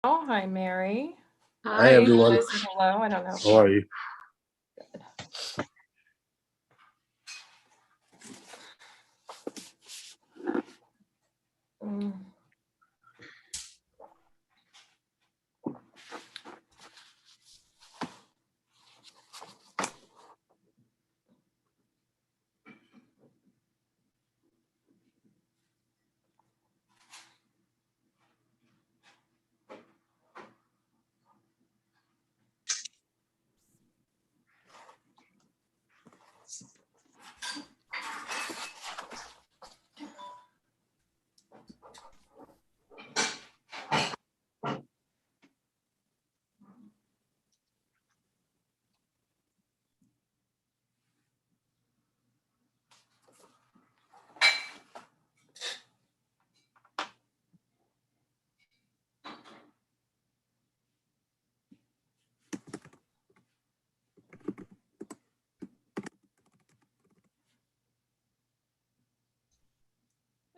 Oh, hi, Mary. Hi, everyone. Liz, hello. I don't know. How are you? Mm.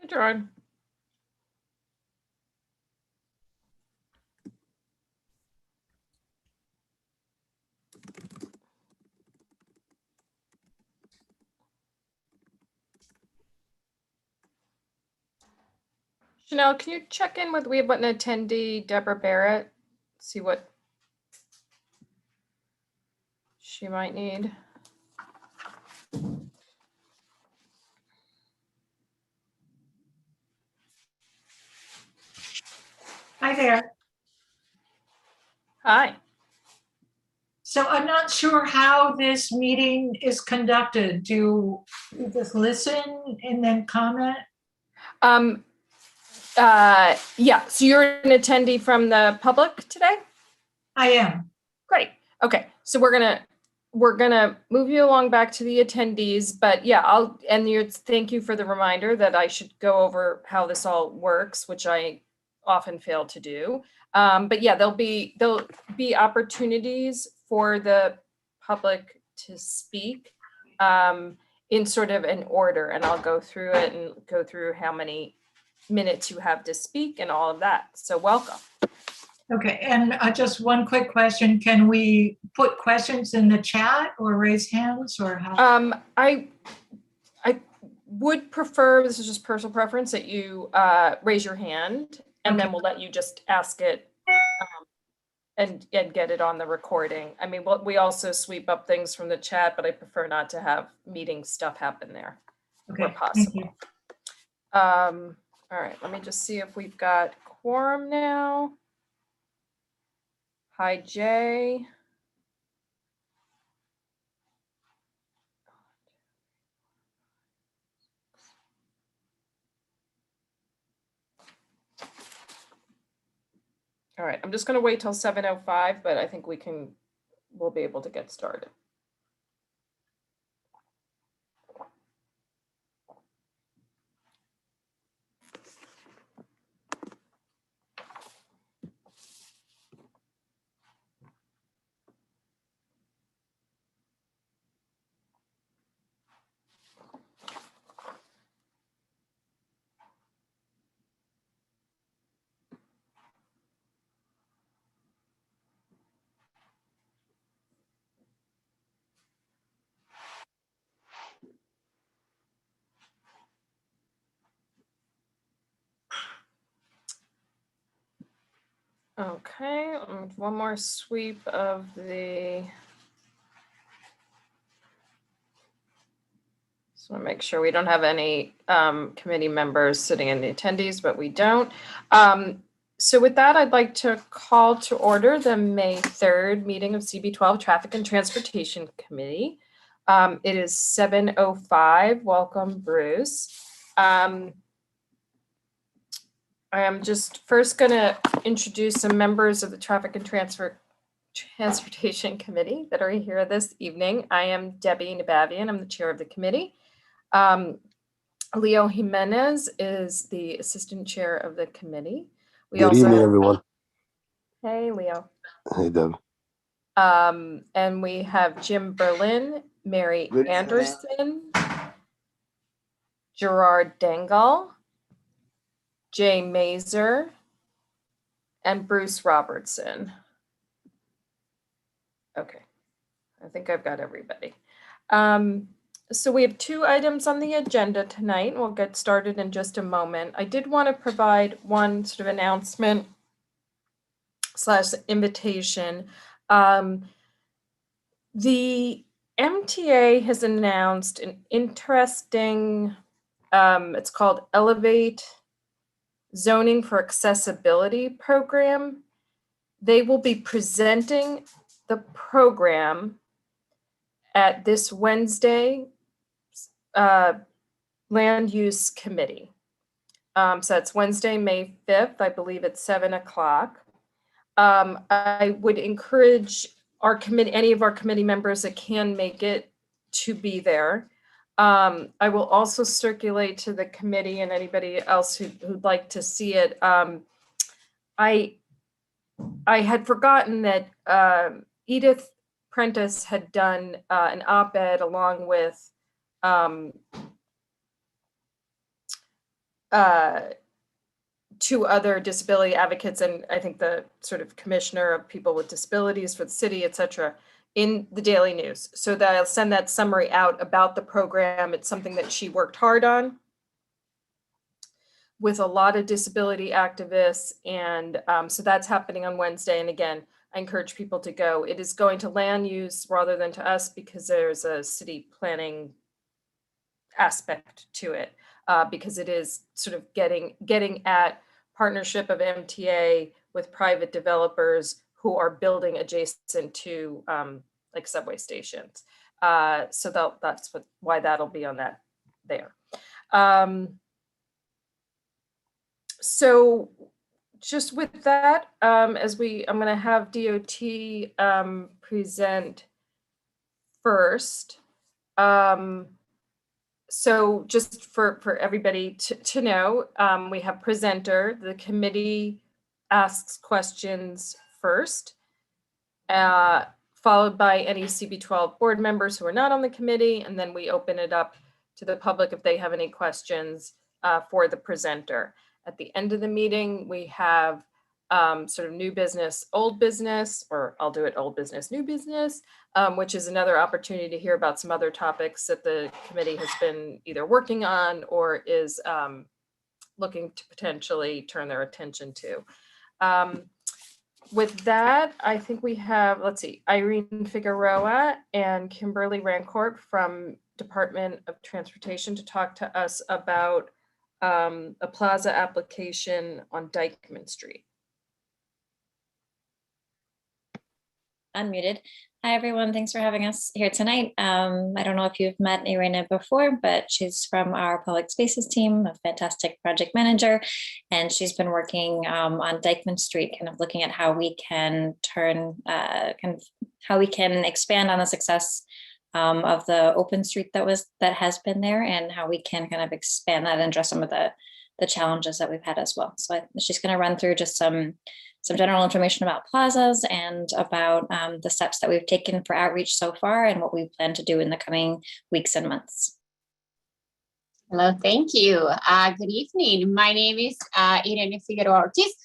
Hey, Gerard. Chanel, can you check in with, we have an attendee, Deborah Barrett, see what she might need. Hi there. Hi. So I'm not sure how this meeting is conducted. Do you just listen and then comment? Yeah, so you're an attendee from the public today? I am. Great. Okay, so we're gonna move you along back to the attendees, but yeah, thank you for the reminder that I should go over how this all works, which I often fail to do. But yeah, there'll be opportunities for the public to speak in sort of an order, and I'll go through it and go through how many minutes you have to speak and all of that. So welcome. Okay, and just one quick question. Can we put questions in the chat or raise hands or how? I would prefer, this is just personal preference, that you raise your hand and then Okay. we'll let you just ask it and get it on the recording. I mean, we also sweep up things from the chat, but I prefer not to have meeting stuff happen there where Okay, thank you. possible. All right, let me just see if we've got quorum now. Hi, Jay. All right, I'm just going to wait till 7:05, but I think we'll be able to get started. Okay, one more sweep of the. Just want to make sure we don't have any committee members sitting in the attendees, but we don't. So with that, I'd like to call to order the May 3rd meeting of CB12 Traffic and Transportation Committee. It is 7:05. Welcome, Bruce. I am just first going to introduce some members of the Traffic and Transportation Committee that are here this evening. I am Debbie Nabavian. I'm the chair of the committee. Leo Jimenez is the assistant chair of the committee. Good evening, everyone. Hey, Leo. Hey, Deb. And we have Jim Berlin, Mary Anderson, Gerard Dengel, Jay Mazer, and Bruce Robertson. Okay, I think I've got everybody. So we have 2 items on the agenda tonight. We'll get started in just a moment. I did want to provide one sort of announcement / invitation. The MTA has announced an interesting, it's called Elevate Zoning for Accessibility program. They will be presenting the program at this Wednesday Land Use Committee. So that's Wednesday, May 5th, I believe at 7 o'clock. I would encourage our committee, any of our committee members that can make it, to be there. I will also circulate to the committee and anybody else who'd like to see it. I had forgotten that Edith Prentice had done an op-ed along with 2 other disability advocates, and I think the sort of commissioner of people with disabilities for the city, et cetera, in the Daily News. So that I'll send that summary out about the program. It's something that she worked hard on with a lot of disability activists. And so that's happening on Wednesday. And again, I encourage people to go. It is going to land use rather than to us because there's a city planning aspect to it, because it is sort of getting at partnership of MTA with private developers who are building adjacent to like subway stations. So that's why that'll be on that there. So just with that, I'm going to have DOT present first. So just for everybody to know, we have presenter. The committee asks questions first, followed by any CB12 board members who are not on the committee, and then we open it up to the public if they have any questions for the presenter. At the end of the meeting, we have sort of new business, old business, or I'll do it old business, new business, which is another opportunity to hear about some other topics that the committee has been either working on or is looking to potentially turn their attention to. With that, I think we have, let's see, Irene Figueroa and Kimberly Rancourt from Department of Transportation to talk to us about a Plaza application on Dykeman Street. Unmuted. Hi, everyone. Thanks for having us here tonight. I don't know if you've met Irina before, but she's from our public spaces team, a fantastic project manager, and she's been working on Dykeman Street, kind of looking at how we can how we can expand on the success of the open street that has been there, and how we can kind of expand that and address some of the challenges that we've had as well. So she's going to run through just some general information about plazas and about the steps that we've taken for outreach so far and what we plan to do in the coming weeks and months. Hello, thank you. Good evening. My name is Irene Figueroa Ortiz.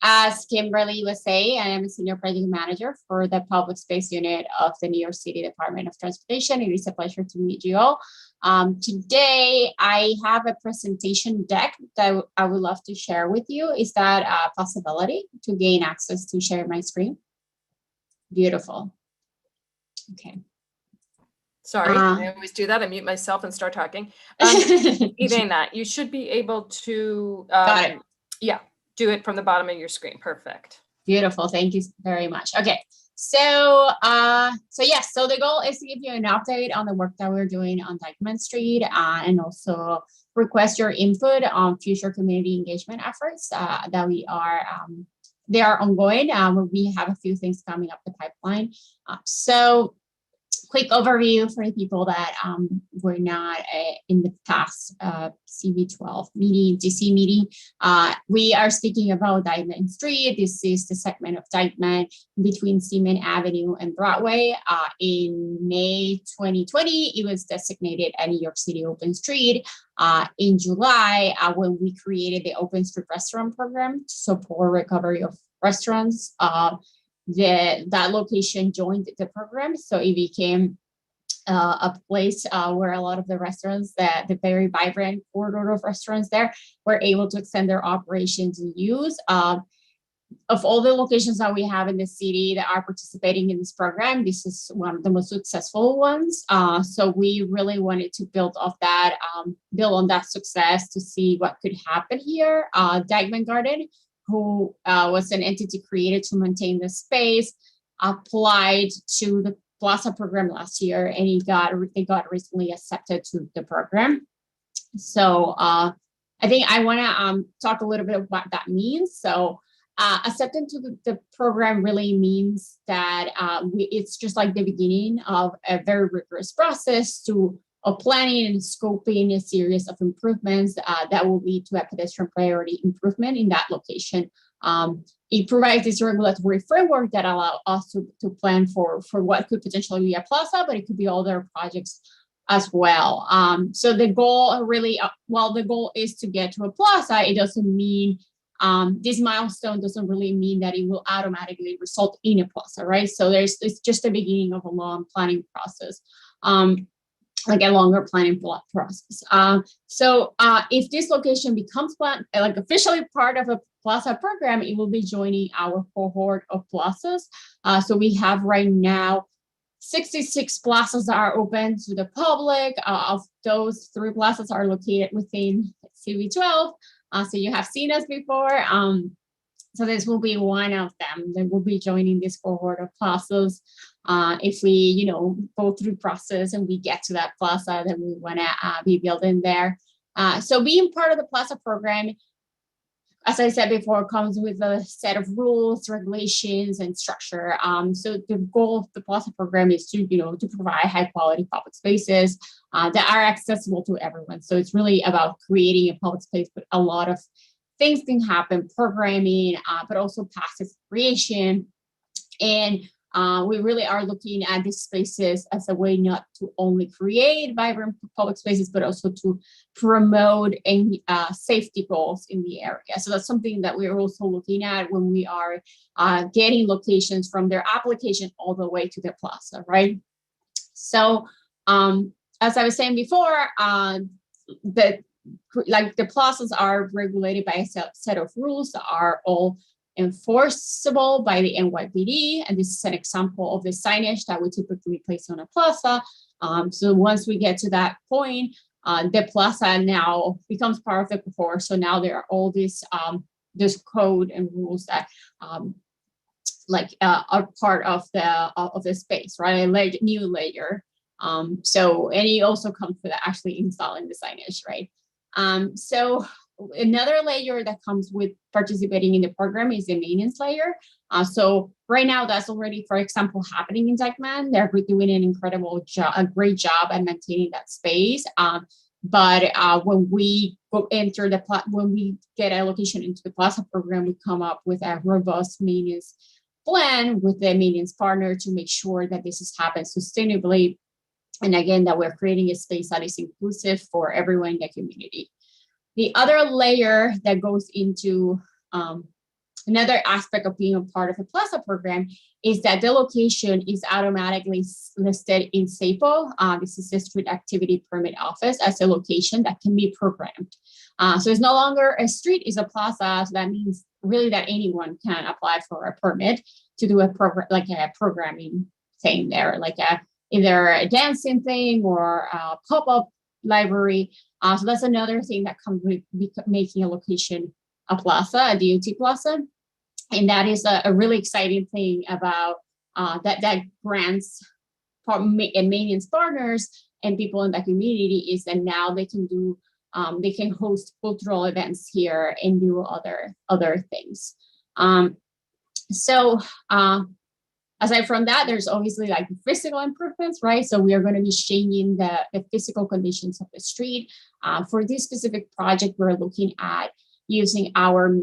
As Kimberly was saying, I am a senior project manager for the public space unit of the New York City Department of Transportation. It is a pleasure to meet you all. Today, I have a presentation deck that I would love to share with you. Is that a possibility to gain access to share my screen? Beautiful. Okay. Sorry, I always do that. I mute myself and start talking. Irena, you should be able to, Got it. Yeah, do it from the bottom of your screen. Perfect. Beautiful. Thank you very much. Okay. So the goal is to give you an update on the work that we're doing on Dykeman Street and also request your input on future community engagement efforts that they are ongoing. We have a few things coming up the pipeline. So quick overview for the people that were not in the past CB12 meeting, DC meeting. We are speaking about Dykeman Street. This is the segment of Dykeman between Seaman Avenue and Broadway. In May 2020, it was designated a New York City open street. In July, when we created the Open Street Restaurant Program to support recovery of restaurants. That location joined the program, so it became a place where a lot of the restaurants, the very vibrant corridor of restaurants there, were able to extend their operations and use. Of all the locations that we have in the city that are participating in this program, this is one of the most successful ones. So we really wanted to build on that success to see what could happen here. Dykeman Garden, who was an entity created to maintain the space, applied to the Plaza program last year, and they got recently accepted to the program. So I think I want to talk a little bit about what that means. So acceptance to the program really means that it's just like the beginning of a very rigorous process of planning and scoping a series of improvements that will lead to a pedestrian priority improvement in that location. It provides this regulatory framework that allows us to plan for what could potentially be a plaza, but it could be other projects as well. So the goal really, while the goal is to get to a plaza, it doesn't mean this milestone doesn't really mean that it will automatically result in a plaza, right? So it's just the beginning of a long planning process, like a longer planning process. So if this location becomes officially part of a plaza program, it will be joining our cohort of plazas. So we have right now 66 plazas that are open to the public. Of those, 3 plazas are located within CV12. So you have seen us before. So this will be one of them that will be joining this cohort of plazas. If we, go through process and we get to that plaza that we want to be building there. So being part of the plaza program, as I said before, comes with a set of rules, regulations, and structure. So the goal of the Plaza program is to provide high quality public spaces that are accessible to everyone. So it's really about creating a public space, but a lot of things can happen, programming, but also passive creation. And we really are looking at these spaces as a way not to only create vibrant public spaces, but also to promote safety goals in the area. So that's something that we're also looking at when we are getting locations from their application all the way to their plaza, right? So as I was saying before, the plazas are regulated by a set of rules that are all enforceable by the NYPD, and this is an example of the signage that we typically place on a plaza. So once we get to that point, the plaza now becomes part of the cohort. So now there are all these this code and rules that are part of the space, right? A new layer. And it also comes with actually installing the signage, right? So another layer that comes with participating in the program is the maintenance layer. So right now that's already, for example, happening in Dykeman. They're doing an incredible job, a great job at maintaining that space. But when we when we get a location into the Plaza program, we come up with a robust maintenance plan with the maintenance partner to make sure that this is happening sustainably. And again, that we're creating a space that is inclusive for everyone in the community. The other layer that goes into another aspect of being a part of the Plaza program is that the location is automatically listed in SAPO. This is the Street Activity Permit Office, as a location that can be programmed. So it's no longer a street, it's a plaza. So that means really that anyone can apply for a permit to do a program, like a programming thing there, like either a dancing thing or a pop-up library. So that's another thing that comes with making a location a plaza, a DOT plaza. And that is a really exciting thing about that grants and maintenance partners and people in the community, is that now they can do, they can host cultural events here and do other things. Aside from that, there's obviously like physical improvements, right? So we are going to be changing the physical conditions of the street. For this specific project, we're looking at using our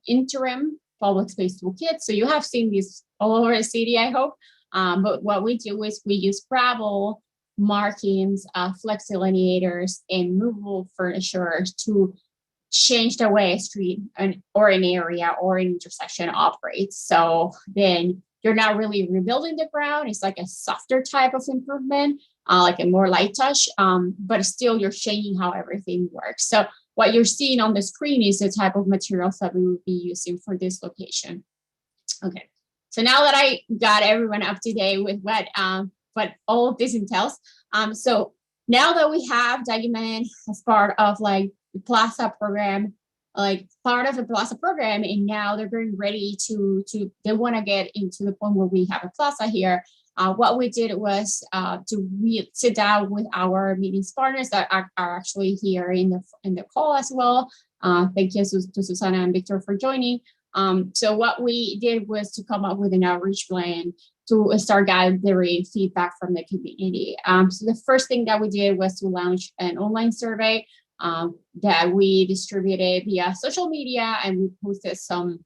interim public space toolkit. So you have seen this all over the city, I hope. But what we do is we use gravel, markings, flexi lineators, and movable furniture to change the way a street or an area or an intersection operates. So then you're not really rebuilding the ground. It's like a softer type of improvement, like a more light touch, but still you're changing how everything works. So what you're seeing on the screen is the type of materials that we will be using for this location. Okay, so now that I got everyone up to date with what all of this entails, so now that we have documented as part of like the Plaza program, like part of the Plaza program, and now they're getting ready they want to get into the point where we have a Plaza here. What we did was to sit down with our meetings partners that are actually here in the call as well. Thank you to Susana and Victor for joining. So what we did was to come up with an outreach plan to start gathering feedback from the community. So the first thing that we did was to launch an online survey that we distributed via social media, and we posted some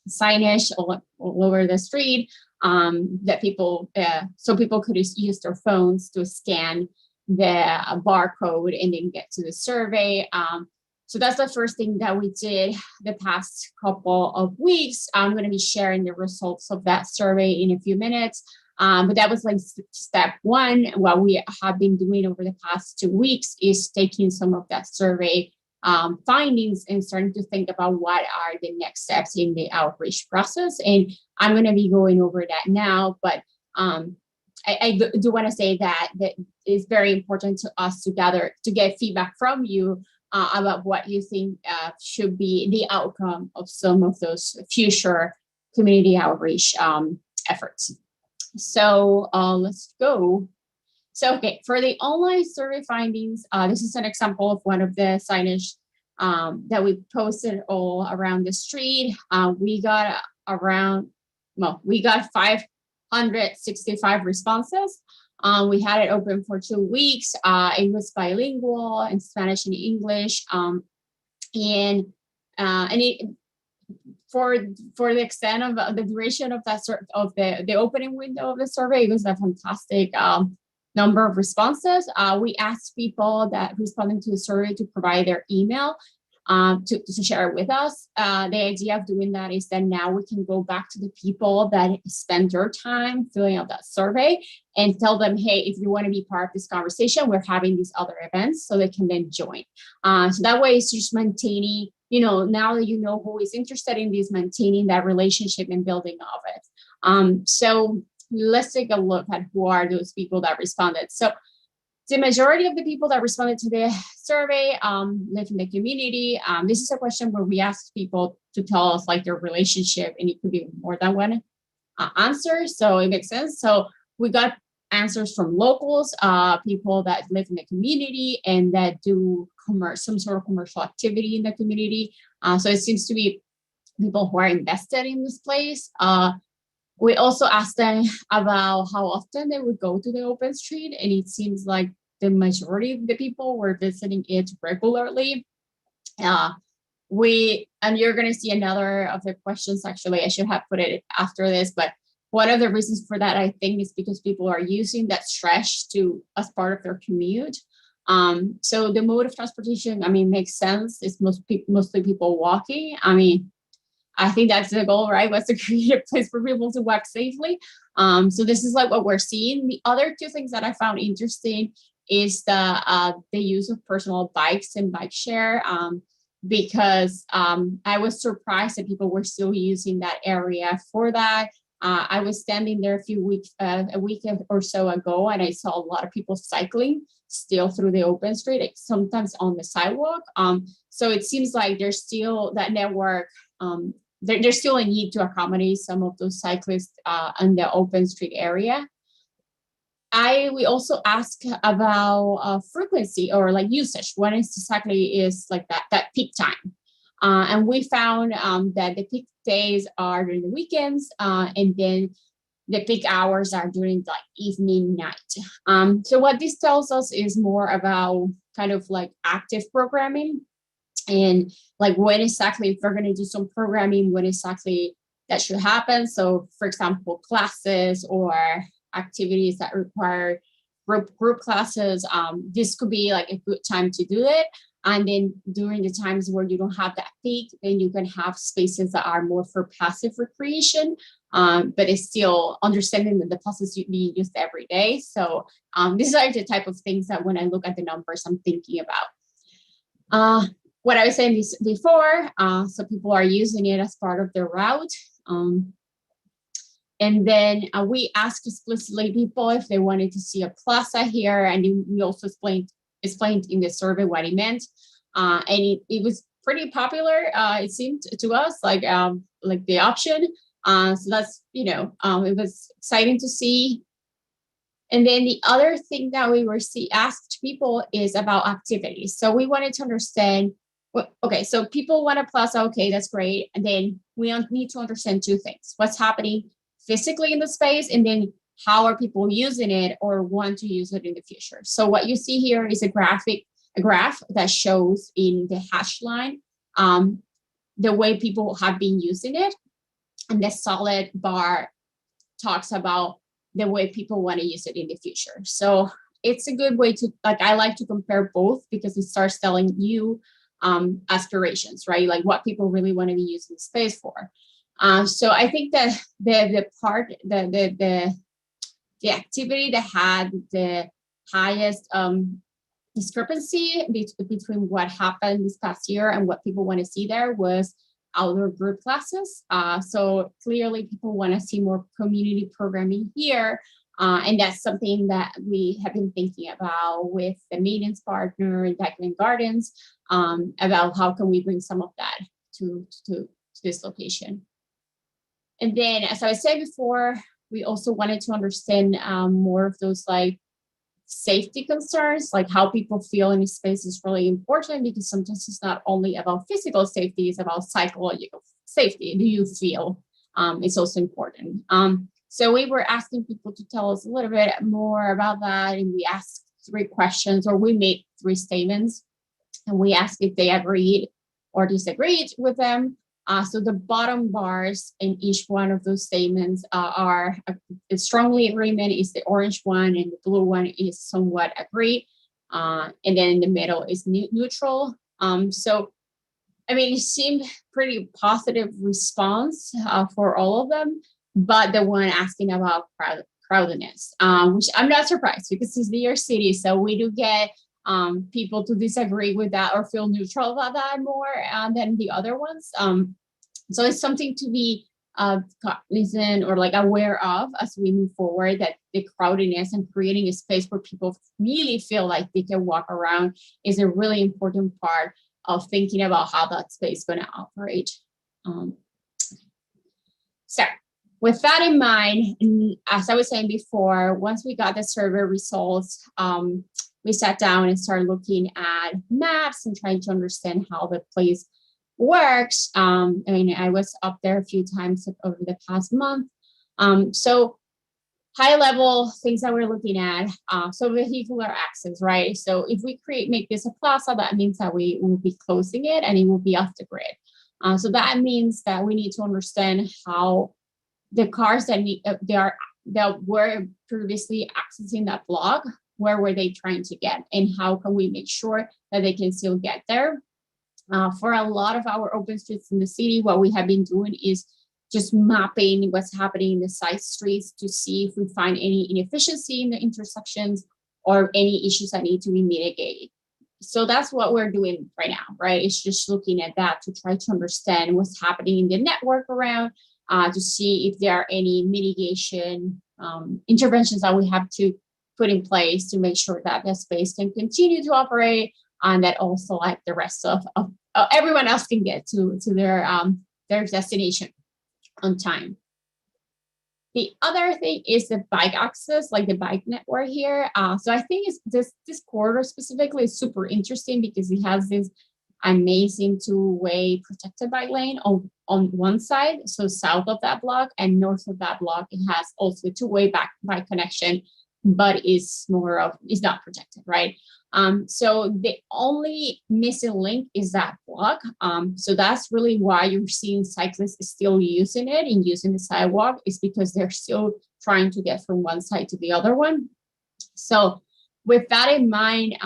signage all over the street that people, so people could use their phones to scan the barcode and then get to the survey. So that's the first thing that we did the past couple of weeks. I'm going to be sharing the results of that survey in a few minutes. But that was like step one. What we have been doing over the past 2 weeks is taking some of that survey findings and starting to think about what are the next steps in the outreach process. And I'm going to be going over that now, but I do want to say that it's very important to us to get feedback from you about what you think should be the outcome of some of those future community outreach efforts. So let's go. So, okay, for the online survey findings, this is an example of one of the signage that we posted all around the street. We got 565 responses. We had it open for 2 weeks. It was bilingual in Spanish and English. And it, for the extent of the duration of that of the opening window of the survey, it was a fantastic number of responses. We asked people that responded to the survey to provide their email to share it with us. The idea of doing that is that now we can go back to the people that spend their time filling out that survey and tell them, hey, if you want to be part of this conversation, we're having these other events, so they can then join. So that way it's just maintaining, now that you know who is interested in this, maintaining that relationship and building of it. So let's take a look at who are those people that responded. So the majority of the people that responded to the survey live in the community. This is a question where we asked people to tell us like their relationship, and it could be more than one answer. So it makes sense. So we got answers from locals, people that live in the community and that do some sort of commercial activity in the community. So it seems to be people who are invested in this place. We also asked them about how often they would go to the open street, and it seems like the majority of the people were visiting it regularly. And you're going to see another of the questions, actually, I should have put it after this, but one of the reasons for that, I think, is because people are using that stretch as part of their commute. So the mode of transportation, makes sense. It's mostly people walking. I think that's the goal, right? Was to create a place for people to walk safely. So this is like what we're seeing. The other two things that I found interesting is the use of personal bikes and bike share, because I was surprised that people were still using that area for that. I was standing there a week or so ago, and I saw a lot of people cycling still through the open street, like sometimes on the sidewalk. So it seems like there's still that network. There's still a need to accommodate some of those cyclists in the open street area. We also asked about frequency or like usage. When exactly is like that peak time? And we found that the peak days are during the weekends, and then the peak hours are during like evening, night. So what this tells us is more about kind of like active programming, and like when exactly, if we're going to do some programming, when exactly that should happen. So for example, classes or activities that require group classes, this could be like a good time to do it. And then during the times where you don't have that peak, then you can have spaces that are more for passive recreation, but it's still understanding that the Plaza is being used every day. So these are the type of things that when I look at the numbers, I'm thinking about. What I was saying before, so people are using it as part of their route. And then we asked explicitly people if they wanted to see a plaza here, and we also explained in the survey what it meant. And it was pretty popular, it seemed to us, like the option. So that's, it was exciting to see. And then the other thing that we were asked people is about activities. So we wanted to understand, okay, so people want a plaza, okay, that's great. And then we need to understand two things: what's happening physically in the space, and then how are people using it or want to use it in the future. So what you see here is a graph that shows in the hash line the way people have been using it, and the solid bar talks about the way people want to use it in the future. So it's a good way to, I like to compare both, because it starts telling you aspirations, right? Like what people really want to be using the space for. So I think that the activity that had the highest discrepancy between what happened this past year and what people want to see there was outdoor group classes. So clearly people want to see more community programming here. And that's something that we have been thinking about with the maintenance partner in Dykeman Gardens, about how can we bring some of that to this location. And then, as I said before, we also wanted to understand more of those safety concerns, like how people feel in the space is really important, because sometimes it's not only about physical safety, it's about psychological safety. Do you feel? It's also important. So we were asking people to tell us a little bit more about that, and we asked 3 questions, or we made 3 statements, and we asked if they agreed or disagreed with them. So the bottom bars in each one of those statements are a strongly agreement is the orange one, and the blue one is somewhat agree. And then in the middle is neutral. So, I mean, it seemed pretty positive response for all of them, but the one asking about crowdedness, which I'm not surprised, because it's New York City, so we do get people to disagree with that or feel neutral about that more than the other ones. So it's something to be cognizant or aware of as we move forward, that the crowdedness and creating a space where people really feel like they can walk around is a really important part of thinking about how that space is going to operate. So with that in mind, as I was saying before, once we got the survey results, we sat down and started looking at maps and trying to understand how the place works. I mean, I was up there a few times over the past month. So high level things that we're looking at. So vehicular access, right? So if we make this a plaza, that means that we will be closing it and it will be off the grid. So that means that we need to understand how the cars that were previously accessing that block, where were they trying to get, and how can we make sure that they can still get there? For a lot of our open streets in the city, what we have been doing is just mapping what's happening in the side streets to see if we find any inefficiency in the intersections or any issues that need to be mitigated. So that's what we're doing right now, right? It's just looking at that to try to understand what's happening in the network around, to see if there are any mitigation interventions that we have to put in place to make sure that the space can continue to operate, and that also the rest of everyone else can get to their destination on time. The other thing is the bike access, the bike network here. So I think this corridor specifically is super interesting because it has this amazing 2-way protected bike lane on one side, so south of that block, and north of that block it has also a 2-way bike connection, but it's not protected, right? So the only missing link is that block. So that's really why you're seeing cyclists still using it and using the sidewalk, is because they're still trying to get from one side to the other one. So with that in mind,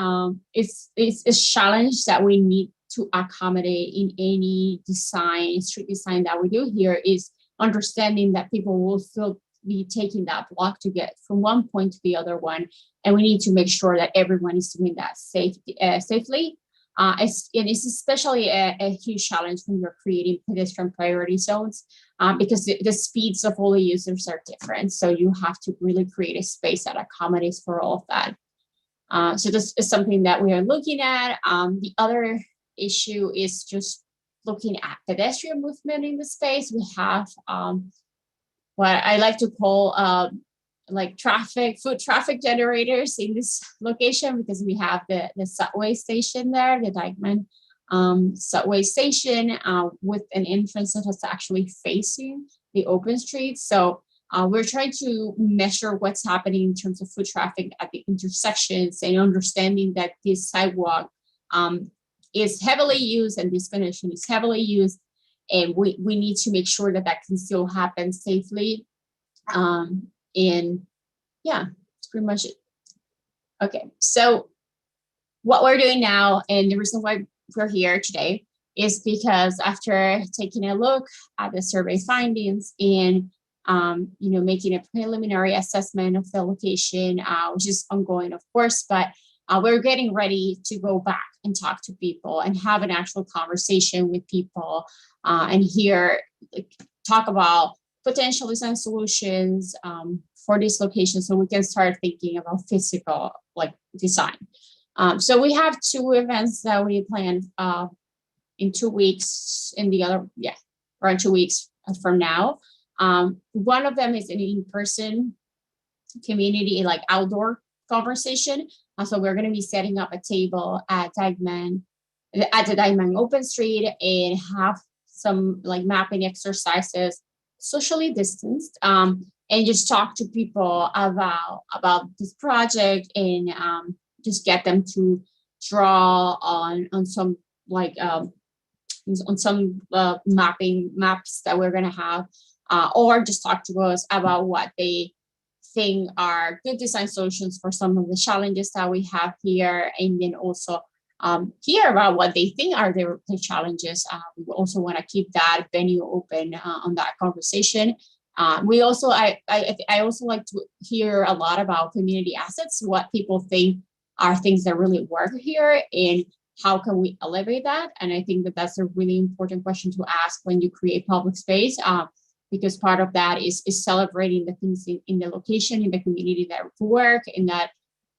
it's a challenge that we need to accommodate in any design, street design that we do here, is understanding that people will still be taking that block to get from one point to the other one. And we need to make sure that everyone is doing that safely. It's especially a huge challenge when you're creating pedestrian priority zones, because the speeds of all the users are different. So you have to really create a space that accommodates for all of that. So this is something that we are looking at. The other issue is just looking at pedestrian movement in the space. We have what I like to call like foot traffic generators in this location, because we have the subway station there, the Dykeman subway station, with an entrance that is actually facing the open street. So we're trying to measure what's happening in terms of foot traffic at the intersections, and understanding that this sidewalk is heavily used and this connection is heavily used. And we need to make sure that that can still happen safely. And yeah, that's pretty much it. Okay, so what we're doing now, and the reason why we're here today, is because after taking a look at the survey findings and making a preliminary assessment of the location, which is ongoing, of course, but we're getting ready to go back and talk to people and have an actual conversation with people, and talk about potential design solutions for this location, so we can start thinking about physical design. So we have 2 events that we planned in 2 weeks, and the other, around 2 weeks from now. One of them is an in-person community, outdoor conversation. So we're going to be setting up a table at the Dykeman Open Street, and have some mapping exercises, socially distanced, and just talk to people about this project, and just get them to draw on some mapping maps that we're going to have, or just talk to us about what they think are good design solutions for some of the challenges that we have here, and then also hear about what they think are the challenges. We also want to keep that venue open on that conversation. I also like to hear a lot about community assets, what people think are things that really work here, and how can we elevate that. And I think that that's a really important question to ask when you create public space, because part of that is celebrating the things in the location, in the community that work and that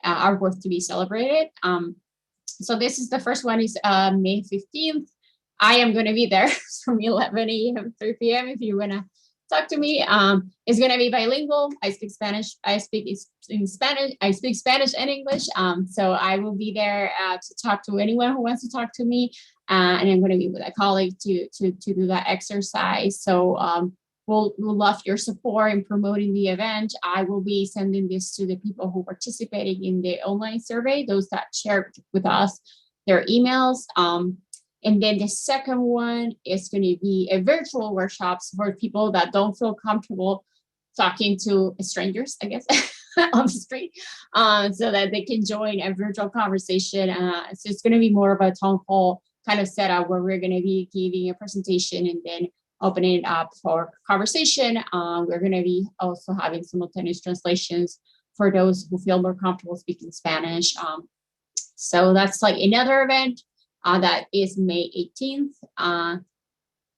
are worth to be celebrated. So this is the first one, is May 15th. I am going to be there from 11 a.m. to 3 p.m. if you want to talk to me. It's going to be bilingual. I speak Spanish. I speak Spanish and English. So I will be there to talk to anyone who wants to talk to me. And I'm going to be with a colleague to do that exercise. So we'll love your support in promoting the event. I will be sending this to the people who participated in the online survey, those that shared with us their emails. And then the second one is going to be a virtual workshops for people that don't feel comfortable talking to strangers, I guess, on the street, so that they can join a virtual conversation. So it's going to be more of a town hall kind of setup, where we're going to be giving a presentation and then opening it up for conversation. We're going to be also having simultaneous translations for those who feel more comfortable speaking Spanish. So that's another event. That is May 18th.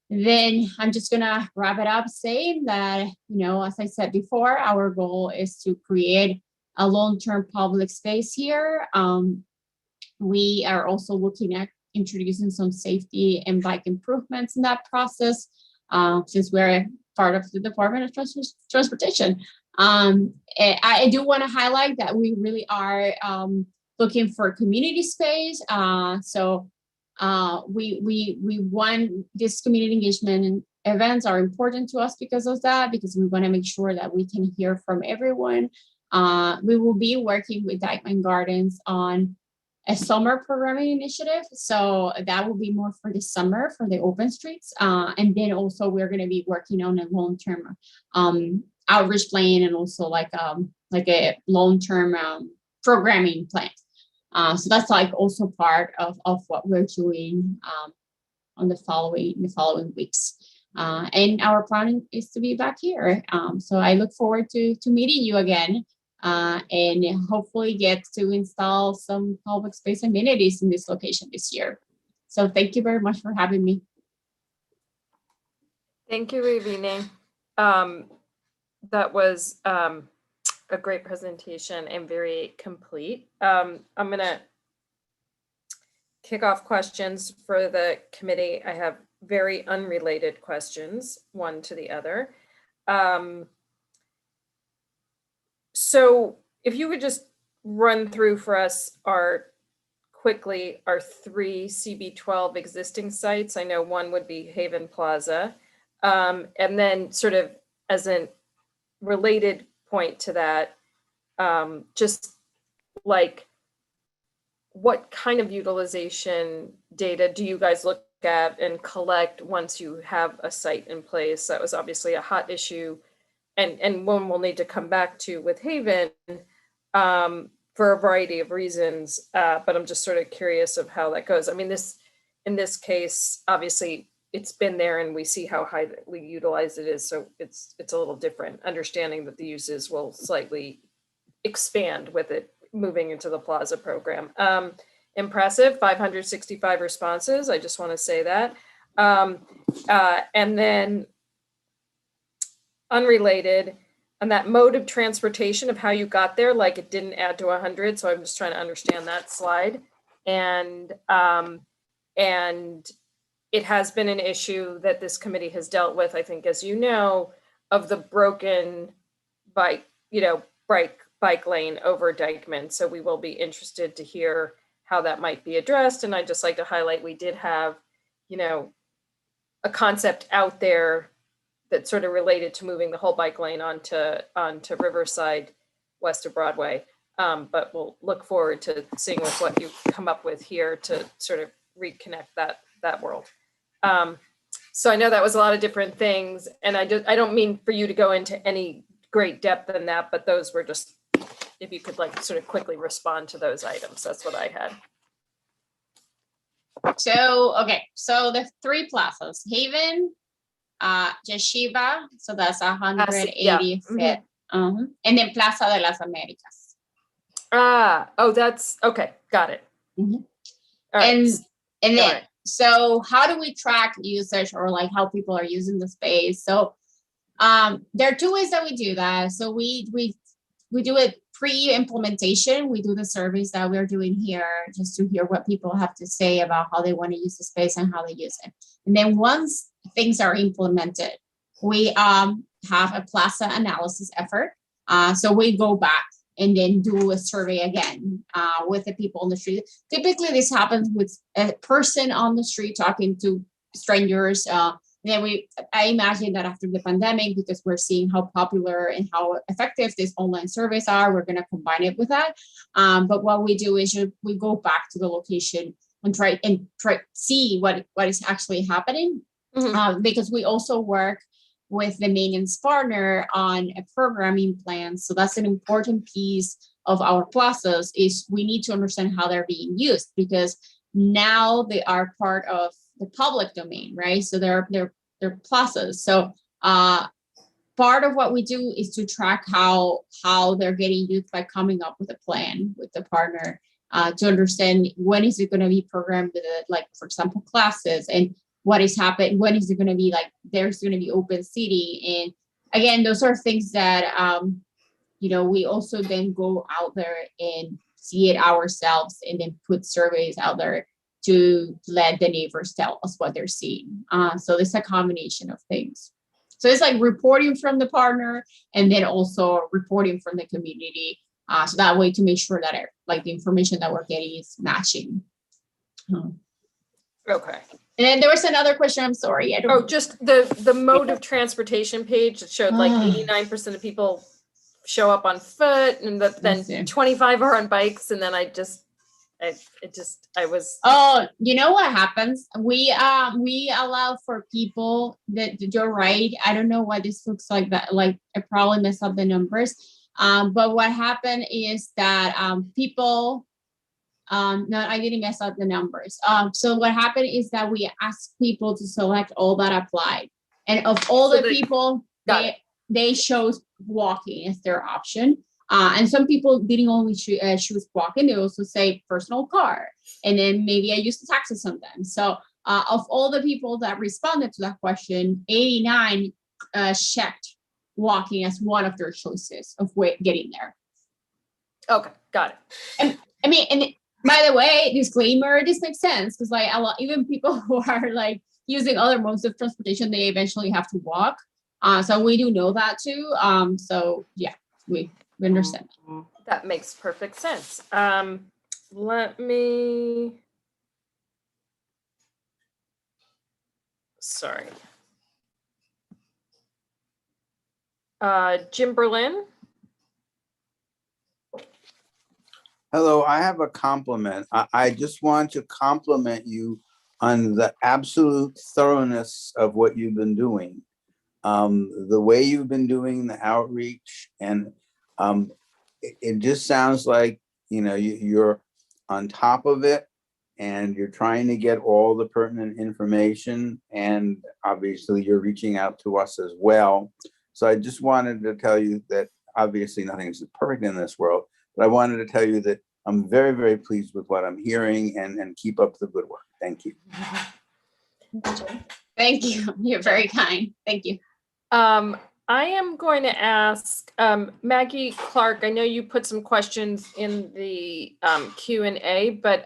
Then I'm just gonna wrap it up saying that, as I said before, our goal is to create a long-term public space here. We are also looking at introducing some safety and bike improvements in that process, since we're part of the Department of Transportation. I do want to highlight that we really are looking for community space. So we want this community engagement events are important to us because of that, because we want to make sure that we can hear from everyone. We will be working with Dykeman Gardens on a summer programming initiative. So that will be more for the summer for the open streets. And then also we're going to be working on a long-term outreach plan, and also a long-term programming plans. So that's like also part of what we're doing on the following weeks. And our plan is to be back here. So I look forward to meeting you again and hopefully get to install some public space amenities in this location this year. So thank you very much for having me. Thank you, Ravine. That was a great presentation and very complete. I'm going to kick off questions for the committee. I have very unrelated questions, one to the other. So if you would just run through for us quickly our 3 CB12 existing sites. I know one would be Haven Plaza. And then sort of as a related point to that, just like what kind of utilization data do you guys look at and collect once you have a site in place? That was obviously a hot issue and one we'll need to come back to with Haven for a variety of reasons, but I'm just sort of curious of how that goes. I mean, in this case, obviously it's been there and we see how highly utilized it is, so it's a little different, understanding that the uses will slightly expand with it moving into the Plaza program. Impressive, 565 responses. I just want to say that. And then unrelated, and that mode of transportation of how you got there, like it didn't add to 100. So I'm just trying to understand that slide. And it has been an issue that this committee has dealt with, I think, as you know, of the broken bike lane over Dykeman. So we will be interested to hear how that might be addressed. And I'd just like to highlight, we did have, a concept out there that sort of related to moving the whole bike lane onto Riverside west of Broadway. But we'll look forward to seeing what you come up with here to sort of reconnect that world. So I know that was a lot of different things, and I don't mean for you to go into any great depth in that, but those were just, if you could like sort of quickly respond to those items. That's what I had. So the 3 plazas, Haven, Yeshiva, so that's 185th, yeah. and then Plaza de las Americas. That's okay. Got it. Mm-hmm. All right. And then, right. So how do we track usage or like how people are using the space? So there are 2 ways that we do that. So we do it pre-implementation. We do the surveys that we're doing here just to hear what people have to say about how they want to use the space and how they use it. And then once things are implemented, we have a Plaza analysis effort. So we go back and then do a survey again with the people on the street. Typically, this happens with a person on the street talking to strangers. Then I imagine that after the pandemic, because we're seeing how popular and how effective these online surveys are, we're going to combine it with that. But what we do is we go back to the location and try to see what is actually happening. Mm-hmm. Because we also work with the maintenance partner on a programming plan. So that's an important piece of our plazas, is we need to understand how they're being used, because now they are part of the public domain, right? So they're plazas. So part of what we do is to track how they're getting used by coming up with a plan with the partner to understand when is it going to be programmed with it, like, for example, classes, and what is happening, when is it going to be like there's going to be open city. And again, those are things that we also then go out there and see it ourselves and then put surveys out there to let the neighbors tell us what they're seeing. So it's a combination of things. So it's like reporting from the partner and then also reporting from the community. So that way to make sure that the information that we're getting is matching. Okay. And then there was another question. I'm sorry. Just the mode of transportation page that showed like 89% of people show up on foot, and then 25 are on bikes, and then I was. Oh, you know what happens? We allow for people that you're right. I don't know why this looks like that. Like I probably messed up the numbers. But what happened is that people, no, I didn't mess up the numbers. So what happened is that we asked people to select all that applied. And of all So the people, they chose walking as their option. And some people didn't only choose walking, they also say personal car. And then maybe I use the taxi sometimes. So of all the people that responded to that question, 89 checked walking as one of their choices of getting there. Okay, got it. I mean, and by the way, disclaimer, this makes sense because like a lot, even people who are like using other modes of transportation, they eventually have to walk. So we do know that too. So yeah, we understand. That makes perfect sense. Let me. Sorry. Jim Berlin. Hello, I have a compliment. I just want to compliment you on the absolute thoroughness of what you've been doing. The way you've been doing the outreach, and it just sounds like, you know, you're on top of it and you're trying to get all the pertinent information, and obviously you're reaching out to us as well. So I just wanted to tell you that obviously nothing is perfect in this world, but I wanted to tell you that I'm very, very pleased with what I'm hearing, and keep up the good work. Thank you. Thank you. You're very kind. Thank you. I am going to ask Maggie Clark. I know you put some questions in the Q&A, but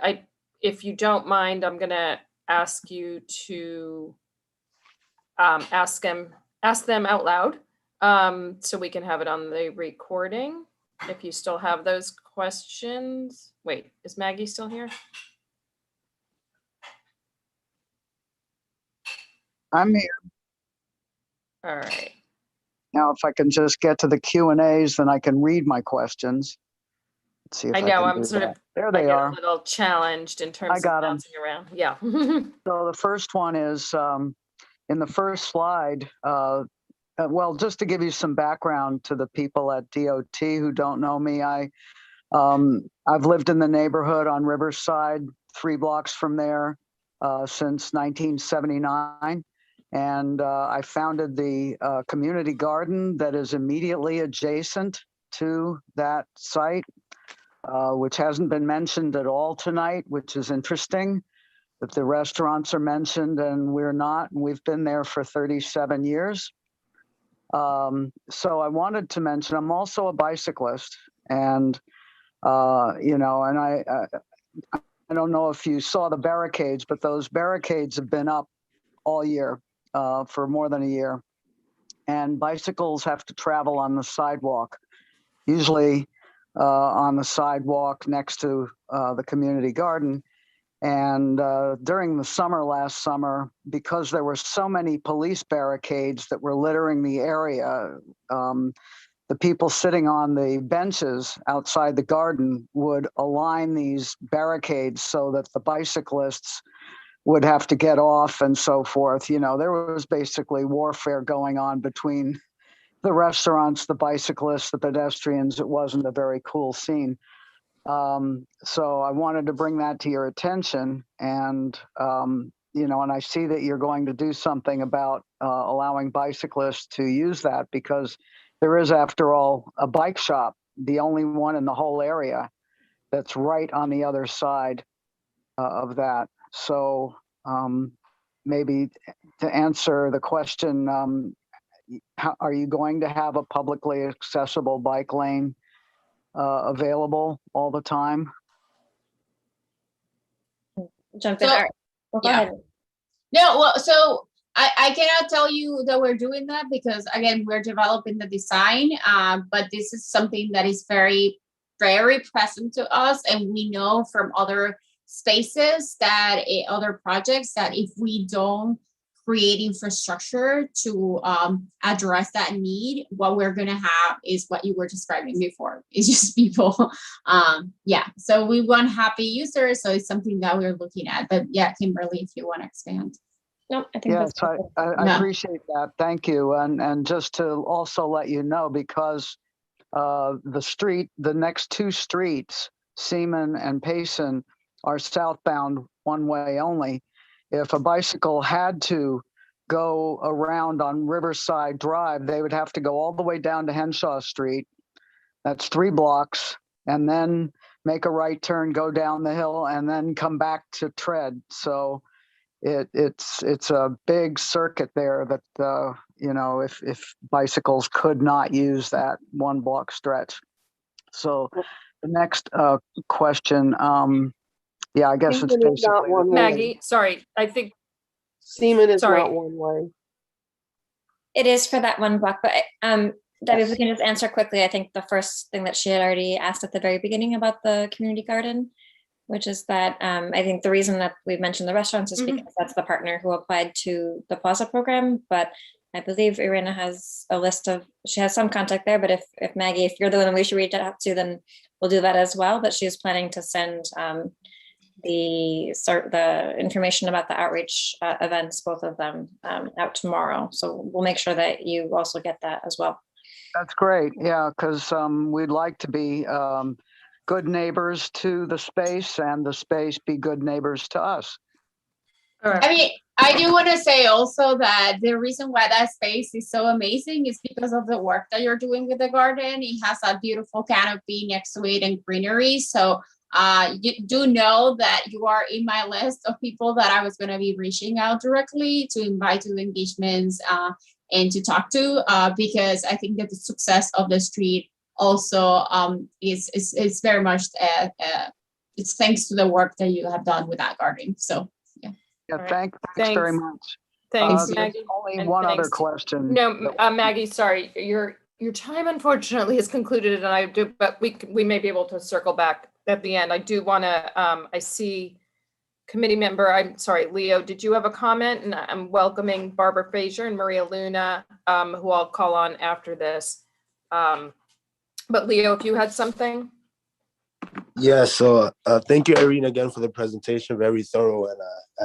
if you don't mind, I'm going to ask you to ask them out loud so we can have it on the recording. If you still have those questions. Wait, is Maggie still here? I'm here. All right. Now, if I can just get to the Q&As, then I can read my questions. Let's see if I know, can I'm do sort that. of, There I they get are. a little challenged in terms of got 'em. bouncing around. Yeah. So the first one is in the first slide. Well, just to give you some background to the people at DOT who don't know me, I've lived in the neighborhood on Riverside, 3 blocks from there, since 1979. And I founded the community garden that is immediately adjacent to that site, which hasn't been mentioned at all tonight, which is interesting that the restaurants are mentioned and we're not. And we've been there for 37 years. So I wanted to mention, I'm also a bicyclist, and, you know, and I don't know if you saw the barricades, but those barricades have been up all year, for more than a year. And bicycles have to travel on the sidewalk, usually on the sidewalk next to the community garden. And during the summer, last summer, because there were so many police barricades that were littering the area, the people sitting on the benches outside the garden would align these barricades so that the bicyclists would have to get off and so forth. You know, there was basically warfare going on between the restaurants, the bicyclists, the pedestrians. It wasn't a very cool scene. So I wanted to bring that to your attention, and you know, and I see that you're going to do something about allowing bicyclists to use that, because there is, after all, a bike shop, the only one in the whole area, that's right on the other side of that. So maybe to answer the question, how, are you going to have a publicly accessible bike lane available all the time? Jump in. So- All right. Well, go yeah. ahead. No, well, so I cannot tell you that we're doing that because again, we're developing the design, but this is something that is very, very present to us. And we know from other spaces that other projects that if we don't create infrastructure to address that need, what we're going to have is what you were describing before. It's just people. Yeah, so we want happy users. So it's something that we're looking at. But yeah, Kimberly, if you want to expand. Nope, I think Yes, that's I No. appreciate that. Thank you. And just to also let you know, because the next two streets, Seaman and Payson, are southbound one way only. If a bicycle had to go around on Riverside Drive, they would have to go all the way down to Henshaw Street. That's 3 blocks, and then make a right turn, go down the hill, and then come back to tread. So it's a big circuit there that if bicycles could not use that 1 block stretch. So the next question, I guess it's Seaman is not basically one way. Maggie, sorry, I think, Seaman is Sorry. not one way. It is for that 1 block, but Debbie, if we can just answer quickly, I think the first thing that she had already asked at the very beginning about the community garden, which is that I think the reason that we've mentioned the restaurants is because that's the partner who applied to the Plaza program. But I believe Irina has a list of, she has some contact there, but if Maggie, if you're the one we should reach out to, then we'll do that as well. But she's planning to send the information about the outreach events, both of them, out tomorrow. So we'll make sure that you also get that as well. That's great. Yeah, because we'd like to be good neighbors to the space and the space be good neighbors to us. all right. I mean, I do want to say also that the reason why that space is so amazing is because of the work that you're doing with the garden. It has a beautiful canopy next to it and greenery. So you do know that you are in my list of people that I was going to be reaching out directly to invite to engagements and to talk to, because I think that the success of the street also is very much it's thanks to the work that you have done with that garden. So yeah. Yeah, All right. thanks very Thanks. much. Thanks, There's Maggie. only and one other thanks. question. No, Maggie, sorry, your time unfortunately is concluded, and but we may be able to circle back at the end. I do want to, I see committee member, I'm sorry, Leo, did you have a comment? And I'm welcoming Barbara Fraser and Maria Luna, who I'll call on after this. But Leo, if you had something. Yeah, so thank you, Irene, again for the presentation. Very thorough. And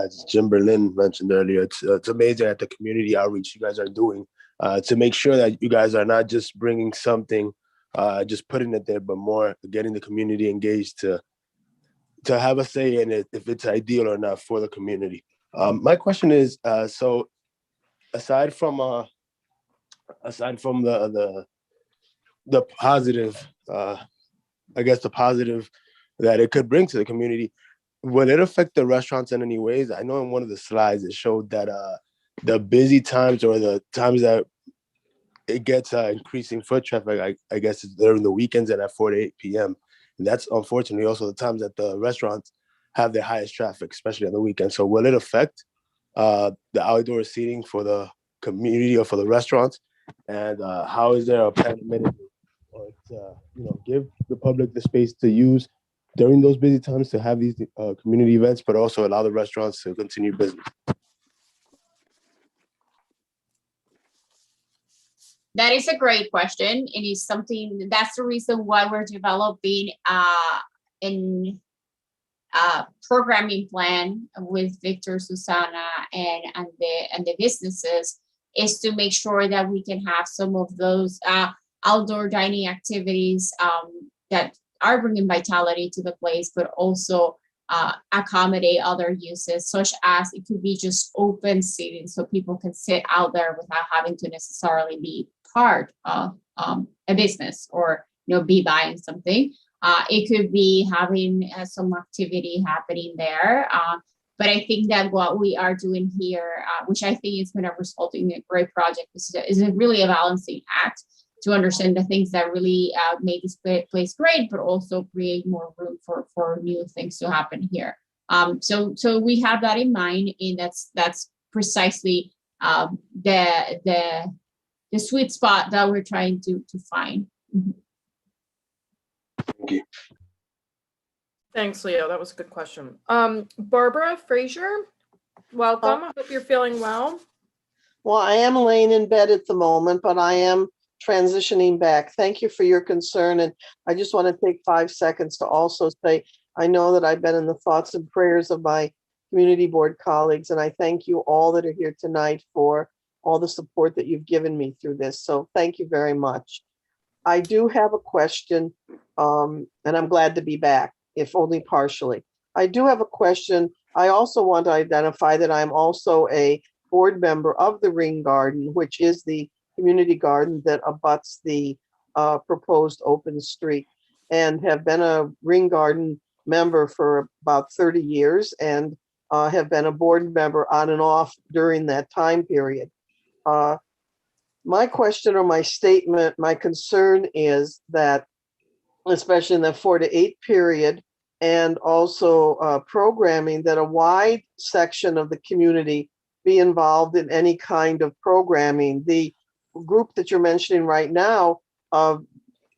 as Jim Berlin mentioned earlier, it's amazing at the community outreach you guys are doing to make sure that you guys are not just bringing something, just putting it there, but more getting the community engaged to have a say in it, if it's ideal or not for the community. My question is, so aside from the positive, I guess the positive that it could bring to the community, would it affect the restaurants in any ways? I know in one of the slides it showed that the busy times or the times that it gets increasing foot traffic, I guess it's during the weekends and at 4 to 8 p.m. And that's unfortunately also the times that the restaurants have their highest traffic, especially on the weekend. So will it affect the outdoor seating for the community or for the restaurants? And how is there a plan to mitigate or to give the public the space to use during those busy times to have these community events, but also allow the restaurants to continue business? That is a great question. It is something that's the reason why we're developing an programming plan with Victor, Susana, and the businesses, is to make sure that we can have some of those outdoor dining activities that are bringing vitality to the place, but also accommodate other uses, such as it could be just open seating so people can sit out there without having to necessarily be part of a business or be buying something. It could be having some activity happening there. But I think that what we are doing here, which I think is going to result in a great project, is really a balancing act to understand the things that really make this place great, but also create more room for new things to happen here. So we have that in mind, and that's precisely the sweet spot that we're trying to find. Thank you. Thanks, Leo. That was a good question. Barbara Fraser, welcome. I hope you're feeling well. Well, I am laying in bed at the moment, but I am transitioning back. Thank you for your concern. And I just want to take 5 seconds to also say, I know that I've been in the thoughts and prayers of my community board colleagues, and I thank you all that are here tonight for all the support that you've given me through this. So thank you very much. I do have a question, and I'm glad to be back, if only partially. I do have a question. I also want to identify that I'm also a board member of the Ring Garden, which is the community garden that abuts the proposed open street, and have been a Ring Garden member for about 30 years and have been a board member on and off during that time period. My question or my statement, my concern is that, especially in the 4 to 8 period, and also programming, that a wide section of the community be involved in any kind of programming. The group that you're mentioning right now of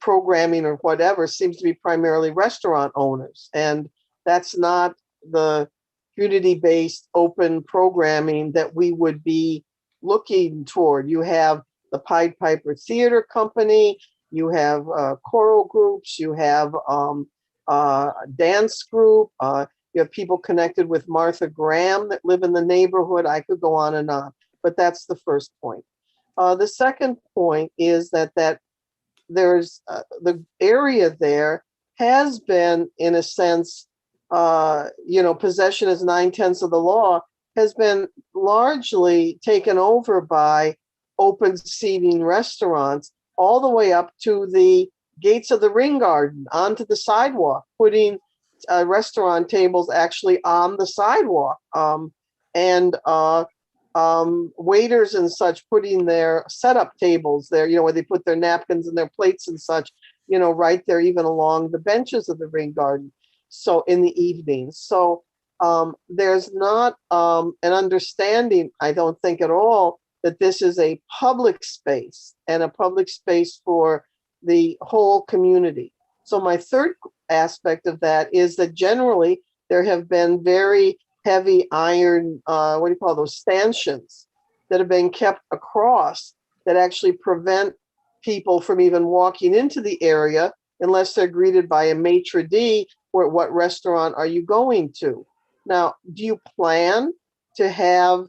programming or whatever seems to be primarily restaurant owners, and that's not the community-based open programming that we would be looking toward. You have the Pied Piper Theater Company, you have choral groups, you have a dance group, you have people connected with Martha Graham that live in the neighborhood. I could go on and on, but that's the first point. The second point is that there's the area there has been, in a sense, possession is 9/10 of the law, has been largely taken over by open seating restaurants, all the way up to the gates of the Ring Garden, onto the sidewalk, putting restaurant tables actually on the sidewalk, and waiters and such putting their setup tables there, where they put their napkins and their plates and such, right there, even along the benches of the Ring Garden. So in the evenings. So there's not an understanding, I don't think at all, that this is a public space and a public space for the whole community. So my third aspect of that is that generally there have been very heavy iron, what do you call those, stanchions that have been kept across that actually prevent people from even walking into the area unless they're greeted by a maitre d' or what restaurant are you going to? Now, do you plan to have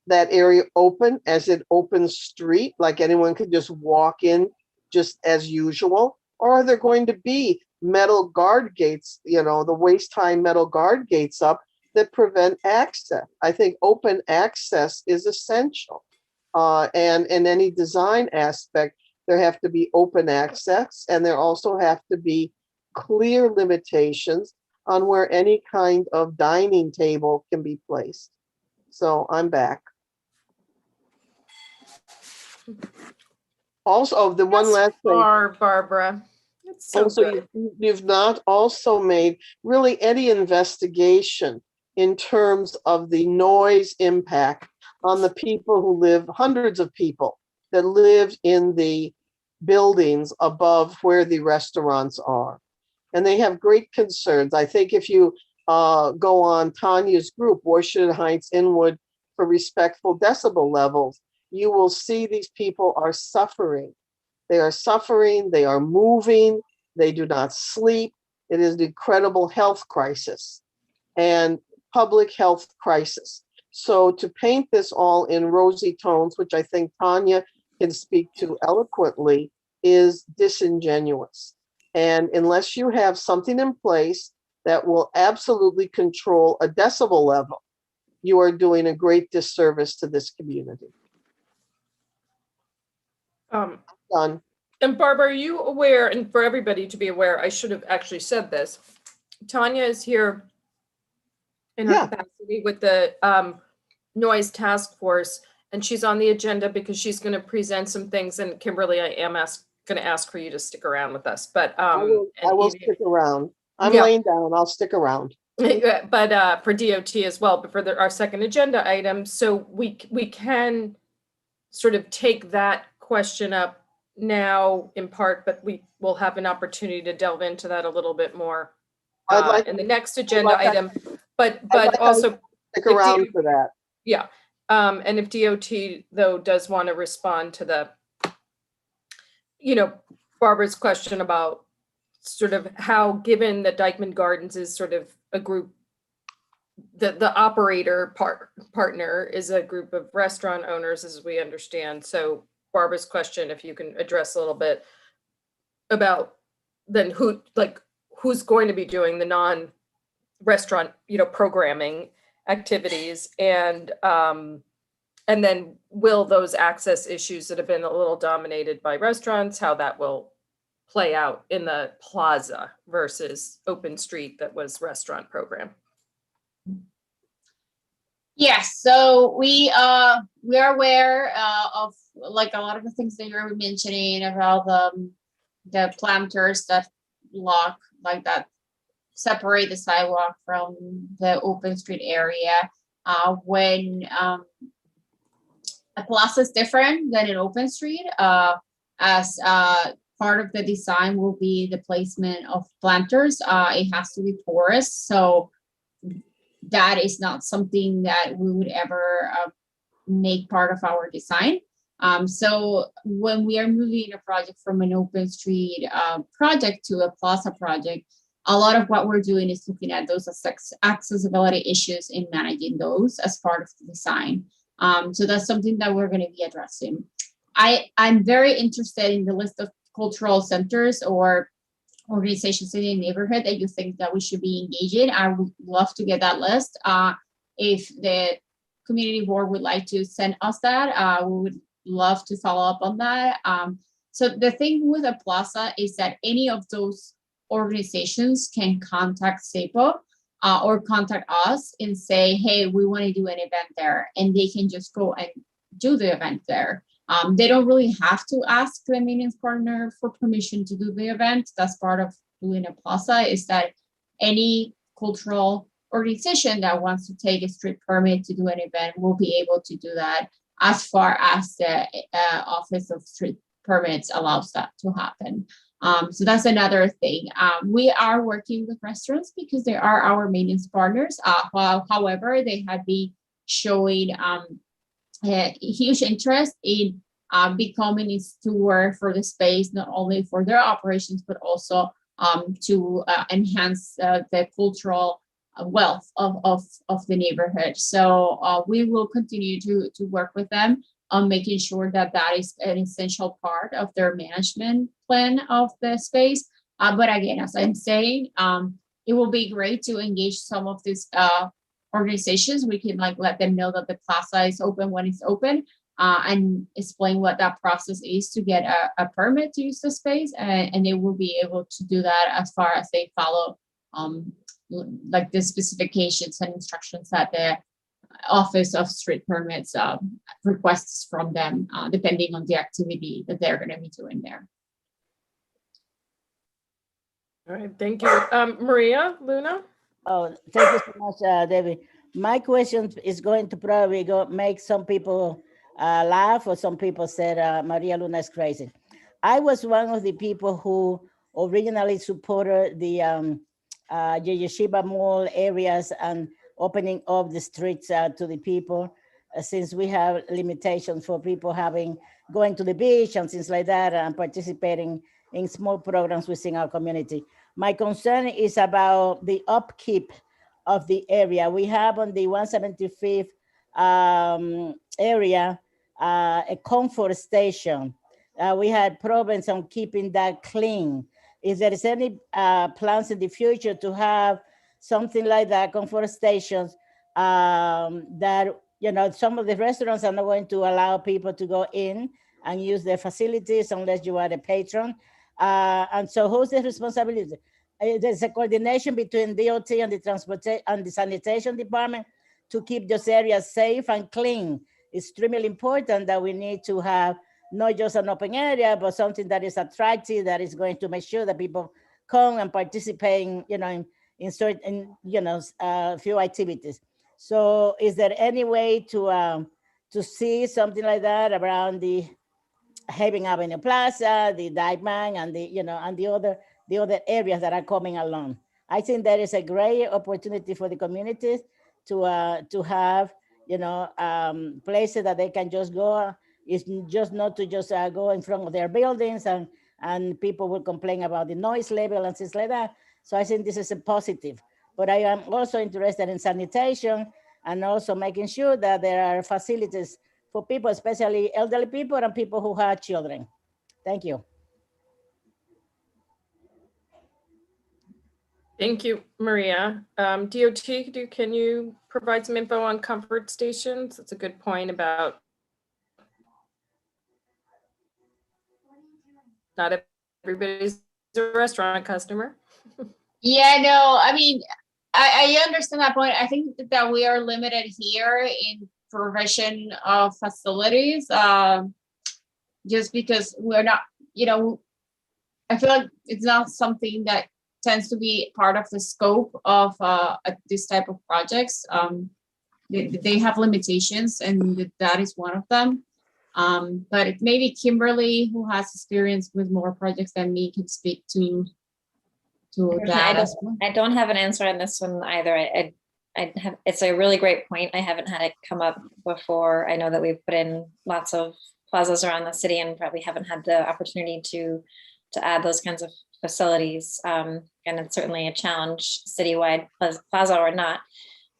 that area open as an open street, like anyone could just walk in just as usual? Or are there going to be metal guard gates, the waist-high metal guard gates up that prevent access? I think open access is essential. And in any design aspect, there have to be open access, and there also have to be clear limitations on where any kind of dining table can be placed. So I'm back. Also, the one last thing. Barbara. It's so Also, good. you've not also made really any investigation in terms of the noise impact on the people who live, hundreds of people that live in the buildings above where the restaurants are. And they have great concerns. I think if you go on Tanya's group, Washington Heights Inwood for Respectful Decibel Levels, you will see these people are suffering. They are suffering, they are moving, they do not sleep. It is an incredible health crisis and public health crisis. So to paint this all in rosy tones, which I think Tanya can speak to eloquently, is disingenuous. And unless you have something in place that will absolutely control a decibel level, you are doing a great disservice to this community. Done. And Barbara, are you aware, and for everybody to be aware, I should have actually said this. Tanya is here in her capacity with the noise task force, and she's on the agenda because she's going to present some things. And Kimberly, I am going to ask for you to stick around with us. But I will stick around. I'm laying down. I'll stick around. But for DOT as well, but for our second agenda item, so we can sort of take that question up now in part, but we will have an opportunity to delve into that a little bit more in the next agenda item. But also stick around for that. Yeah. And if DOT though does want to respond to the, Barbara's question about sort of how, given that Dykeman Gardens is sort of a group, the operator partner is a group of restaurant owners, as we understand. So Barbara's question, if you can address a little bit, about then who's going to be doing the non-restaurant, programming activities, and then will those access issues that have been a little dominated by restaurants, how that will play out in the plaza versus open street that was restaurant program. Yes, so we are aware of like a lot of the things that you're mentioning about the planters that block, like that separate the sidewalk from the open street area. When a plaza is different than an open street, as part of the design will be the placement of planters. It has to be porous, so that is not something that we would ever make part of our design. So when we are moving a project from an open street project to a plaza project, a lot of what we're doing is looking at those accessibility issues and managing those as part of the design. So that's something that we're going to be addressing. I'm very interested in the list of cultural centers or organizations in the neighborhood that you think that we should be engaging. I would love to get that list. If the community board would like to send us that, we would love to follow up on that. So the thing with a plaza is that any of those organizations can contact SAPO or contact us and say, hey, we want to do an event there, and they can just go and do the event there. They don't really have to ask the maintenance partner for permission to do the event. That's part of doing a plaza, is that any cultural organization that wants to take a street permit to do an event will be able to do that, as far as the Office of Street Permits allows that to happen. So that's another thing. We are working with restaurants because they are our maintenance partners. However, they have been showing huge interest in becoming a steward for the space, not only for their operations, but also to enhance the cultural wealth of the neighborhood. So we will continue to work with them on making sure that that is an essential part of their management plan of the space. But again, as I'm saying, it will be great to engage some of these organizations. We can let them know that the plaza is open when it's open, and explain what that process is to get a permit to use the space, and they will be able to do that as far as they follow the specifications and instructions that the Office of Street Permits requests from them, depending on the activity that they're going to be doing there. All right, thank you. Maria Luna? Oh, thank you so much, David. My question is going to probably make some people laugh, or some people said Maria Luna is crazy. I was one of the people who originally supported the Yeshiva Mall areas and opening up the streets to the people, since we have limitations for people going to the beach and things like that, and participating in small programs within our community. My concern is about the upkeep of the area. We have on the 175th area a comfort station. We had problems on keeping that clean. If there is any plans in the future to have something like that, comfort stations, that, some of the restaurants are not going to allow people to go in and use their facilities unless you are a patron. And so who's the responsibility? There's a coordination between DOT and the transportation and the sanitation department to keep those areas safe and clean. It's extremely important that we need to have not just an open area, but something that is attractive, that is going to make sure that people come and participate in certain, few activities. So is there any way to see something like that around the Haven Avenue Plaza, the Dykeman, and the other areas that are coming along? I think there is a great opportunity for the communities to have places that they can just go. It's just not to just go in front of their buildings and people will complain about the noise level and things like that. So I think this is a positive. But I am also interested in sanitation and also making sure that there are facilities for people, especially elderly people and people who have children. Thank you. Thank you, Maria. DOT, can you provide some info on comfort stations? That's a good point about not everybody's a restaurant customer. Yeah, no, I mean, I understand that point. I think that we are limited here in provision of facilities, just because we're not, I feel like it's not something that tends to be part of the scope of this type of projects. They have limitations, and that is one of them. But maybe Kimberly, who has experience with more projects than me, can speak to that as well. I don't have an answer on this one either. I have, it's a really great point. I haven't had it come up before. I know that we've put in lots of plazas around the city and probably haven't had the opportunity to add those kinds of facilities. And it's certainly a challenge citywide, plaza or not.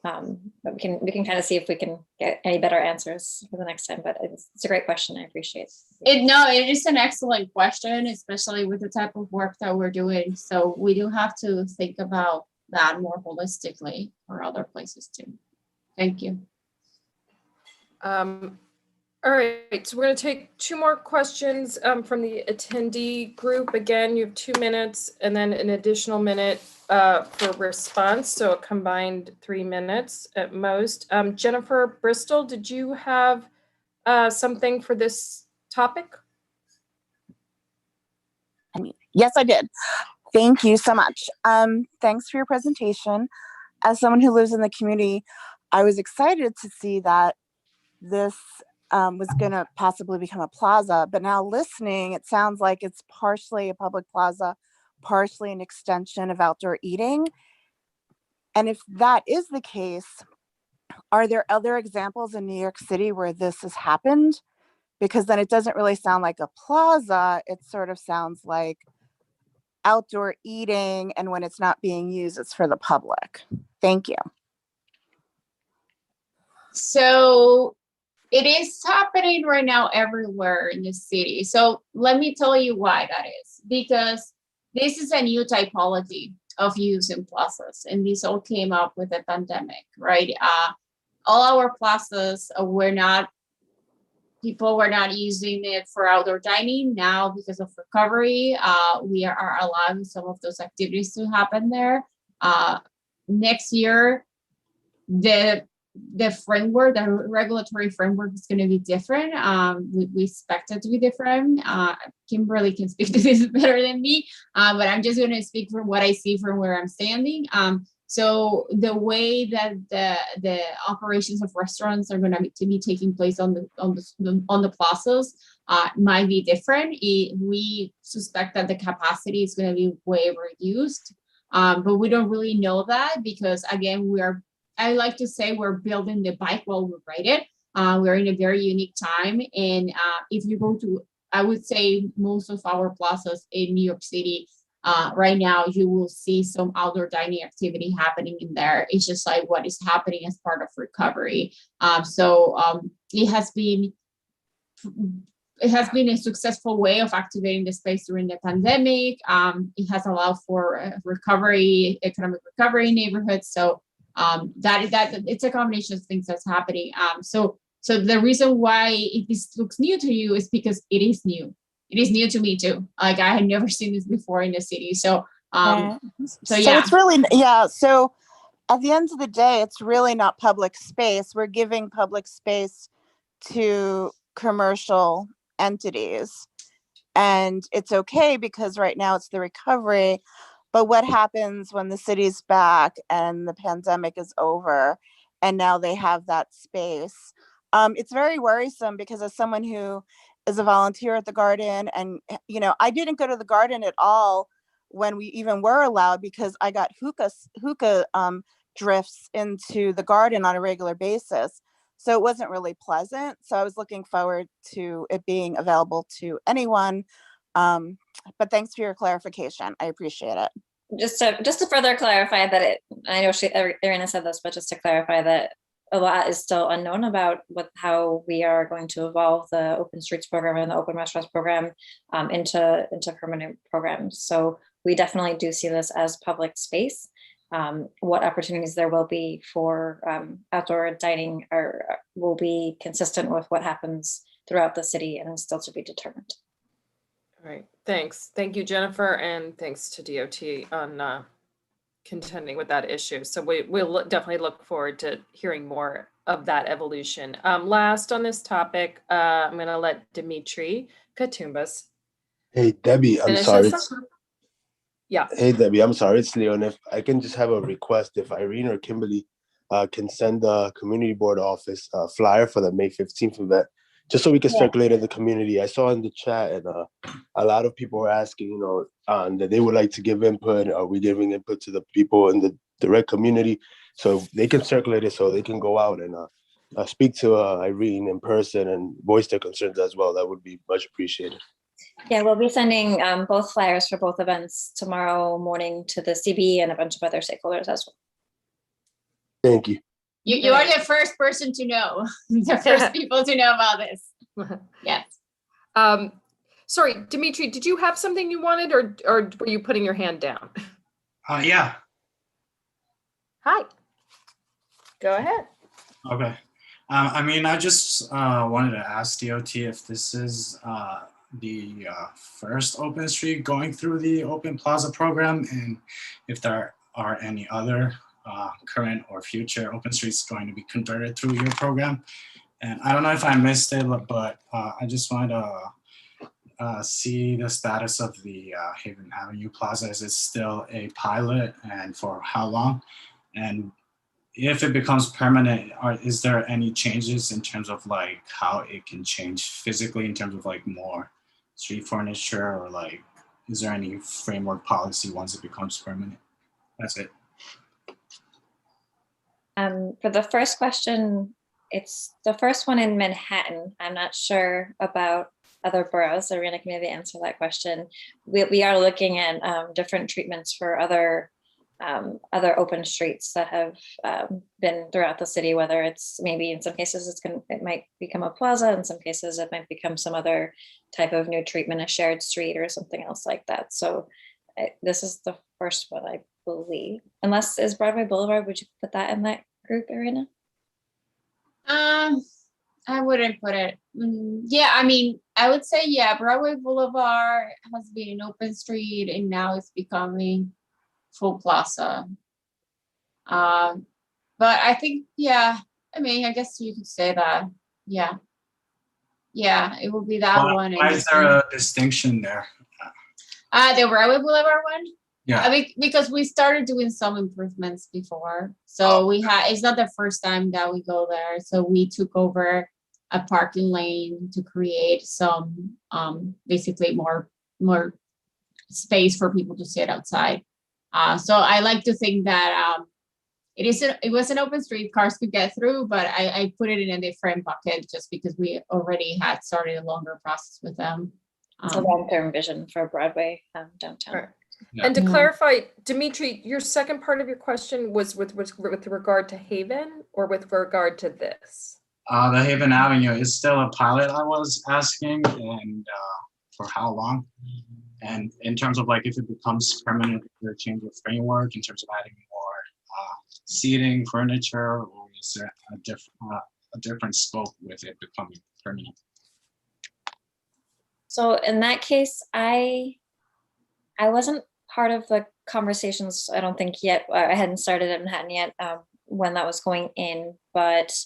But we can kind of see if we can get any better answers for the next time. But it's a great question. I appreciate it. It is an excellent question, especially with the type of work that we're doing. So we do have to think about that more holistically for other places too. Thank you. All right, so we're going to take 2 more questions from the attendee group. Again, you have 2 minutes and then an additional minute for response, so a combined 3 minutes at most. Jennifer Bristol, did you have something for this topic? Yes, I did. Thank you so much. Thanks for your presentation. As someone who lives in the community, I was excited to see that this was going to possibly become a plaza, but now listening, it sounds like it's partially a public plaza, partially an extension of outdoor eating. And if that is the case, are there other examples in New York City where this has happened? Because then it doesn't really sound like a plaza. It sort of sounds like outdoor eating, and when it's not being used, it's for the public. Thank you. So it is happening right now everywhere in the city. So let me tell you why that is. Because this is a new typology of use in plazas, and this all came up with the pandemic, right? All our plazas people were not using it for outdoor dining. Now, because of recovery, we are allowing some of those activities to happen there. Next year, the framework, the regulatory framework is going to be different. We expect it to be different. Kimberly can speak to this better than me, but I'm just going to speak from what I see from where I'm standing. So the way that the operations of restaurants are going to be taking place on the plazas might be different. We suspect that the capacity is going to be way reduced, but we don't really know that because, again, I like to say we're building the bike while we ride it. We're in a very unique time. And if you go to, I would say most of our plazas in New York City right now, you will see some outdoor dining activity happening in there. It's just like what is happening as part of recovery. It has been a successful way of activating the space during the pandemic. It has allowed for recovery, economic recovery in neighborhoods. So that it's a combination of things that's happening. So the reason why this looks new to you is because it is new. It is new to me too. Like I had never seen this before in the city. So yeah. It's really, yeah. So at the end of the day, it's really not public space. We're giving public space to commercial entities, and it's okay because right now it's the recovery. But what happens when the city's back and the pandemic is over and now they have that space? It's very worrisome because as someone who is a volunteer at the garden, and, I didn't go to the garden at all when we even were allowed because I got hookah drifts into the garden on a regular basis. So it wasn't really pleasant. So I was looking forward to it being available to anyone. But thanks for your clarification. I appreciate it. Just to further clarify that I know Irina said this, but just to clarify that a lot is still unknown about how we are going to evolve the Open Streets program and the Open Restaurants program into permanent programs. So we definitely do see this as public space. what opportunities there will be for outdoor dining will be consistent with what happens throughout the city and is still to be determined. All right, thanks. Thank you, Jennifer, and thanks to DOT on contending with that issue. So we'll definitely look forward to hearing more of that evolution. Last on this topic, I'm going to let Dimitri Katumbas Hey, Debbie, I'm finish sorry. us up. Yeah. Hey, Debbie, I'm sorry. It's Leon. If I can just have a request, if Irene or Kimberly can send the community board office a flyer for the May 15th event, just so we can circulate in the community. I saw in the chat, and a lot of people were asking, that they would like to give input. Are we giving input to the people in the direct community? So they can circulate it so they can go out and speak to Irene in person and voice their concerns as well. That would be much appreciated. Yeah, we'll be sending both flyers for both events tomorrow morning to the CB and a bunch of other stakeholders as well. Thank you. You are the first person to know, the first people to know about this. Yes. Sorry, Dimitri, did you have something you wanted, or were you putting your hand down? Yeah. Hi. Go ahead. Okay. I just wanted to ask DOT if this is the first open street going through the Open Plaza program, and if there are any other current or future open streets going to be converted through your program. And I don't know if I missed it, but I just wanted to see the status of the Haven Avenue Plaza. Is it still a pilot, and for how long? And if it becomes permanent, is there any changes in terms of like how it can change physically in terms of like more street furniture, or like, is there any framework policy once it becomes permanent? That's it. For the first question, it's the first one in Manhattan. I'm not sure about other boroughs, so Rena can maybe answer that question. We are looking at different treatments for other open streets that have been throughout the city, whether it's maybe in some cases it might become a plaza, in some cases it might become some other type of new treatment, a shared street or something else like that. So this is the first one, I believe. Unless is Broadway Boulevard, would you put that in that group, Irina? I wouldn't put it. Yeah, I would say, yeah, Broadway Boulevard has been an open street and now it's becoming full plaza. But I think, yeah, I guess you could say that. Yeah. Yeah, it would be that one. Why is there a distinction there? The Broadway Boulevard one? Yeah. Because we started doing some improvements before. So it's not the first time that we go there. So we took over a parking lane to create some basically more space for people to sit outside. So I like to think that it was an open street, cars could get through, but I put it in a different bucket just because we already had started a longer process with them. It's a long-term vision for Broadway downtown. Right. Yeah. And to clarify, Dimitri, your second part of your question was with regard to Haven or with regard to this? The Haven Avenue is still a pilot, I was asking, and for how long? And in terms of like if it becomes permanent, there change of framework in terms of adding more seating, furniture, or is there a different scope with it becoming permanent? So in that case, I wasn't part of the conversations, I don't think yet. I hadn't started in Manhattan yet when that was going in, but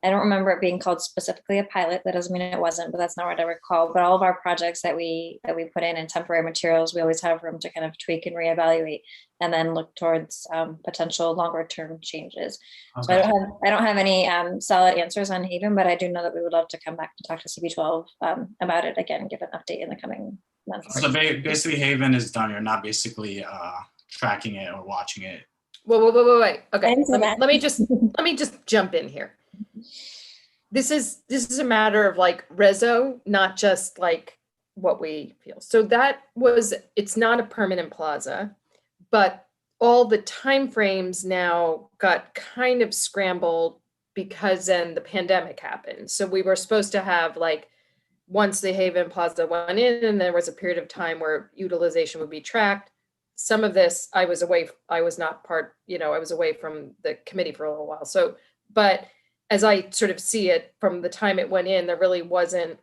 I don't remember it being called specifically a pilot. That doesn't mean it wasn't, but that's not what I recall. But all of our projects that we put in temporary materials, we always have room to kind of tweak and reevaluate, and then look towards potential longer term changes. Okay. So I don't have any solid answers on Haven, but I do know that we would love to come back to talk to CB12 about it again, give an update in the coming months. So basically, Haven is done. You're not basically tracking it or watching it. Wait. Okay, let me just jump in here. This is a matter of like reso, not just like what we feel. So it's not a permanent plaza, but all the timeframes now got kind of scrambled because then the pandemic happened. So we were supposed to have like, once the Haven Plaza went in and there was a period of time where utilization would be tracked, some of this, I was not part, I was away from the committee for a little while. So, but as I sort of see it from the time it went in, there really wasn't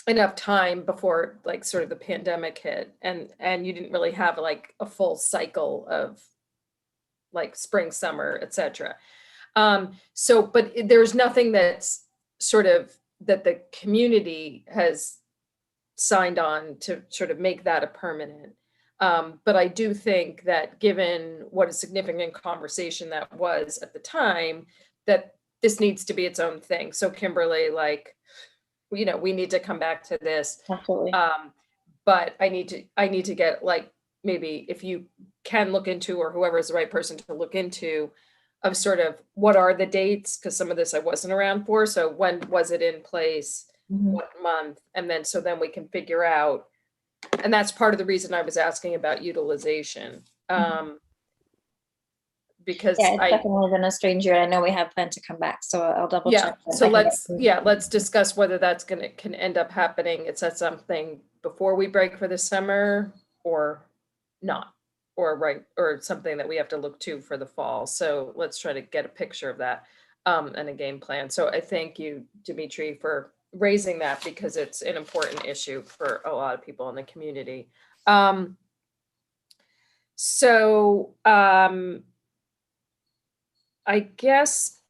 enough time before like sort of the pandemic hit, and you didn't really have like a full cycle of like spring, summer, etc. So, but there's nothing that's sort of that the community has signed on to sort of make that a permanent. But I do think that given what a significant conversation that was at the time, that this needs to be its own thing. So Kimberly, like, we need to come back to this. Absolutely. But I need to get, like, maybe if you can look into, or whoever is the right person to look into, of sort of what are the dates, because some of this I wasn't around for. So when was it in place? What month? And then so then we can figure out, and that's part of the reason I was asking about utilization. Because yeah, it's definitely been a strange year. I know we have planned to come back, so I'll double check. So let's discuss whether that's can end up happening. Is that something before we break for the summer or not, or something that we have to look to for the fall. So let's try to get a picture of that and a game plan. So I thank you, Dimitri, for raising that, because it's an important issue for a lot of people in the community. I guess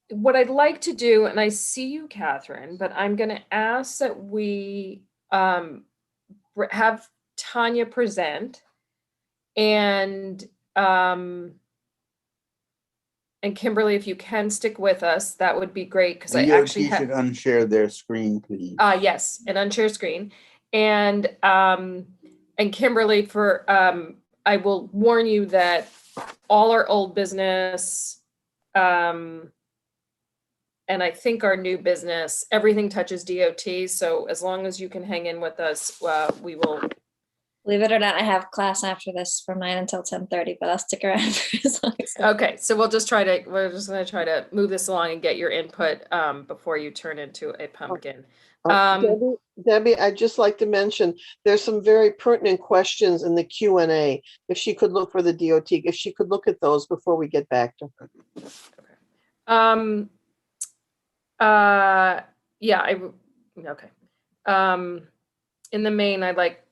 what I'd like to do, and I see you, Catherine, but I'm going to ask that we have Tanya present, and Kimberly, if you can stick with us, that would be great, because I actually should unshare their screen, please. Yes, an unshare screen, and Kimberly, for I will warn you that all our old business, and I think our new business, everything touches DOT. So as long as you can hang in with us, we will. Believe it or not, I have class after this from 9 until 10:30, but I'll stick around for as long as. Okay, so we're just going to try to move this along and get your input before you turn into a pumpkin. Debbie, I'd just like to mention, there's some very pertinent questions in the Q&A. If she could look for the DOT, if she could look at those before we get back to her. Okay. In the main, I'd like,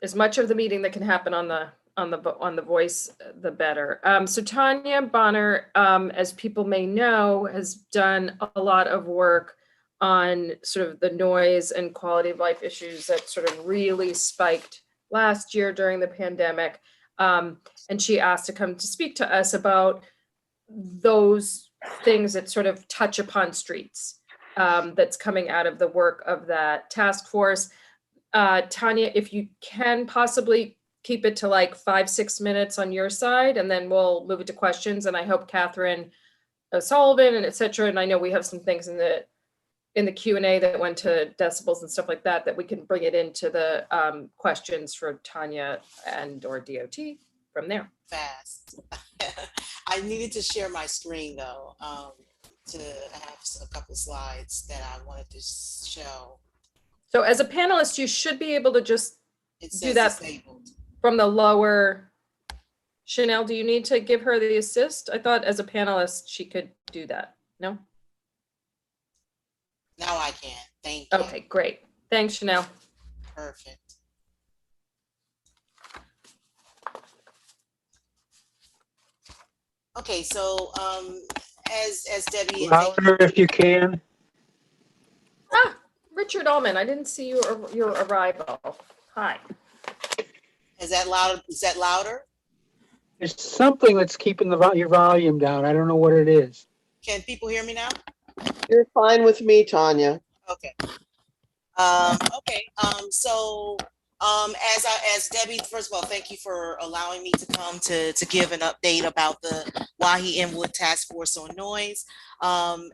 as much of the meeting that can happen on the voice, the better. So Tanya Bonner, as people may know, has done a lot of work on sort of the noise and quality of life issues that sort of really spiked last year during the pandemic. And she asked to come to speak to us about those things that sort of touch upon streets, that's coming out of the work of that task force. Tanya, if you can possibly keep it to like 5-6 minutes on your side, and then we'll move it to questions. And I hope Catherine Sullivan and et cetera. And I know we have some things in the Q&A that went to decibels and stuff like that, that we can bring it into the questions for Tanya or DOT from there. Fast. I needed to share my screen though, to have a couple slides that I wanted to show. So as a panelist, you should be able to just do that disabled from the lower. Chanel, do you need to give her the assist? I thought as a panelist, she could do that. No? Now I can. Thank you. Okay, great. Thanks, Chanel. Perfect. Okay, so as Debbie, louder if you can. Richard Allman, I didn't see your arrival. Hi. Is that loud? Is that louder? There's something that's keeping your volume down. I don't know what it is. Can people hear me now? You're fine with me, Tanya. Okay. So as Debbie, first of all, thank you for allowing me to come to give an update about the Wahianwood Task Force on Noise. I'll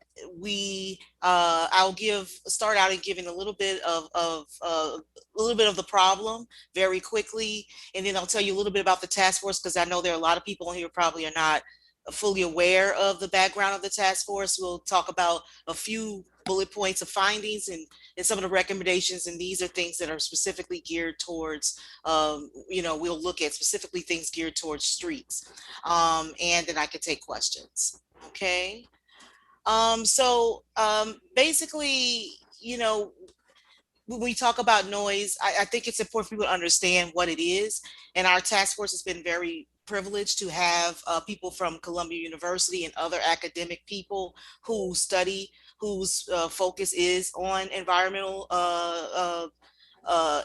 start out in giving a little bit of the problem very quickly, and then I'll tell you a little bit about the task force, because I know there are a lot of people in here who probably are not fully aware of the background of the task force. We'll talk about a few bullet points of findings and some of the recommendations. And these are things that are specifically geared towards, we'll look at specifically things geared towards streets. And then I can take questions. Okay. Basically, when we talk about noise, I think it's important for people to understand what it is. And our task force has been very privileged to have people from Columbia University and other academic people who study, whose focus is on environmental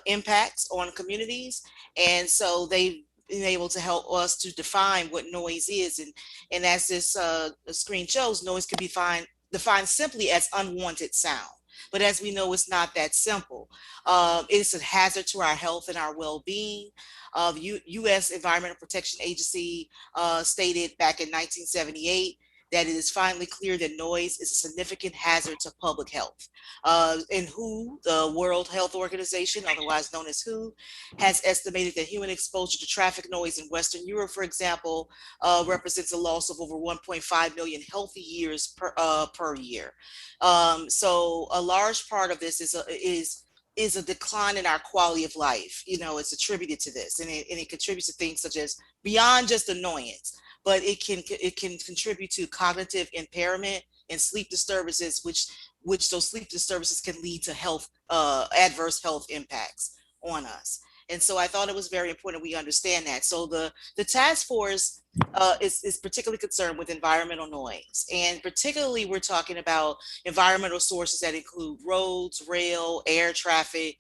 impacts on communities. And so they've been able to help us to define what noise is. And as this screen shows, noise can be defined simply as unwanted sound. But as we know, it's not that simple. It's a hazard to our health and our well-being. The U.S. Environmental Protection Agency stated back in 1978 that it is finally clear that noise is a significant hazard to public health. And WHO, the World Health Organization, otherwise known as WHO, has estimated that human exposure to traffic noise in Western Europe, for example, represents a loss of over 1.5 million healthy years per year. So a large part of this is a decline in our quality of life. It's attributed to this, and it contributes to things such as beyond just annoyance, but it can contribute to cognitive impairment and sleep disturbances, which those sleep disturbances can lead to adverse health impacts on us. And so I thought it was very important we understand that. So the task force is particularly concerned with environmental noise. And particularly we're talking about environmental sources that include roads, rail, air traffic,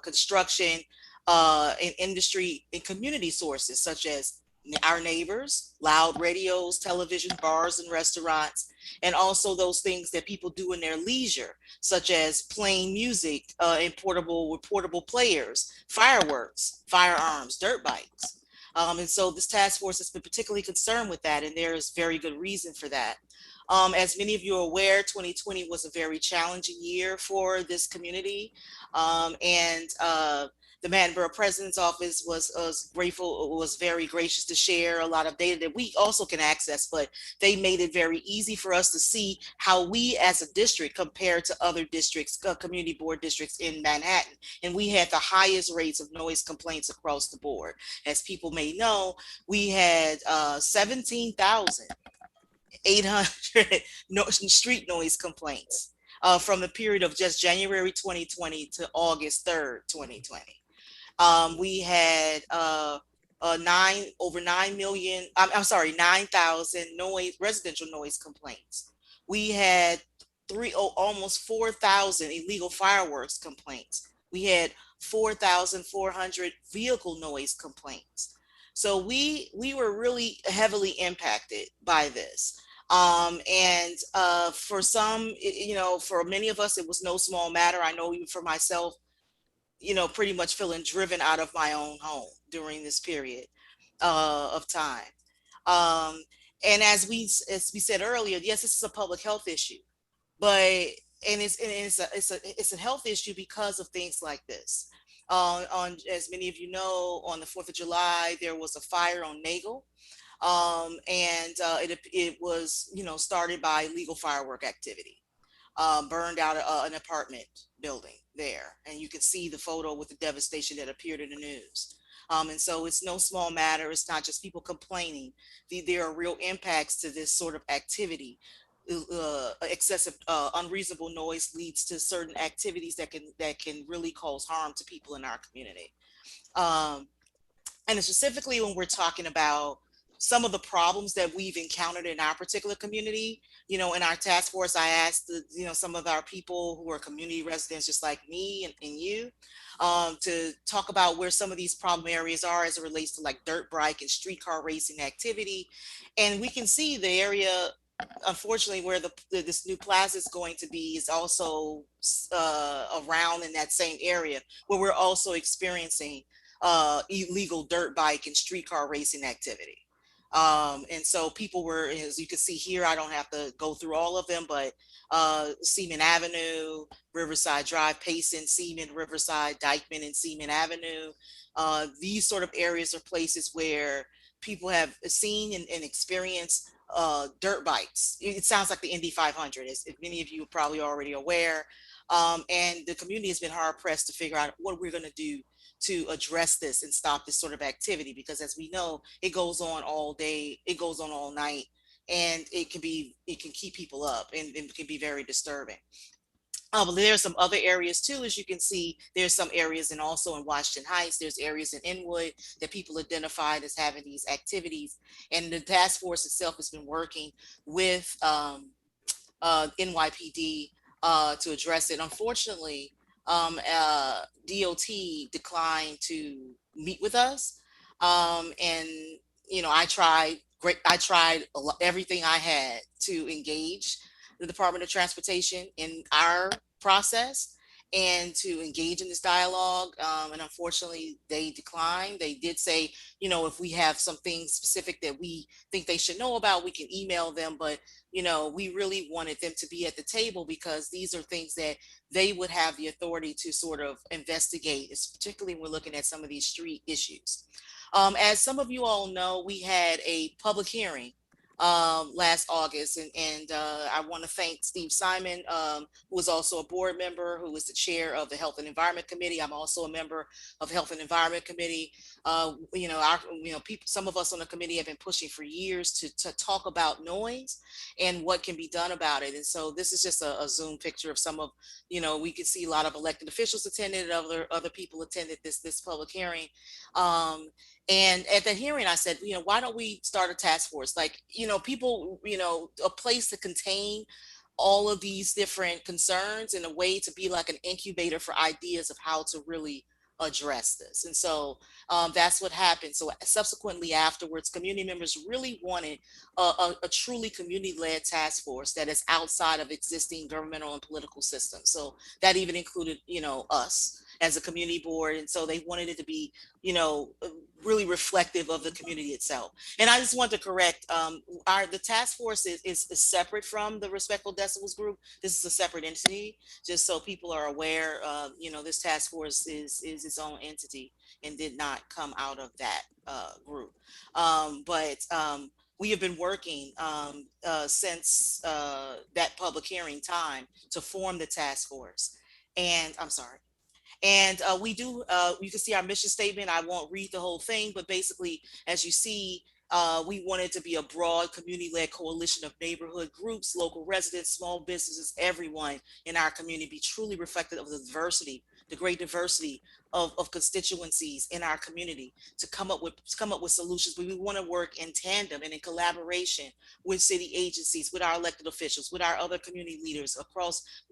construction, and industry and community sources such as our neighbors, loud radios, television, bars, and restaurants, and also those things that people do in their leisure, such as playing music and portable players, fireworks, firearms, dirt bikes. And so this task force has been particularly concerned with that, and there is very good reason for that. As many of you are aware, 2020 was a very challenging year for this community, and the Manhattan Borough President's Office was very gracious to share a lot of data that we also can access, but they made it very easy for us to see how we as a district compare to other districts, community board districts in Manhattan. And we had the highest rates of noise complaints across the board. As people may know, we had 17,800 street noise complaints from the period of just January 2020 to August 3rd, 2020. We had over 9,000 residential noise complaints. We had almost 4,000 illegal fireworks complaints. We had 4,400 vehicle noise complaints. So we were really heavily impacted by this. And for some, for many of us, it was no small matter. I know even for myself, pretty much feeling driven out of my own home during this period of time. And as we said earlier, yes, this is a public health issue, but it's a health issue because of things like this. As many of you know, on the 4th of July, there was a fire on Nagel. And it was, started by illegal firework activity. Burned out an apartment building there. And you can see the photo with the devastation that appeared in the news. And so it's no small matter. It's not just people complaining. There are real impacts to this sort of activity. Excessive, unreasonable noise leads to certain activities that can really cause harm to people in our community. And specifically when we're talking about some of the problems that we've encountered in our particular community, in our task force, I asked some of our people who are community residents just like me and you to talk about where some of these problem areas are as it relates to like dirt bike and streetcar racing activity. And we can see the area, unfortunately, where this new plaza is going to be is also around in that same area where we're also experiencing illegal dirt bike and streetcar racing activity. And so people were, as you can see here, I don't have to go through all of them, but Seaman Avenue, Riverside Drive, Payson, Seaman, Riverside, Dykeman, and Seaman Avenue. These sort of areas are places where people have seen and experienced dirt bikes. It sounds like the Indy 500, as many of you are probably already aware. And the community has been hard pressed to figure out what we're going to do to address this and stop this sort of activity, because as we know, it goes on all day, it goes on all night, and it can keep people up, and it can be very disturbing. But there are some other areas too, as you can see. There's some areas, and also in Washington Heights, there's areas in Inwood that people identified as having these activities. And the task force itself has been working with NYPD to address it. Unfortunately, DOT declined to meet with us. And, you know, I tried everything I had to engage the Department of Transportation in our process and to engage in this dialogue. And unfortunately, they declined. They did say, you know, if we have some things specific that we think they should know about, we can email them. But, you know, we really wanted them to be at the table, because these are things that they would have the authority to sort of investigate, particularly when we're looking at some of these street issues. As some of you all know, we had a public hearing last August, and I want to thank Steve Simon, who is also a board member, who is the chair of the Health and Environment Committee. I'm also a member of Health and Environment Committee. You know, people, some of us on the committee have been pushing for years to talk about noise and what can be done about it. And so this is just a Zoom picture of some of, you know, we could see a lot of elected officials attended, other people attended this public hearing. And at the hearing, I said, you know, why don't we start a task force? Like, you know, people, you know, a place to contain all of these different concerns, in a way to be like an incubator for ideas of how to really address this. And so that's what happened. So subsequently afterwards, community members really wanted a truly community-led task force that is outside of existing governmental and political systems. So that even included, you know, us as a community board. And so they wanted it to be, you know, really reflective of the community itself. And I just want to correct, the task force is separate from the Respectful Decibels group. This is a separate entity, just so people are aware. You know, this task force is its own entity and did not come out of that group. We have been working since that public hearing time to form the task force. And I'm sorry. And we do, you can see our mission statement. I won't read the whole thing, but basically, as you see, we wanted to be a broad community-led coalition of neighborhood groups, local residents, small businesses, everyone in our community, be truly reflective of the diversity, the great diversity of constituencies in our community, to come up with solutions. But we want to work in tandem and in collaboration with city agencies, with our elected officials, with our other community leaders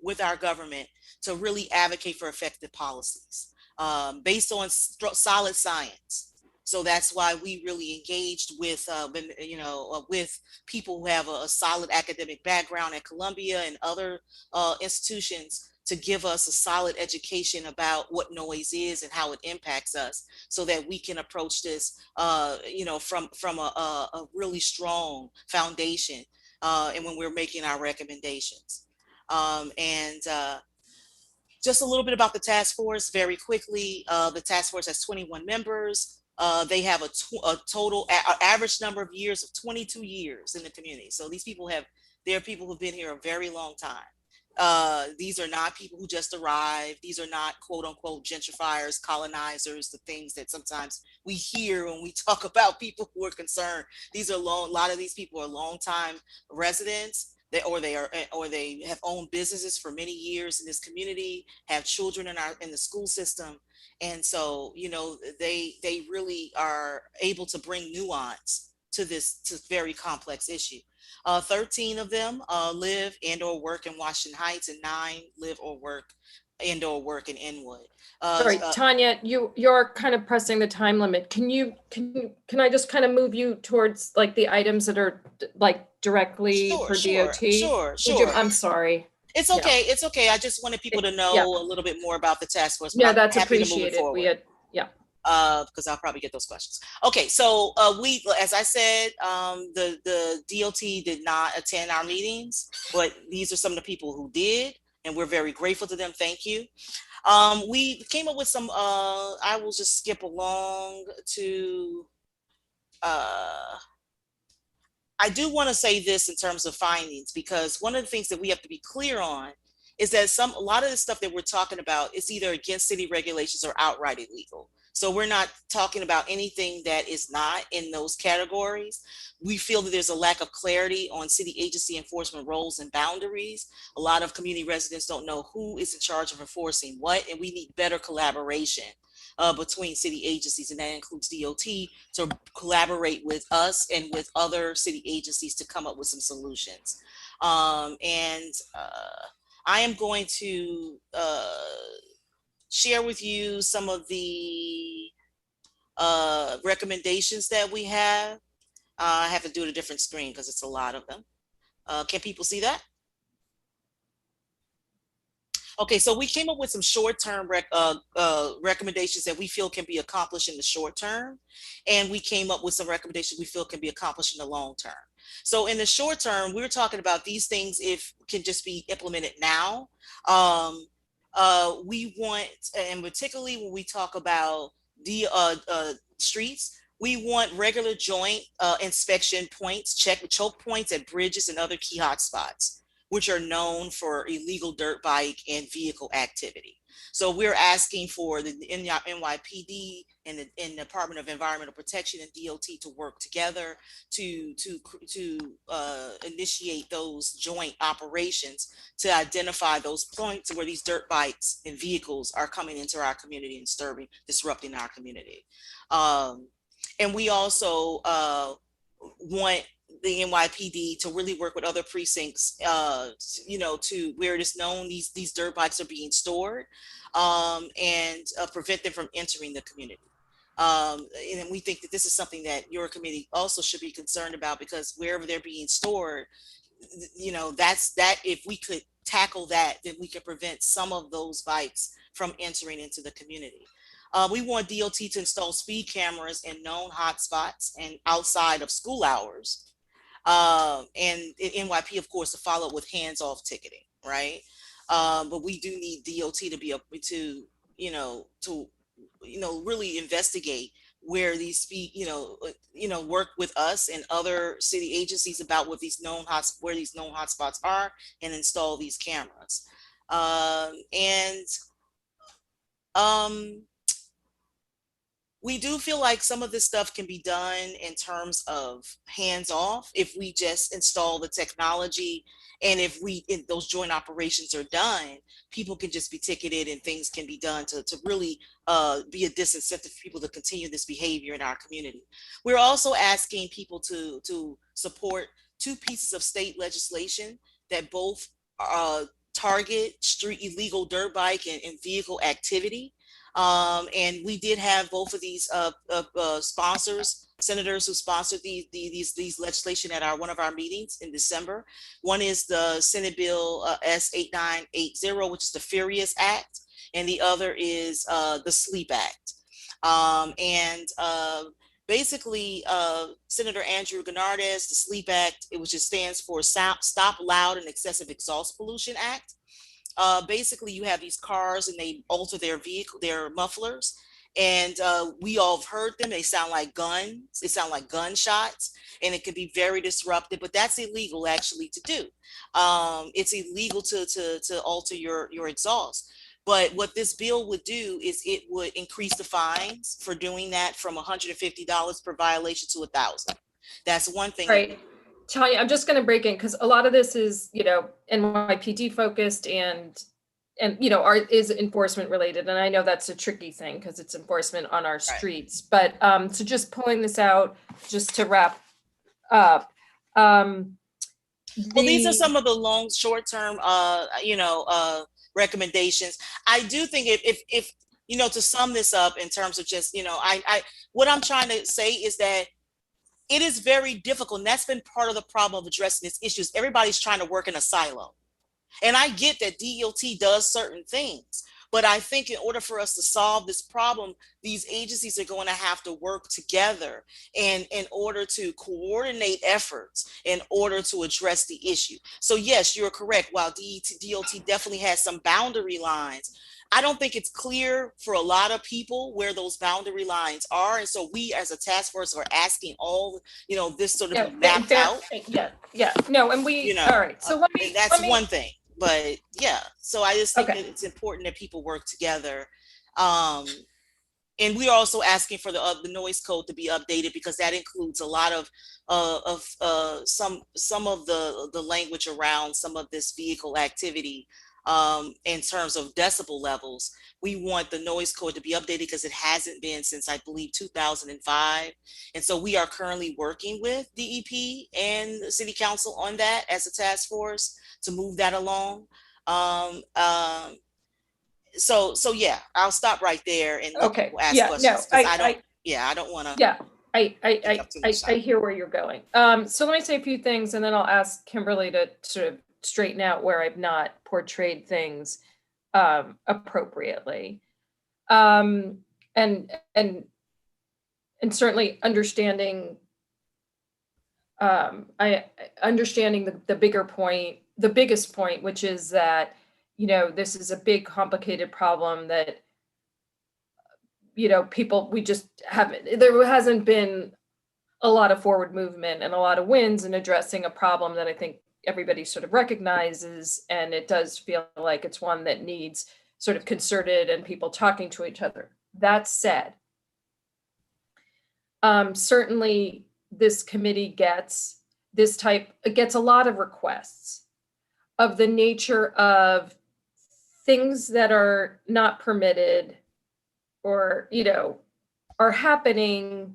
with our government, to really advocate for effective policies based on solid science. So that's why we really engaged with, with people who have a solid academic background at Columbia and other institutions, to give us a solid education about what noise is and how it impacts us, so that we can approach this, from a really strong foundation, and when we're making our recommendations. Just a little bit about the task force very quickly. The task force has 21 members. They have a total average number of years of 22 years in the community. So there are people who've been here a very long time. These are not people who just arrived. These are not quote unquote gentrifiers, colonizers, the things that sometimes we hear when we talk about people who are concerned. A lot of these people are longtime residents. They have owned businesses for many years in this community, have children in the school system. And so, you know, they really are able to bring nuance to this very complex issue. 13 of them live and or work in Washington Heights, and 9 live or work and or work in Inwood. Sorry, Tanya, you're kind of pressing the time limit. Can I just kind of move you towards like the items that are like directly for DOT? Sure. I'm sorry. It's okay. Yeah. It's okay. I just wanted people to know a little bit more about the task force. Yeah, that's appreciated. Because I'll probably get those questions. Okay, so as I said, the DOT did not attend our meetings, but these are some of the people who did, and we're very grateful to them. Thank you. We came up with some, I will just skip along to I do want to say this in terms of findings, because one of the things that we have to be clear on is that a lot of the stuff that we're talking about is either against city regulations or outright illegal. So we're not talking about anything that is not in those categories. We feel that there's a lack of clarity on city agency enforcement roles and boundaries. A lot of community residents don't know who is in charge of enforcing what, and we need better collaboration between city agencies, and that includes DOT, to collaborate with us and with other city agencies to come up with some solutions. I am going to share with you some of the recommendations that we have. I have to do it a different screen because it's a lot of them. Can people see that? Okay, so we came up with some short-term recommendations that we feel can be accomplished in the short term, and we came up with some recommendations we feel can be accomplished in the long term. So in the short term, we're talking about these things if can just be implemented now. We want, and particularly when we talk about the streets, we want regular joint inspection points, choke points at bridges and other key hotspots, which are known for illegal dirt bike and vehicle activity. So we're asking for the NYPD and the Department of Environmental Protection and DOT to work together to initiate those joint operations to identify those points where these dirt bikes and vehicles are coming into our community and disrupting our community. And we also want the NYPD to really work with other precincts, to where it is known these dirt bikes are being stored, and prevent them from entering the community. And we think that this is something that your committee also should be concerned about, because wherever they're being stored, if we could tackle that, then we could prevent some of those bikes from entering into the community. We want DOT to install speed cameras in known hotspots and outside of school hours. And NYP, of course, to follow up with hands-off ticketing, right? But we do need DOT to be able to, really investigate where these speed, work with us and other city agencies about what where these known hotspots are, and install these cameras. We do feel like some of this stuff can be done in terms of hands-off if we just install the technology, and if those joint operations are done, people can just be ticketed and things can be done to really be a disincentive for people to continue this behavior in our community. We're also asking people to support 2 pieces of state legislation that both target street illegal dirt bike and vehicle activity. And we did have both of these senators who sponsored these legislation at one of our meetings in December. One is the Senate Bill S8980, which is the Furious Act, and the other is the Sleep Act. Basically, Senator Andrew Gennardez, the Sleep Act, which stands for Stop Loud and Excessive Exhaust Pollution Act. Basically, you have these cars and they alter their mufflers, and we all have heard them. They sound like guns. They sound like gunshots, and it can be very disruptive. But that's illegal, actually, to do. It's illegal to alter your exhaust. But what this bill would do is it would increase the fines for doing that from $150 per violation to $1,000. That's one thing. Right. Tanya, I'm just going to break in because a lot of this is, NYPD focused and is enforcement related. And I know that's a tricky thing because it's enforcement on our streets. But so just pulling this out, just to wrap up. Well, these are some of the short-term, recommendations. I do think if to sum this up in terms of just, what I'm trying to say is that it is very difficult, and that's been part of the problem of addressing this issue. Everybody's trying to work in a silo. And I get that DOT does certain things, But I think in order for us to solve this problem, these agencies are going to have to work together and in order to coordinate efforts in order to address the issue. So yes, you're correct. While DOT definitely has some boundary lines, I don't think it's clear for a lot of people where those boundary lines are. And so we as a task force are asking all, this sort of be mapped out. Yeah, no, and we, all right, so and that's one thing. But yeah, so I just think that it's important that people work together. And we are also asking for the noise code to be updated because that includes a lot of some of the language around some of this vehicle activity in terms of decibel levels. We want the noise code to be updated because it hasn't been since I believe 2005. And so we are currently working with DEP and the City Council on that as a task force to move that along. So yeah, I'll stop right there and let people ask questions. I don't want to. Yeah, I hear where you're going. So let me say a few things and then I'll ask Kimberly to sort of straighten out where I've not portrayed things appropriately. And certainly understanding understanding the bigger point, the biggest point, which is that, this is a big, complicated problem that, people, we just haven't, there hasn't been a lot of forward movement and a lot of wins in addressing a problem that I think everybody sort of recognizes. And it does feel like it's one that needs sort of concerted and people talking to each other. That said, certainly this committee gets a lot of requests of the nature of things that are not permitted or, are happening.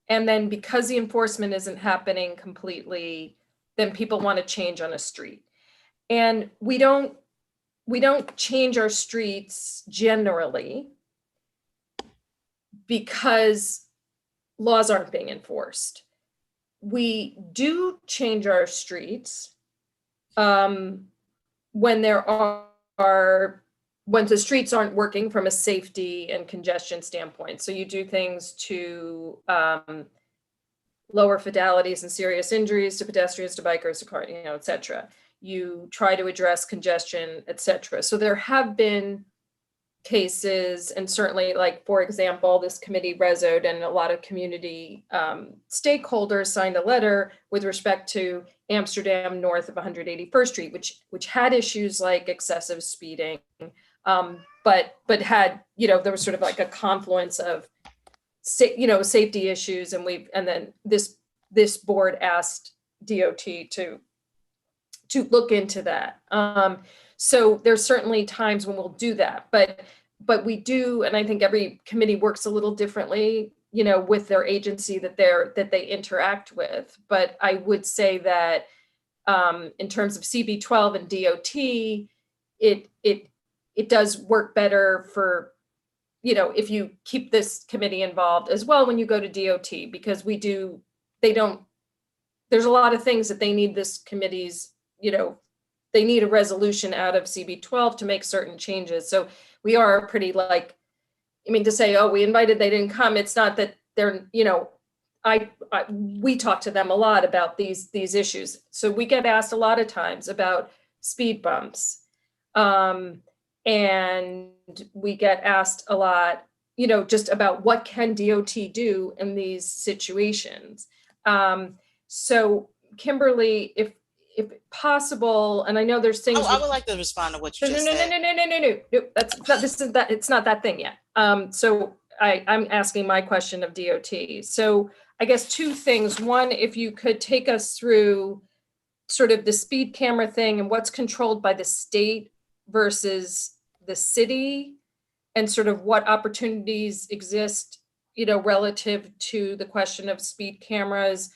And then because the enforcement isn't happening completely, then people want to change on a street. And we don't change our streets generally because laws aren't being enforced. We do change our streets when when the streets aren't working from a safety and congestion standpoint. So you do things to lower fatalities and serious injuries to pedestrians, to bikers, to cars, et cetera. You try to address congestion, et cetera. So there have been cases, and certainly, like, for example, this committee resoed and a lot of community stakeholders signed a letter with respect to Amsterdam north of 181st Street, which had issues like excessive speeding, but had, there was sort of like a confluence of safety issues, and then this board asked DOT to look into that. So there's certainly times when we'll do that, but we do, and I think every committee works a little differently, with their agency that they interact with. But I would say that in terms of CB12 and DOT, it does work better for, if you keep this committee involved as well when you go to DOT, because there's a lot of things that they need this committee's, they need a resolution out of CB12 to make certain changes. So we are pretty to say, oh, we invited, they didn't come. It's not that they're, we talk to them a lot about these issues. So we get asked a lot of times about speed bumps. And we get asked a lot, just about what can DOT do in these situations. So Kimberly, if possible, and I know there's things. I would like to respond to what you just said. No. It's not that thing yet. So I'm asking my question of DOT. So I guess two things. One, if you could take us through sort of the speed camera thing and what's controlled by the state versus the city, and sort of what opportunities exist, relative to the question of speed cameras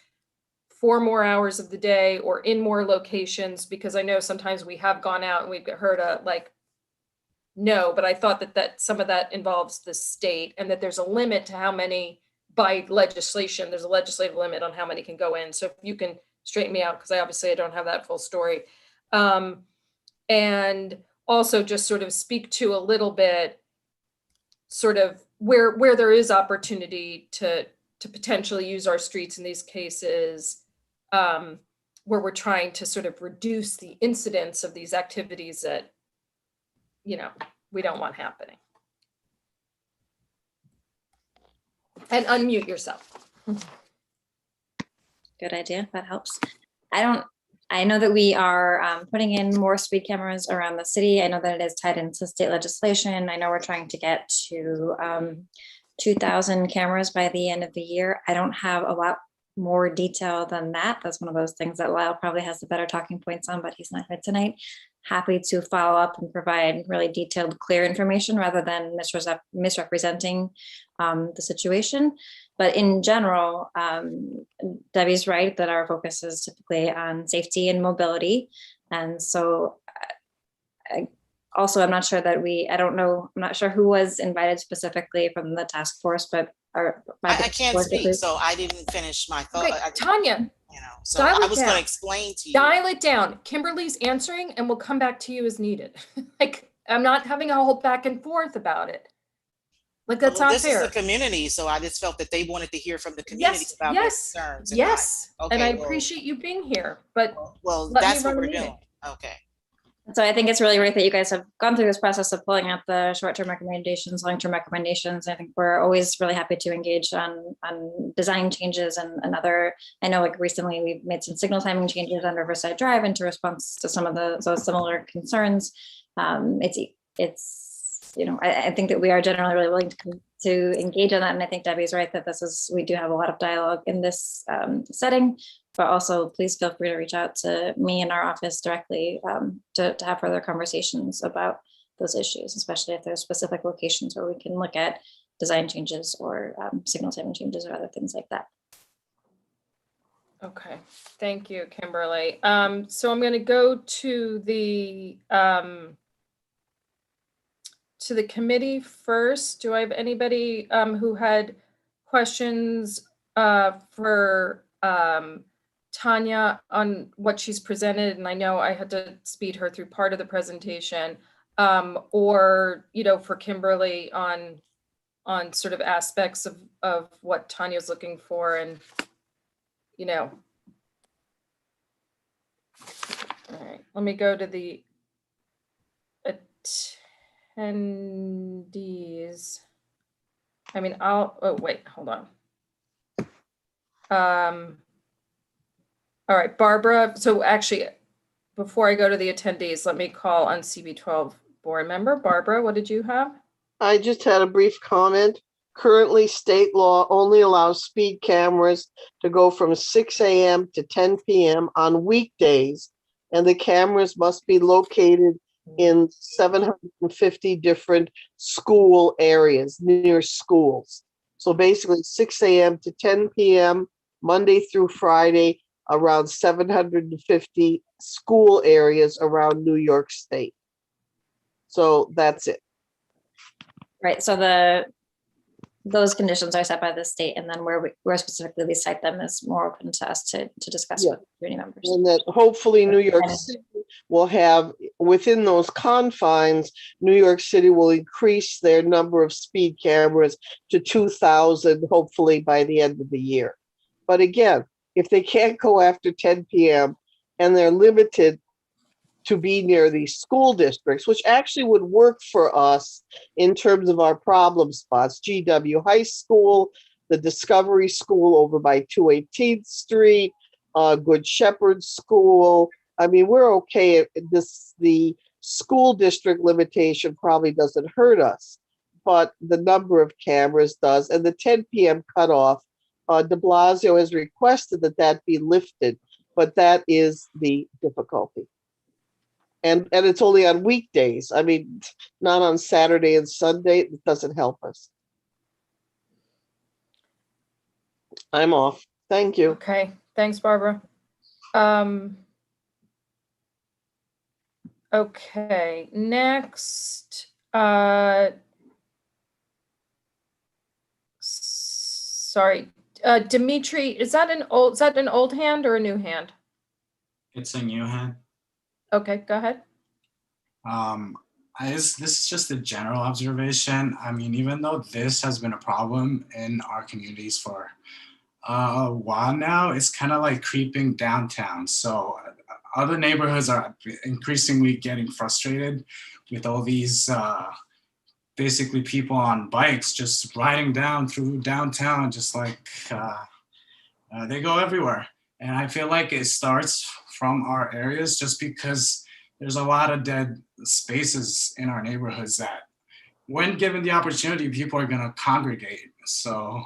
for more hours of the day or in more locations, because I know sometimes we have gone out and we've heard no, but I thought that some of that involves the state, and that there's a limit to how many, by legislation, there's a legislative limit on how many can go in. So if you can straighten me out, because I don't have that full story. And also just sort of speak to a little bit sort of where there is opportunity to potentially use our streets in these cases, where we're trying to sort of reduce the incidence of these activities that, you know, we don't want happening. And unmute yourself. Good idea. That helps. I know that we are putting in more speed cameras around the city. I know that it is tied into state legislation. I know we're trying to get to 2,000 cameras by the end of the year. I don't have a lot more detail than that. That's one of those things that Lyle probably has the better talking points on, but he's not here tonight. Happy to follow up and provide really detailed, clear information rather than misrepresenting the situation. But in general, Debbie's right that our focus is typically on safety and mobility. And so I'm not sure that I'm not sure who was invited specifically from the task force, but I can't speak, so I didn't finish my thought. Okay, Tanya, you know, so I was going to explain to you. Dial it down. Kimberly's answering and we'll come back to you as needed. Like, I'm not having a whole back and forth about it. Like, that's not fair. This is a community, so I just felt that they wanted to hear from the community about their concerns. Yes, okay, and I appreciate you being here, but that's what we're doing. Okay. So I think it's really great that you guys have gone through this process of pulling out the short-term recommendations, long-term recommendations. I think we're always really happy to engage on design changes and other. I know, like, recently we've made some signal timing changes on Riverside Drive into response to some of those similar concerns. It's you know, I think that we are generally really willing to engage on that, and I think Debbie's right that we do have a lot of dialogue in this setting. But also, please feel free to reach out to me in our office directly to have further conversations about those issues, especially if there's specific locations where we can look at design changes or signal timing changes or other things like that. Okay, thank you, Kimberly. So I'm going to go to the committee first. Do I have anybody who had questions for Tanya on what she's presented? And I know I had to speed her through part of the presentation, or, you know, for Kimberly on sort of aspects of what Tanya's looking for, and, you know. All right, let me go to the attendees. I mean, oh wait, hold on. All right, Barbara. So actually, before I go to the attendees, let me call on CB12 board member. Barbara, what did you have? I just had a brief comment. Currently, state law only allows speed cameras to go from 6 a.m. to 10 p.m. on weekdays, and the cameras must be located in 750 different school areas near schools. So basically 6 a.m. to 10 p.m. Monday through Friday around 750 school areas around New York State. So that's it. Right. So those conditions are set by the state, and then where specifically we cite them is more open to us to discuss with community members. And that hopefully New York City will have, within those confines, New York City will increase their number of speed cameras to 2,000, hopefully by the end of the year. But again, if they can't go after 10 p.m. and they're limited to be near these school districts, which actually would work for us in terms of our problem spots, GW High School, the Discovery School over by 218th Street, Good Shepherd School. I mean, we're okay. The school district limitation probably doesn't hurt us, but the number of cameras does. And the 10 p.m. cutoff, de Blasio has requested that be lifted, but that is the difficulty. And it's only on weekdays. I mean, not on Saturday and Sunday. It doesn't help us. I'm off. Thank you. Okay, thanks, Barbara. Okay, next. Sorry, Dimitri, is that an old hand or a new hand? It's a new hand. Okay, go ahead. This is just a general observation. I mean, even though this has been a problem in our communities for a while now, it's kind of like creeping downtown. So other neighborhoods are increasingly getting frustrated with all these basically people on bikes just riding down through downtown, just like they go everywhere. And I feel like it starts from our areas just because there's a lot of dead spaces in our neighborhoods that when given the opportunity, people are gonna congregate. So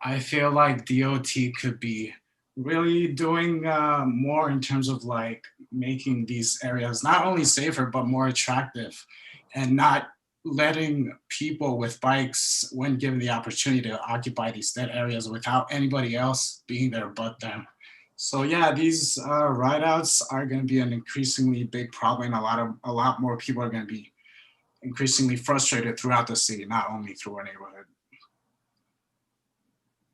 I feel like DOT could be really doing more in terms of like making these areas not only safer, but more attractive, and not letting people with bikes, when given the opportunity, to occupy these dead areas without anybody else being there but them. So yeah, these ride outs are going to be an increasingly big problem. A lot more people are going to be increasingly frustrated throughout the city, not only through our neighborhood.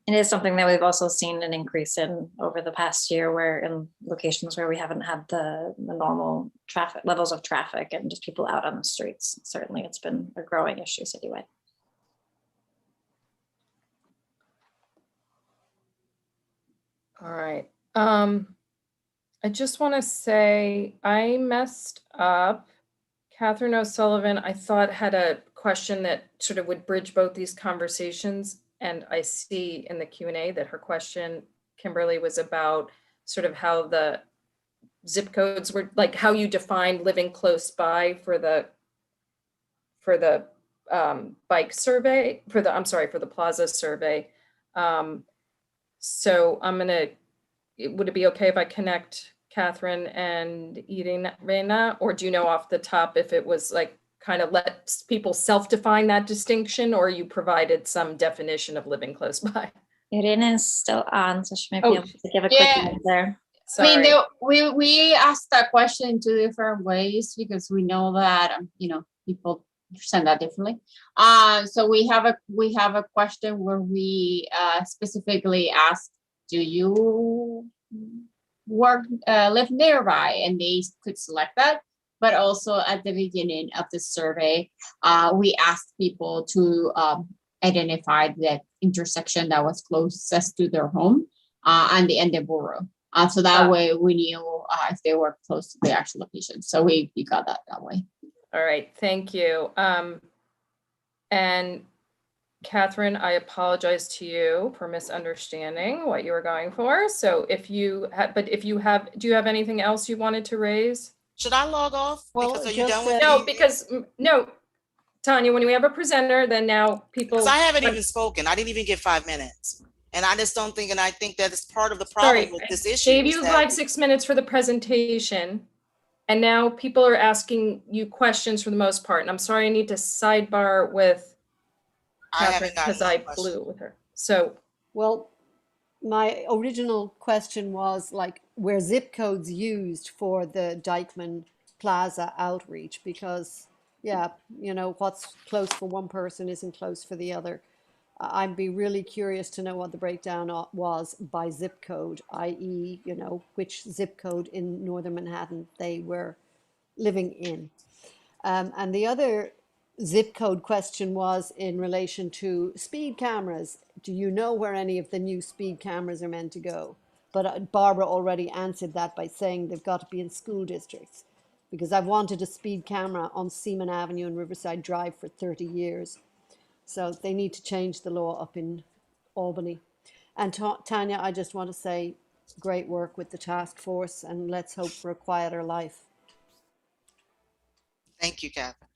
It is something that we've also seen an increase in over the past year, where in locations where we haven't had the normal traffic levels of traffic and just people out on the streets. Certainly it's been a growing issue citywide. All right. I just want to say I messed up. Catherine O'Sullivan, I thought, had a question that sort of would bridge both these conversations. And I see in the Q&A that her question, Kimberly, was about sort of how the zip codes were, like how you defined living close by for the bike survey, for the Plaza survey. So I'm gonna, would it be okay if I connect Catherine and Irina, or do you know off the top if it was like kind of let people self-define that distinction, or you provided some definition of living close by? Irina is still on, so she might be able to give a quick Yeah. answer. Sorry. I mean, we asked that question in 2 different ways because we know that people understand that differently. So we have a question where we specifically ask, do you live nearby? And they could select that. But also at the beginning of the survey, we asked people to identify the intersection that was closest to their home and the borough. So that way we knew if they were close to the actual location. So we got that way. All right, thank you. And Catherine, I apologize to you for misunderstanding what you were going for. So if you have, do you have anything else you wanted to raise? Should I log off? Well, Because are you done just, with No, me? because, no, Tanya, when we have a presenter, then now people. Because I haven't even spoken. I didn't even get 5 minutes. And I just don't think, and I think that is part of the problem Sorry, with this issue. gave is you that- 5-6 minutes for the presentation. And now people are asking you questions for the most part. And I'm sorry, I need to sidebar with I Catherine haven't gotten because I no question. blew it with her. So, Well, my original question was like, were zip codes used for the Dykeman Plaza outreach? Because, yeah, what's close for one person isn't close for the other. I'd be really curious to know what the breakdown was by zip code, i.e., which zip code in Northern Manhattan they were living in. And the other zip code question was in relation to speed cameras. Do you know where any of the new speed cameras are meant to go? But Barbara already answered that by saying they've got to be in school districts, because I've wanted a speed camera on Seaman Avenue and Riverside Drive for 30 years. So they need to change the law up in Albany. And Tanya, I just want to say great work with the task force, and let's hope for a quieter life. Thank you, Catherine.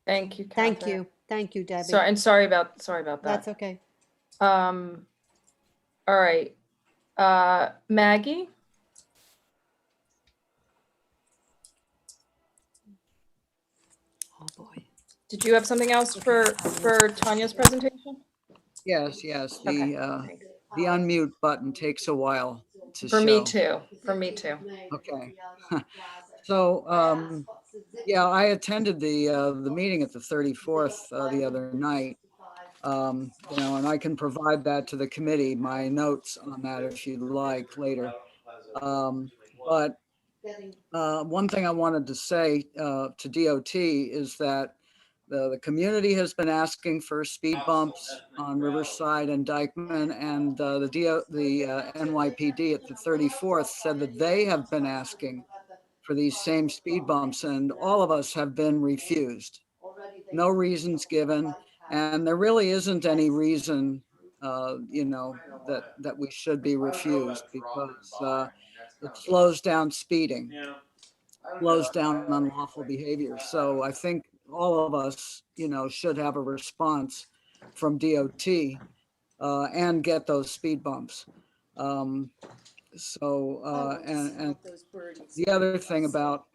thank you, Catherine. Thank you. Thank you, Debbie. Sorry, and sorry about that. That's okay. All right. Maggie? Oh, boy. Did you have something else for Tanya's presentation? Yes, Okay. the unmute button takes a while to show. For me too. Okay. So, yeah, I attended the meeting at the 34th the other night. And I can provide that to the committee, my notes on that if you'd like later. But One thing I wanted to say to DOT is that the community has been asking for speed bumps on Riverside and Dykeman, and the NYPD at the 34th said that they have been asking for these same speed bumps, and all of us have been refused. No reasons given, and there really isn't any reason, that we should be refused, because it slows down speeding, slows down unlawful behavior. So I think all of us, should have a response from DOT and get those speed bumps. And the other thing about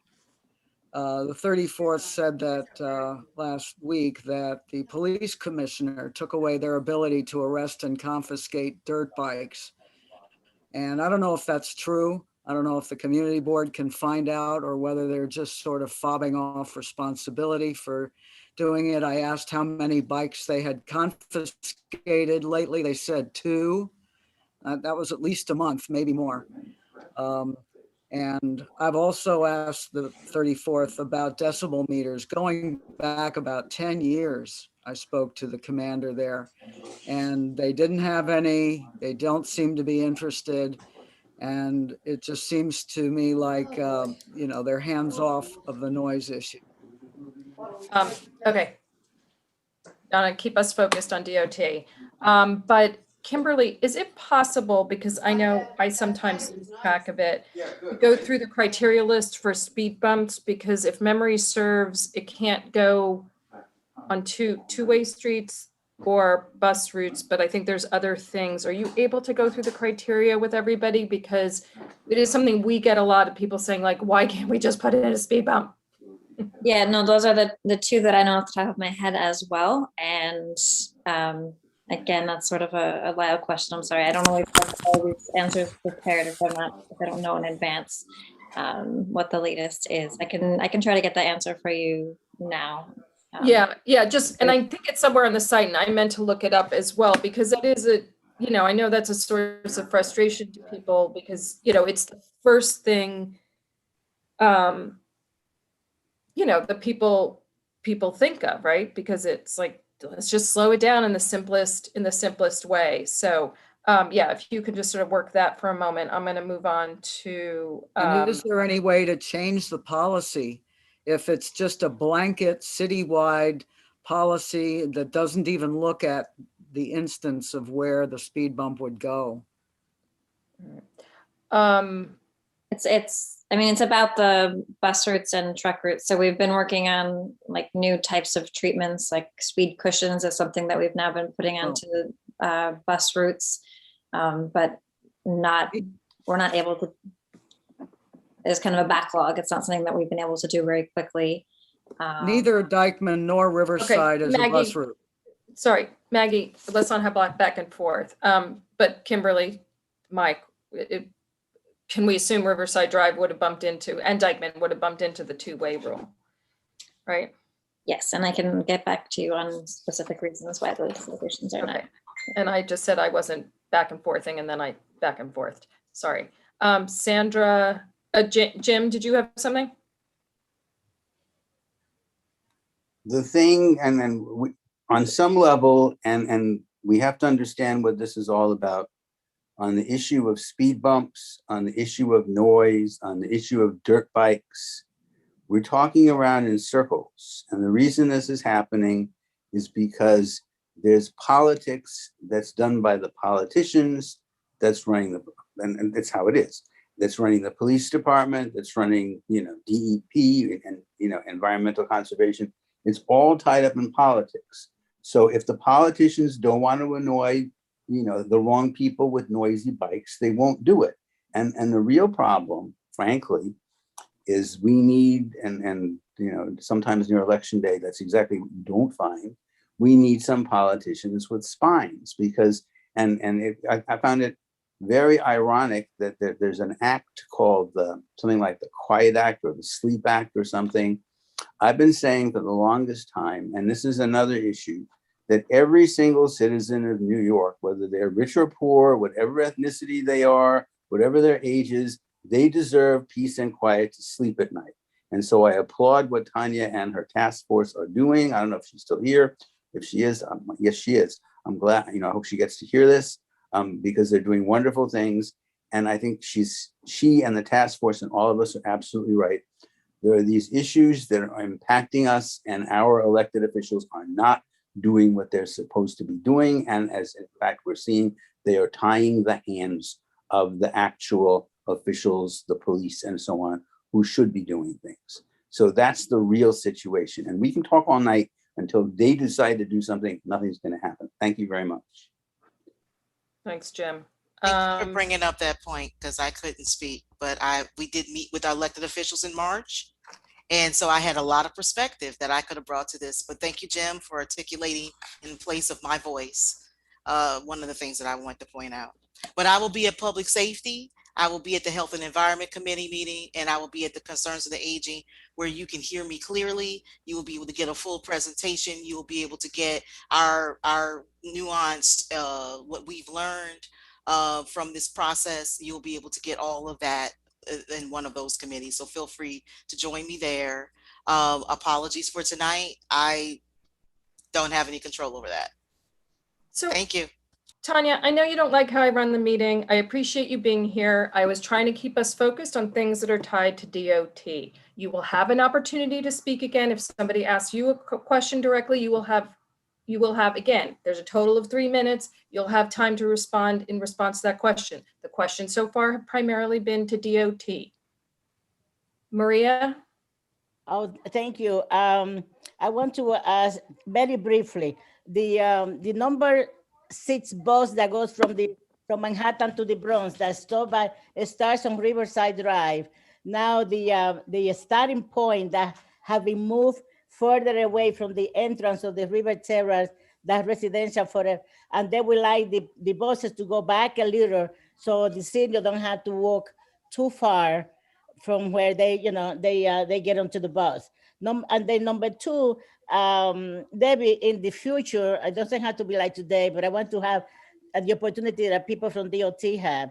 the 34th said that last week that the police commissioner took away their ability to arrest and confiscate dirt bikes. And I don't know if that's true. I don't know if the community board can find out, or whether they're just sort of fobbing off responsibility for doing it. I asked how many bikes they had confiscated lately. They said 2. That was at least a month, maybe more. And I've also asked the 34th about decibel meters. Going back about 10 years, I spoke to the commander there, and they didn't have any. They don't seem to be interested. And it just seems to me like, they're hands off of the noise issue. Okay. Donna, keep us focused on DOT. But Kimberly, is it possible, because I know I sometimes lose track of it, to go through the criteria list for speed bumps? Because if memory serves, it can't go on two-way streets or bus routes, but I think there's other things. Are you able to go through the criteria with everybody? Because it is something we get a lot of people saying, like, why can't we just put in a speed bump? Yeah, no, those are the 2 that I know off the top of my head as well. And again, that's sort of a wild question. I'm sorry. I don't always have all these answers prepared if I don't know in advance what the latest is. I can try to get the answer for you now. Yeah, and I think it's somewhere on the site, and I meant to look it up as well, because it is I know that's a source of frustration to people, because, it's the first thing, the people think of, right? Because it's like, let's just slow it down in the simplest way. So, if you could just sort of work that for a moment, I'm going to move on to. And is there any way to change the policy if it's just a blanket citywide policy that doesn't even look at the instance of where the speed bump would go? It's about the bus routes and truck routes. So we've been working on like new types of treatments, like speed cushions is something that we've now been putting onto bus routes, but we're not able to. There's kind of a backlog. It's not something that we've been able to do very quickly. Neither Dykeman nor Riverside is a bus route. Sorry, Maggie, let's not have back and forth. But Kimberly, Mike, can we assume Riverside Drive would have bumped into, and Dykeman would have bumped into the 2-way rule, right? Yes, and I can get back to you on specific reasons why those locations are not. And I just said I wasn't back and forthing, and then I back and forthed. Sorry. Sandra, Jim, did you have something? The thing, and then on some level, and we have to understand what this is all about, on the issue of speed bumps, on the issue of noise, on the issue of dirt bikes, we're talking around in circles. And the reason this is happening is because there's politics that's done by the politicians that's running and that's how it is. That's running the police department, that's running, DEP and, environmental conservation. It's all tied up in politics. So if the politicians don't want to annoy, the wrong people with noisy bikes, they won't do it. And the real problem, frankly, is we need, and sometimes near election day, that's exactly what you don't find. We need some politicians with spines, because, I found it very ironic that there's an act called something like the Quiet Act or the Sleep Act or something. I've been saying for the longest time, and this is another issue, that every single citizen of New York, whether they're rich or poor, whatever ethnicity they are, whatever their age is, They deserve peace and quiet to sleep at night. And so I applaud what Tanya and her task force are doing. I don't know if she's still here. If she is, yes, she is. I'm glad, I hope she gets to hear this because they're doing wonderful things. And I think she and the task force and all of us are absolutely right. There are these issues that are impacting us, and our elected officials are not doing what they're supposed to be doing. And as in fact, we're seeing, they are tying the hands of the actual officials, the police and so on, who should be doing things. So that's the real situation. And we can talk all night until they decide to do something. Nothing's going to happen. Thank you very much. Thanks, Jim. Thank you for bringing up that point, because I couldn't speak, but we did meet with our elected officials in March. And so I had a lot of perspective that I could have brought to this, but thank you, Jim, for articulating in place of my voice one of the things that I want to point out. But I will be at public safety. I will be at the Health and Environment Committee meeting, and I will be at the Concerns of the Aging, where you can hear me clearly. You will be able to get a full presentation. You will be able to get our nuanced, what we've learned from this process. You'll be able to get all of that in one of those committees. So feel free to join me there. Apologies for tonight. I don't have any control over that. So thank you. Tanya, I know you don't like how I run the meeting. I appreciate you being here. I was trying to keep us focused on things that are tied to DOT. You will have an opportunity to speak again. If somebody asks you a question directly, you will have, again, there's a total of 3 minutes. You'll have time to respond in response to that question. The questions so far have primarily been to DOT. Maria? Oh, thank you. I want to ask very briefly, the number 6 bus that goes from Manhattan to the Bronx that starts on Riverside Drive. Now the starting point that have been moved further away from the entrance of the River Terrace, that residential and they will like the buses to go back a little so the senior don't have to walk too far from where they get onto the bus. And then number 2, Debbie, in the future, it doesn't have to be like today, but I want to have the opportunity that people from DOT have.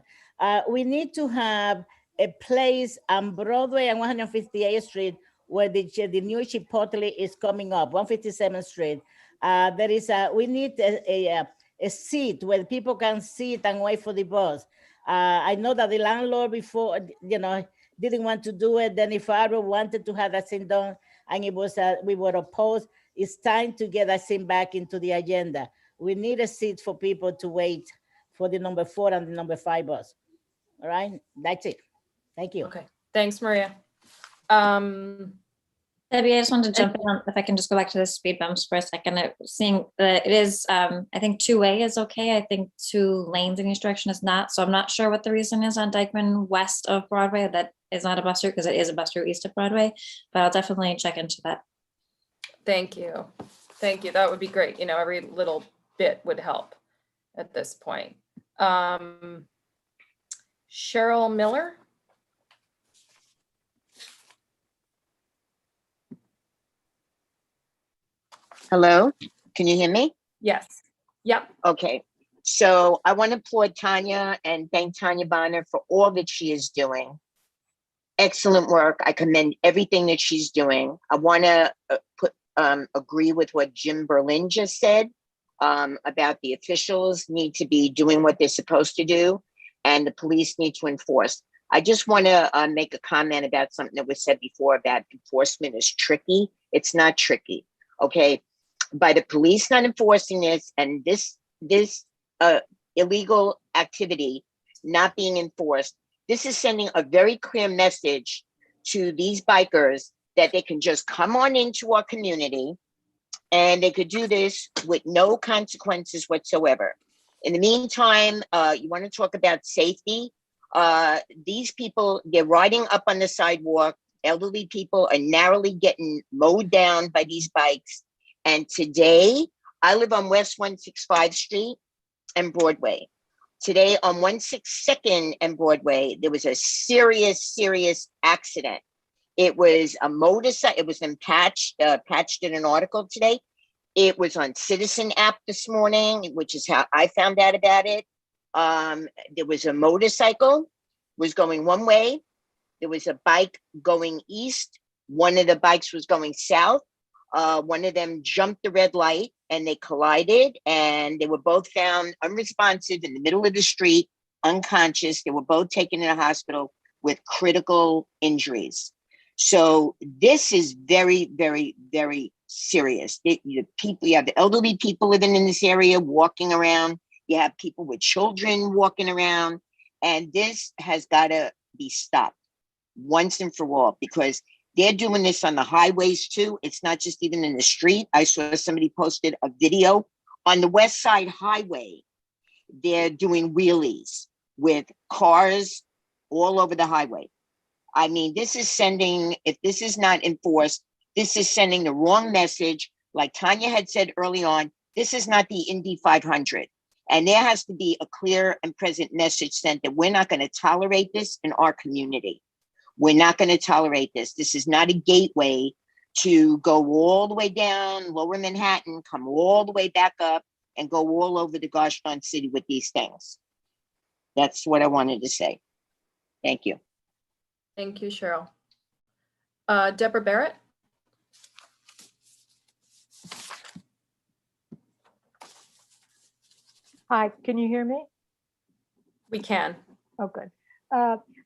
We need to have a place on Broadway and 158th Street where the new Chipotle is coming up, 157th Street. We need a seat where people can sit and wait for the bus. I know that the landlord before, didn't want to do it. Then if I wanted to have that thing done, and it was we were opposed. It's time to get that thing back into the agenda. We need a seat for people to wait for the number 4 and the number 5 bus. All right, that's it. Thank you. Okay, thanks, Maria. Debbie, I just wanted to jump in on, if I can just go back to the speed bumps for a second. Seeing that it is, I think 2-way is okay. I think 2 lanes in each direction is not. So I'm not sure what the reason is on Dyckman west of Broadway that is not a bus route, because it is a bus route east of Broadway, but I'll definitely check into that. Thank you. Thank you. That would be great. Every little bit would help at this point. Cheryl Miller. Hello, can you hear me? Yes. Yep. Okay. So I want to applaud Tanya and thank Tanya Bonner for all that she is doing. Excellent work. I commend everything that she's doing. I want to agree with what Jim Berlin just said about the officials need to be doing what they're supposed to do and the police need to enforce. I just want to make a comment about something that was said before about enforcement is tricky. It's not tricky, okay? By the police not enforcing this and this illegal activity not being enforced, this is sending a very clear message to these bikers that they can just come on into our community and they could do this with no consequences whatsoever. In the meantime, you want to talk about safety. These people, they're riding up on the sidewalk. Elderly people are narrowly getting mowed down by these bikes. And today, I live on West 165th Street and Broadway. Today on 162nd and Broadway, there was a serious accident. It was a motorcycle, it was patched in an article today. It was on Citizen app this morning, which is how I found out about it. There was a motorcycle, was going one way. There was a bike going east. One of the bikes was going south. One of them jumped the red light and they collided, and they were both found unresponsive in the middle of the street, unconscious. They were both taken to the hospital with critical injuries. So this is very, very, very serious. You have the elderly people living in this area walking around. You have people with children walking around, and this has got to be stopped once and for all, because they're doing this on the highways too. It's not just even in the street. I saw somebody posted a video on the West Side Highway. They're doing wheelies with cars all over the highway. I mean, this is sending, if this is not enforced, this is sending the wrong message. Like Tanya had said early on, this is not the Indy 500. And there has to be a clear and present message sent that we're not going to tolerate this in our community. We're not going to tolerate this. This is not a gateway to go all the way down Lower Manhattan, come all the way back up, and go all over the gosh darn city with these things. That's what I wanted to say. Thank you. Thank you, Cheryl. Deborah Barrett? Hi, can you hear me? We can. Oh, good.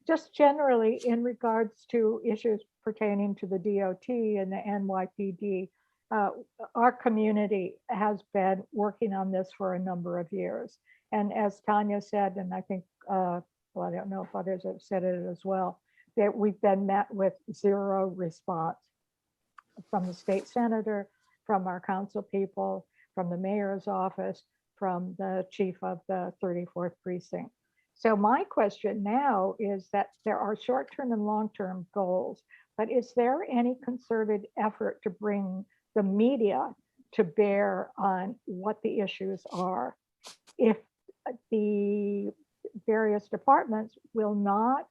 Just generally in regards to issues pertaining to the DOT and the NYPD, our community has been working on this for a number of years. And as Tanya said, and I think, well, I don't know if others have said it as well, that we've been met with zero response from the state senator, from our council people, from the mayor's office, from the chief of the 34th precinct. So my question now is that there are short-term and long-term goals, but is there any concerted effort to bring the media to bear on what the issues are? If the various departments will not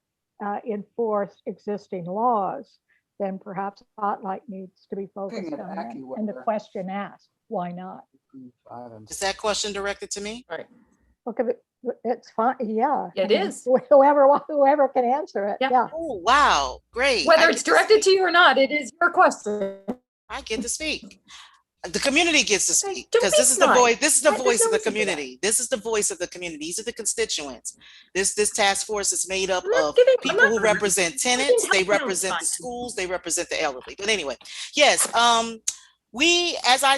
enforce existing laws, then perhaps spotlight needs to be focused on them. And the question asked, why not? Is that question directed to me? Right. Okay, it's fine. Yeah, It is. Whoever can answer it. Yeah. Oh, wow. Great. Whether it's directed to you or not, it is your question. I get to speak. The community gets to speak Don't because be this is the snide. voice. This is the There's voice no of the reason for that. community. This is the voice of the community. These are the constituents. This task force is made up I'm not of giving- I'm people not- who represent tenants. They help you, represent the Tanya. schools. They represent the elderly. But anyway, yes. We, as I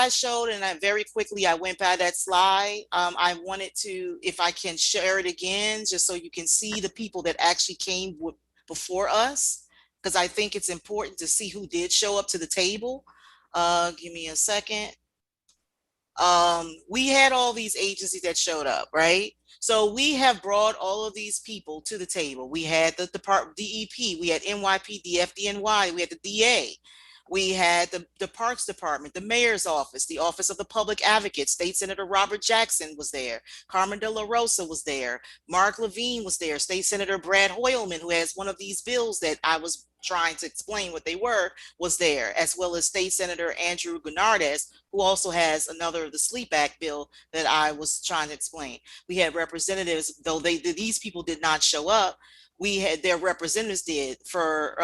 showed, and I very quickly I went by that slide. I wanted to, if I can share it again, just so you can see the people that actually came before us, because I think it's important to see who did show up to the table. Give me a second. We had all these agencies that showed up, right? So we have brought all of these people to the table. We had the Department DEP, we had NYPD, FDNY, we had the DA. We had the Parks Department, the Mayor's Office, the Office of the Public Advocate. State Senator Robert Jackson was there. Carmen De La Rosa was there. Mark Levine was there. State Senator Brad Hoylman, who has one of these bills that I was trying to explain what they were, was there, as well as State Senator Andrew Gennardes, who also has another, the Sleep Act bill that I was trying to explain. We had representatives, though these people did not show up. We had their representatives did for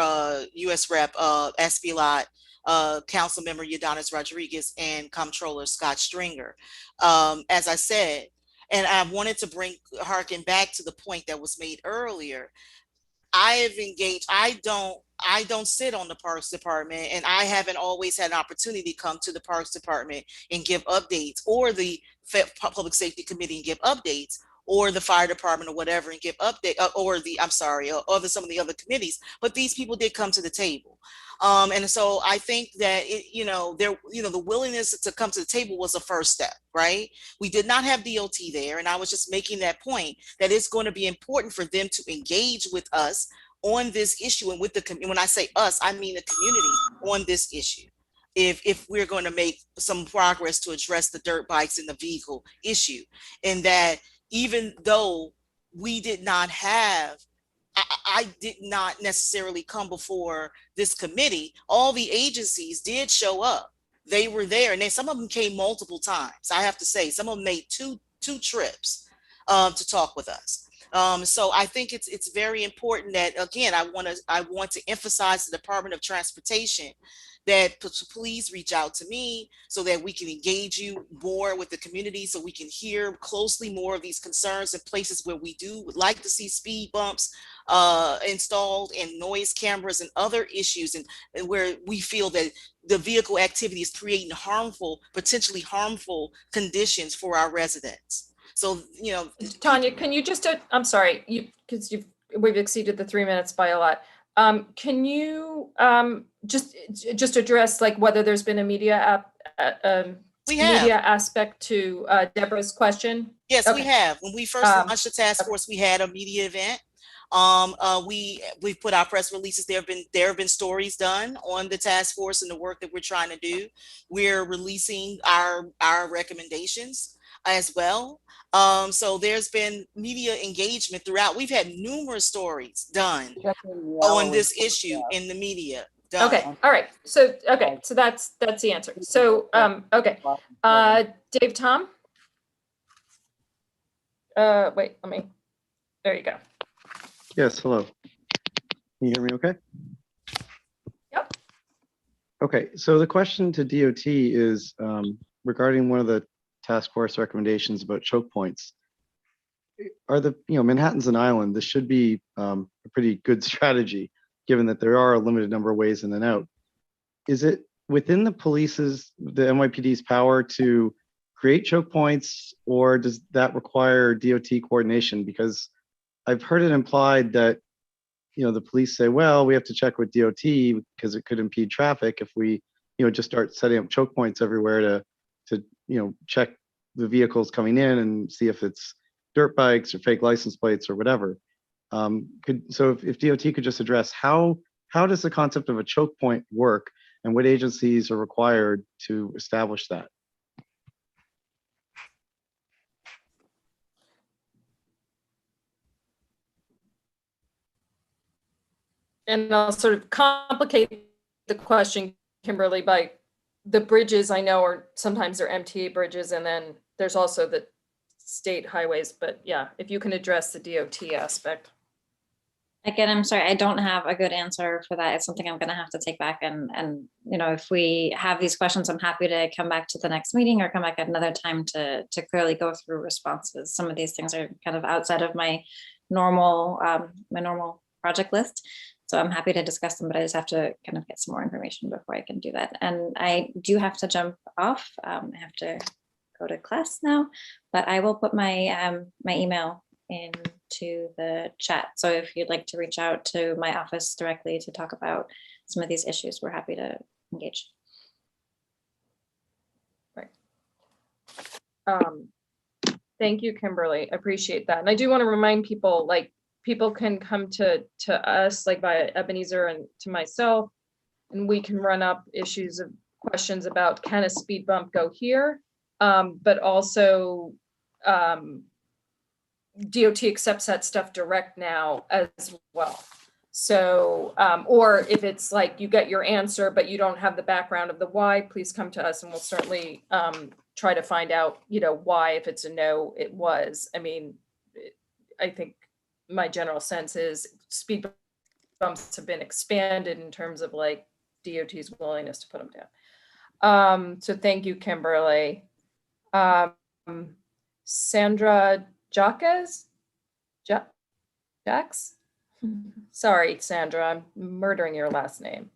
U.S. Rep. Espilot, Council Member Yadanis Rodriguez, and Comptroller Scott Stringer. As I said, and I wanted to harken back to the point that was made earlier. I have engaged. I don't sit on the Parks Department, and I haven't always had an opportunity to come to the Parks Department and give updates, or the Public Safety Committee and give updates, or the fire department or whatever and give update, or some of the other committees. But these people did come to the table. And so I think that the willingness to come to the table was the first step, right? We did not have DOT there, and I was just making that point that it's going to be important for them to engage with us on this issue, and with when I say us, I mean the community on this issue. If we're going to make some progress to address the dirt bikes and the vehicle issue, and that even though we did not have, I did not necessarily come before this committee, all the agencies did show up. They were there, and some of them came multiple times. I have to say, some of them made two trips to talk with us. So I think it's very important that, again, I want to emphasize the Department of Transportation that please reach out to me so that we can engage you more with the community, so we can hear closely more of these concerns in places where we would like to see speed bumps installed, and noise cameras and other issues, and where we feel that the vehicle activity is creating potentially harmful conditions for our residents. So, Tanya, can you just, I'm sorry, because we've exceeded the 3 minutes by a lot. Can you just address like whether there's been a media aspect to Deborah's question? Yes, okay. We have. When we first launched the task force, we had a media event. We put our press releases. There have been stories done on the task force and the work that we're trying to do. We're releasing our recommendations as well. So there's been media engagement throughout. We've had numerous stories done on this issue in the media. Done. Okay, all right. So so that's the answer. So okay, Dave, Tom. Wait, there you go. Yes, hello. Can you hear me okay? Yep. Okay, so the question to DOT is regarding one of the task force recommendations about choke points. Are Manhattan's an island. This should be a pretty good strategy, given that there are a limited number of ways in and out. Is it within the NYPD's power to create choke points, or does that require DOT coordination? Because I've heard it implied that, the police say, well, we have to check with DOT because it could impede traffic if we, just start setting up choke points everywhere to check the vehicles coming in and see if it's dirt bikes or fake license plates or whatever. So if DOT could just address how does the concept of a choke point work, and what agencies are required to establish that? And I'll sort of complicate the question, Kimberly, by the bridges I know are sometimes they're MTA bridges, and then there's also the state highways. But yeah, if you can address the DOT aspect. Again, I'm sorry, I don't have a good answer for that. It's something I'm going to have to take back. And if we have these questions, I'm happy to come back to the next meeting or come back at another time to clearly go through responses. Some of these things are kind of outside of my normal project list. So I'm happy to discuss them, but I just have to kind of get some more information before I can do that. And I do have to jump off. I have to go to class now, but I will put my my email into the chat. So if you'd like to reach out to my office directly to talk about some of these issues, we're happy to engage. Right. Thank you, Kimberly. I appreciate that. And I do want to remind people, like, people can come to us, like via Ebenezer and to myself, and we can run up issues of questions about, can a speed bump go here? But also DOT accepts that stuff direct now as well. So, or if it's like you get your answer, but you don't have the background of the why, please come to us and we'll certainly try to find out, why. If it's a no, it was. I mean, I think my general sense is speed bumps have been expanded in terms of like DOT's willingness to put them down. So thank you, Kimberly. Sandra Jaques? Jax? Sorry, Sandra, I'm murdering your last name.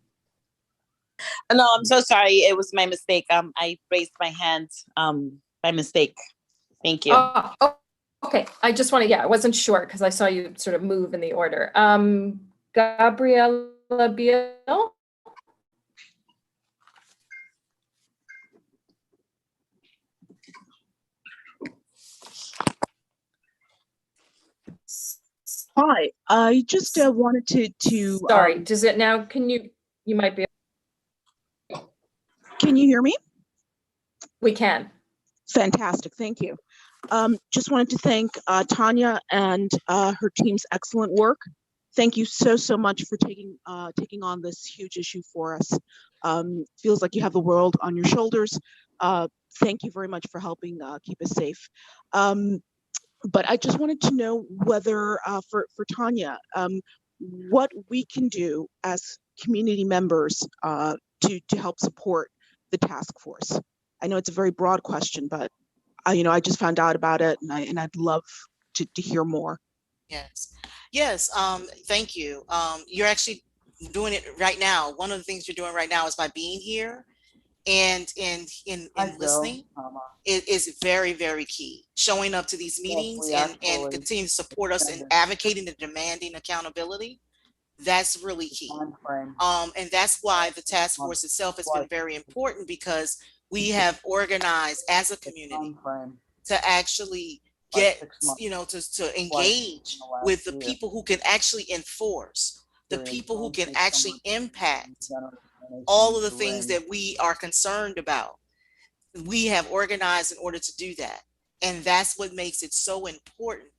No, I'm so sorry. It was my mistake. I raised my hand by mistake. Thank you. Oh, okay. I just want to, I wasn't sure because I saw you sort of move in the order. Gabriella Biel? Hi, I just wanted to. Sorry, does it now? Can you might be. Can you hear me? We can. Fantastic, thank you. Just wanted to thank Tanya and her team's excellent work. Thank you so much for taking on this huge issue for us. Feels like you have the world on your shoulders. Thank you very much for helping keep us safe. But I just wanted to know whether for Tanya, what we can do as community members to help support the task force. I know it's a very broad question, but I just found out about it, and I'd love to hear more. Yes. Yes. Thank you. You're actually doing it right now. One of the things you're doing right now is by being here and listening. It is very, very key. Showing up to these meetings and continuing to support us and advocating and demanding accountability. That's really key. And that's why the task force itself has been very important, because we have organized as a community to actually get, to engage with the people who can actually enforce, the people who can actually impact all of the things that we are concerned about. We have organized in order to do that. And that's what makes it so important,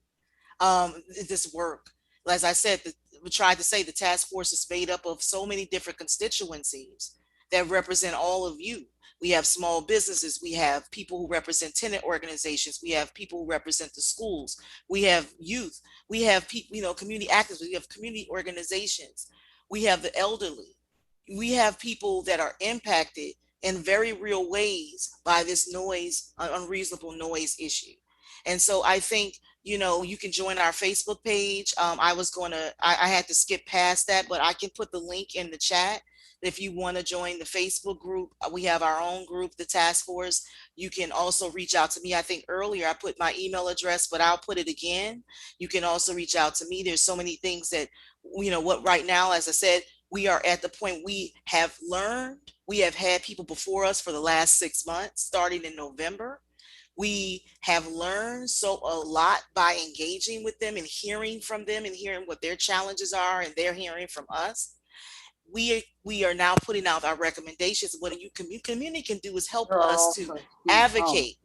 this work. As I said, we tried to say the task force is made up of so many different constituencies that represent all of you. We have small businesses, we have people who represent tenant organizations, we have people who represent the schools, we have youth, we have people, community activists, we have community organizations, we have the elderly, we have people that are impacted in very real ways by this noise, unreasonable noise issue. And so I think, you can join our Facebook page. I had to skip past that, but I can put the link in the chat. If you want to join the Facebook group, we have our own group, the task force. You can also reach out to me. I think earlier I put my email address, but I'll put it again. You can also reach out to me. There's so many things that, right now, as I said, we are at the point we have learned. We have had people before us for the last 6 months, starting in November. We have learned a lot by engaging with them and hearing from them and hearing what their challenges are, and they're hearing from us. We are now putting out our recommendations. What community can do is help us to advocate,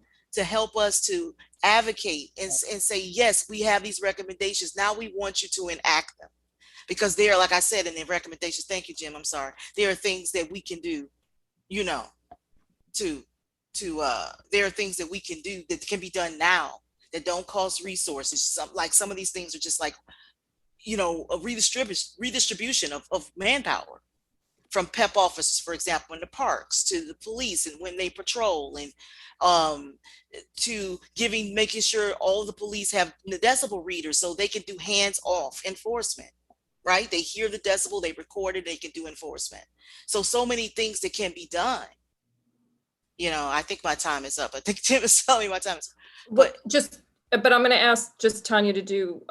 and say, yes, we have these recommendations. Now we want you to enact them, because they are, like I said, in the recommendations. Thank you, Jim. I'm sorry. There are things that we can do, there are things that we can do that can be done now that don't cost resources. Some of these things are just like, a redistribution of manpower from PEP officers, for example, in the parks, to the police and when they patrol, and to making sure all the police have the decibel readers so they can do hands-off enforcement, right? They hear the decibel, they record it, they can do enforcement. So many things that can be done. I think my time is up. I think Tim is telling me my time is up. But I'm going to ask just Tanya to do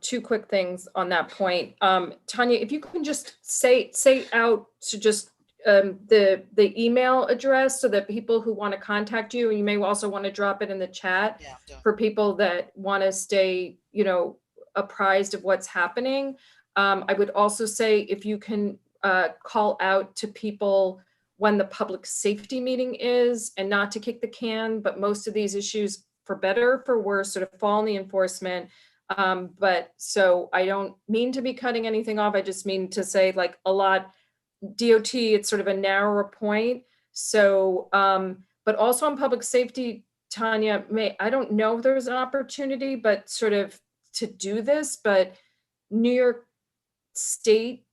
2 quick things on that point. Tanya, if you can just say out to just the email address, so that people who want to contact you, and you may also want to drop it in the chat for people that want to stay, apprised of what's happening. I would also say if you can call out to people when the public safety meeting is, and not to kick the can, but most of these issues, for better or for worse, sort of fall in the enforcement. But so I don't mean to be cutting anything off. I just mean to say, like, a lot, DOT, it's sort of a narrower point. So, but also on public safety, Tanya, I don't know if there's an opportunity, but sort of to do this, but New York State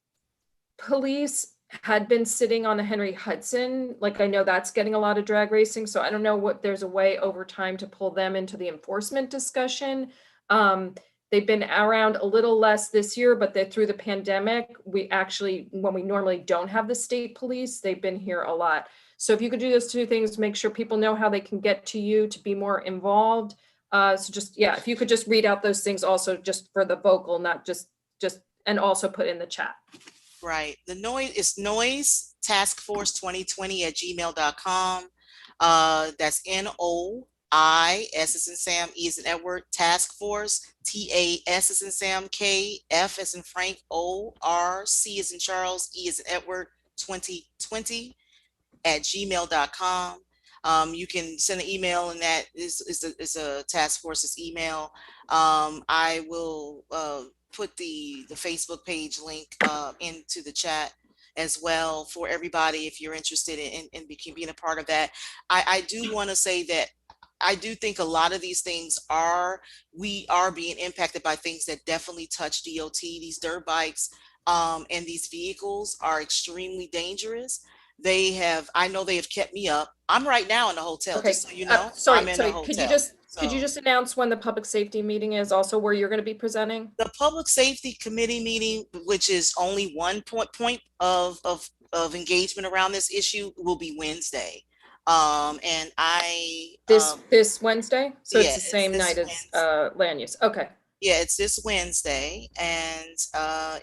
Police had been sitting on the Henry Hudson. Like, I know that's getting a lot of drag racing. So I don't know what there's a way over time to pull them into the enforcement discussion. They've been around a little less this year, but through the pandemic, we actually, when we normally don't have the state police, they've been here a lot. So if you could do those 2 things, make sure people know how they can get to you to be more involved. So just, if you could just read out those things also, just for the vocal, not just, and also put in the chat. Right. The noise taskforce2020@gmail.com. That's NOI, S as in Sam, E as in Edward, task force, TAS as in Sam, K, F as in Frank, O, R, C as in Charles, E as in Edward, 2020@gmail.com. You can send an email, and that is a task force's email. I will put the Facebook page link into the chat as well for everybody if you're interested in being a part of that. I do want to say that I do think a lot of these things we are being impacted by things that definitely touch DOT. These dirt bikes and these vehicles are extremely dangerous. I know they have kept me up. I'm right now in a hotel, Okay, just so you know. sorry, I'm in a sorry, hotel. could you just announce when the public safety meeting is, also where you're gonna be presenting? The public safety committee meeting, which is only one point of engagement around this issue, will be Wednesday. And This Wednesday? So it's yeah, the same night as land use, okay. yeah, it's this Wednesday, and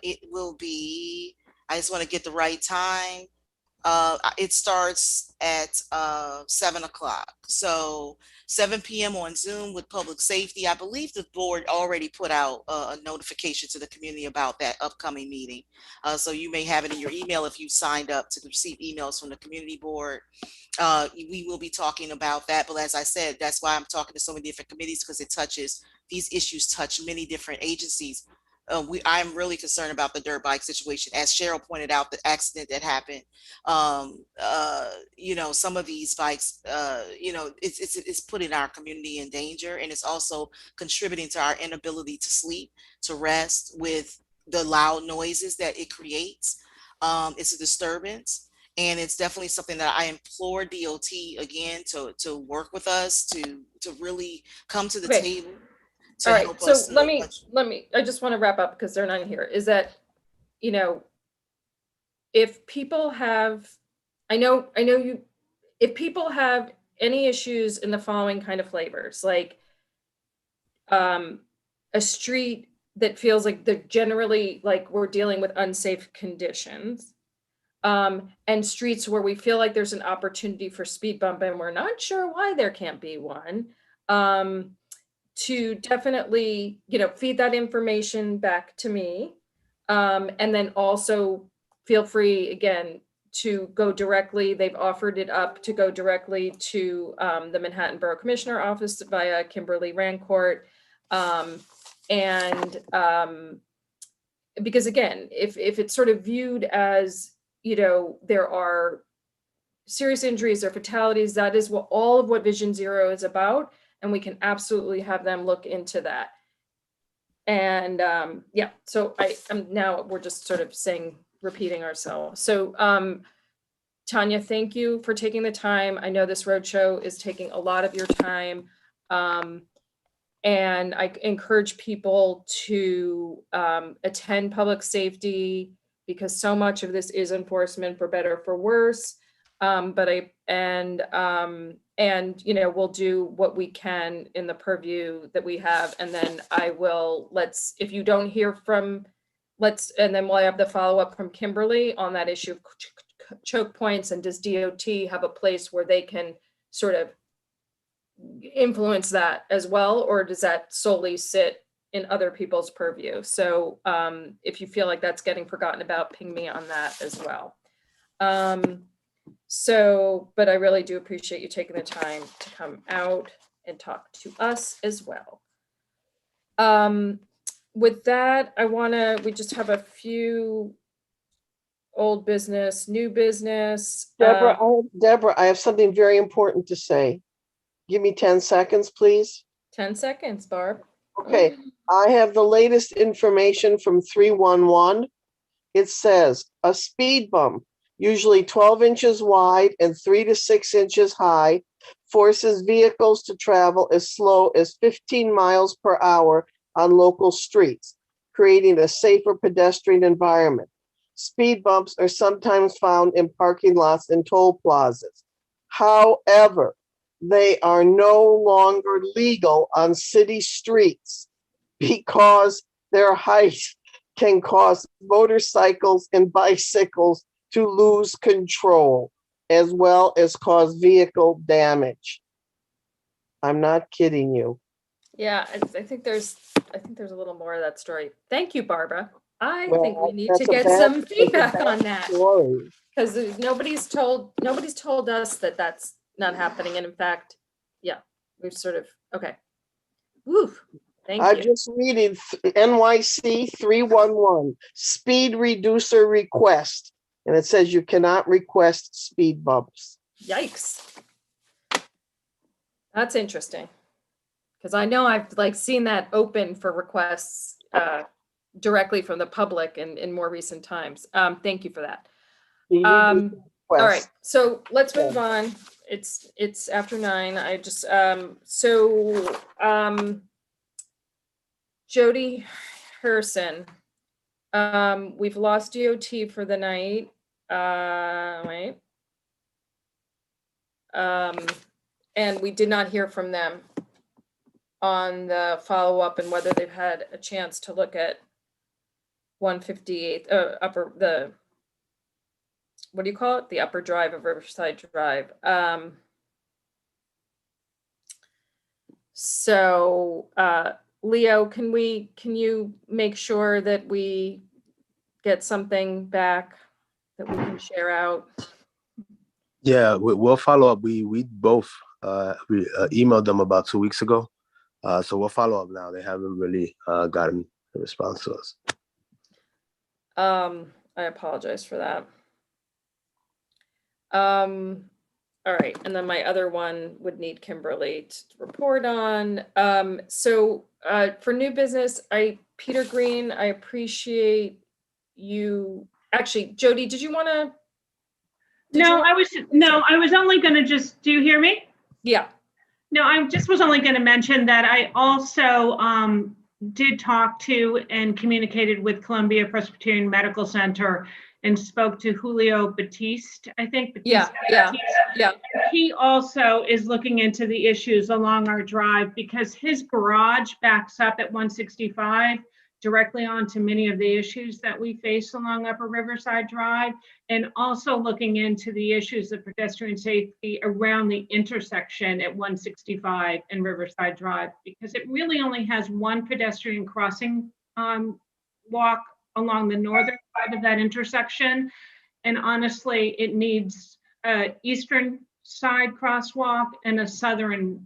it will be, I just want to get the right time. It starts at 7 o'clock. So 7 p.m. on Zoom with public safety. I believe the board already put out a notification to the community about that upcoming meeting. So you may have it in your email if you signed up to receive emails from the community board. We will be talking about that. But as I said, that's why I'm talking to so many different committees, because these issues touch many different agencies. I'm really concerned about the dirt bike situation. As Cheryl pointed out, the accident that happened, some of these bikes, it's putting our community in danger, and it's also contributing to our inability to sleep, to rest, with the loud noises that it creates. It's a disturbance. And it's definitely something that I implore DOT again to work with us, to really come to the table. All right, so let me, I just want to wrap up because they're not here, is that, if people have, if people have any issues in the following kind of flavors, like a street that feels like they're generally, like we're dealing with unsafe conditions, and streets where we feel like there's an opportunity for speed bump and we're not sure why there can't be one, to definitely, feed that information back to me. And then also feel free, again, to go directly. They've offered it up to go directly to the Manhattan Borough Commissioner Office via Kimberly Rancourt. Because again, if it's sort of viewed as, there are serious injuries or fatalities, that is what all of what Vision Zero is about. And we can absolutely have them look into that. And yeah, so now we're just sort of repeating ourselves. So Tanya, thank you for taking the time. I know this roadshow is taking a lot of your time. And I encourage people to attend public safety, because so much of this is enforcement, for better or for worse. We'll do what we can in the purview that we have. And then if you don't hear from, and then we'll have the follow-up from Kimberly on that issue of choke points. And does DOT have a place where they can sort of influence that as well? Or does that solely sit in other people's purview? So if you feel like that's getting forgotten about, ping me on that as well. But I really do appreciate you taking the time to come out and talk to us as well. With that, we just have a few old business, new business. Deborah, I have something very important to say. Give me 10 seconds, please. 10 seconds, Barb. Okay, I have the latest information from 311. It says a speed bump, usually 12 inches wide and 3 to 6 inches high, forces vehicles to travel as slow as 15 miles per hour on local streets, creating a safer pedestrian environment. Speed bumps are sometimes found in parking lots and toll plazas. However, they are no longer legal on city streets because their height can cause motorcycles and bicycles to lose control, as well as cause vehicle damage. I'm not kidding you. Yeah, I think there's a little more of that story. Thank you, Barbara. I Well, think we need that's to a get bad- some that's a feedback bad on that, story. because nobody's told us that that's not happening. And in fact, yeah, we've sort of, okay. Woo, thank I'm you. just reading NYC 311, speed reducer request. And it says you cannot request speed bumps. Yikes. That's interesting. Because I know I've like seen that open for requests directly from the public in more recent times. Thank you for that. All right, so let's move on. It's after 9. I just Jody Herson. We've lost DOT for the night. Wait. And we did not hear from them on the follow-up and whether they've had a chance to look at 158 what do you call it? The upper drive of Riverside Drive. Leo, can you make sure that we get something back that we can share out? Yeah, we'll follow up. We both emailed them about 2 weeks ago. So we'll follow up now. They haven't really gotten a response to us. I apologize for that. All right, and then my other one would need Kimberly to report on. For new business, Peter Green, I appreciate you. Actually, Jody, did you want to? I was only going to just, do you hear me? Yeah. No, I just was only going to mention that I also did talk to and communicated with Columbia Presbyterian Medical Center and spoke to Julio Batiste, I think. Yeah. He also is looking into the issues along our drive because his garage backs up at 165 directly onto many of the issues that we face along Upper Riverside Drive, and also looking into the issues of pedestrian safety around the intersection at 165 and Riverside Drive, because it really only has one pedestrian crossing walk along the northern side of that intersection. And honestly, it needs an eastern side crosswalk and a southern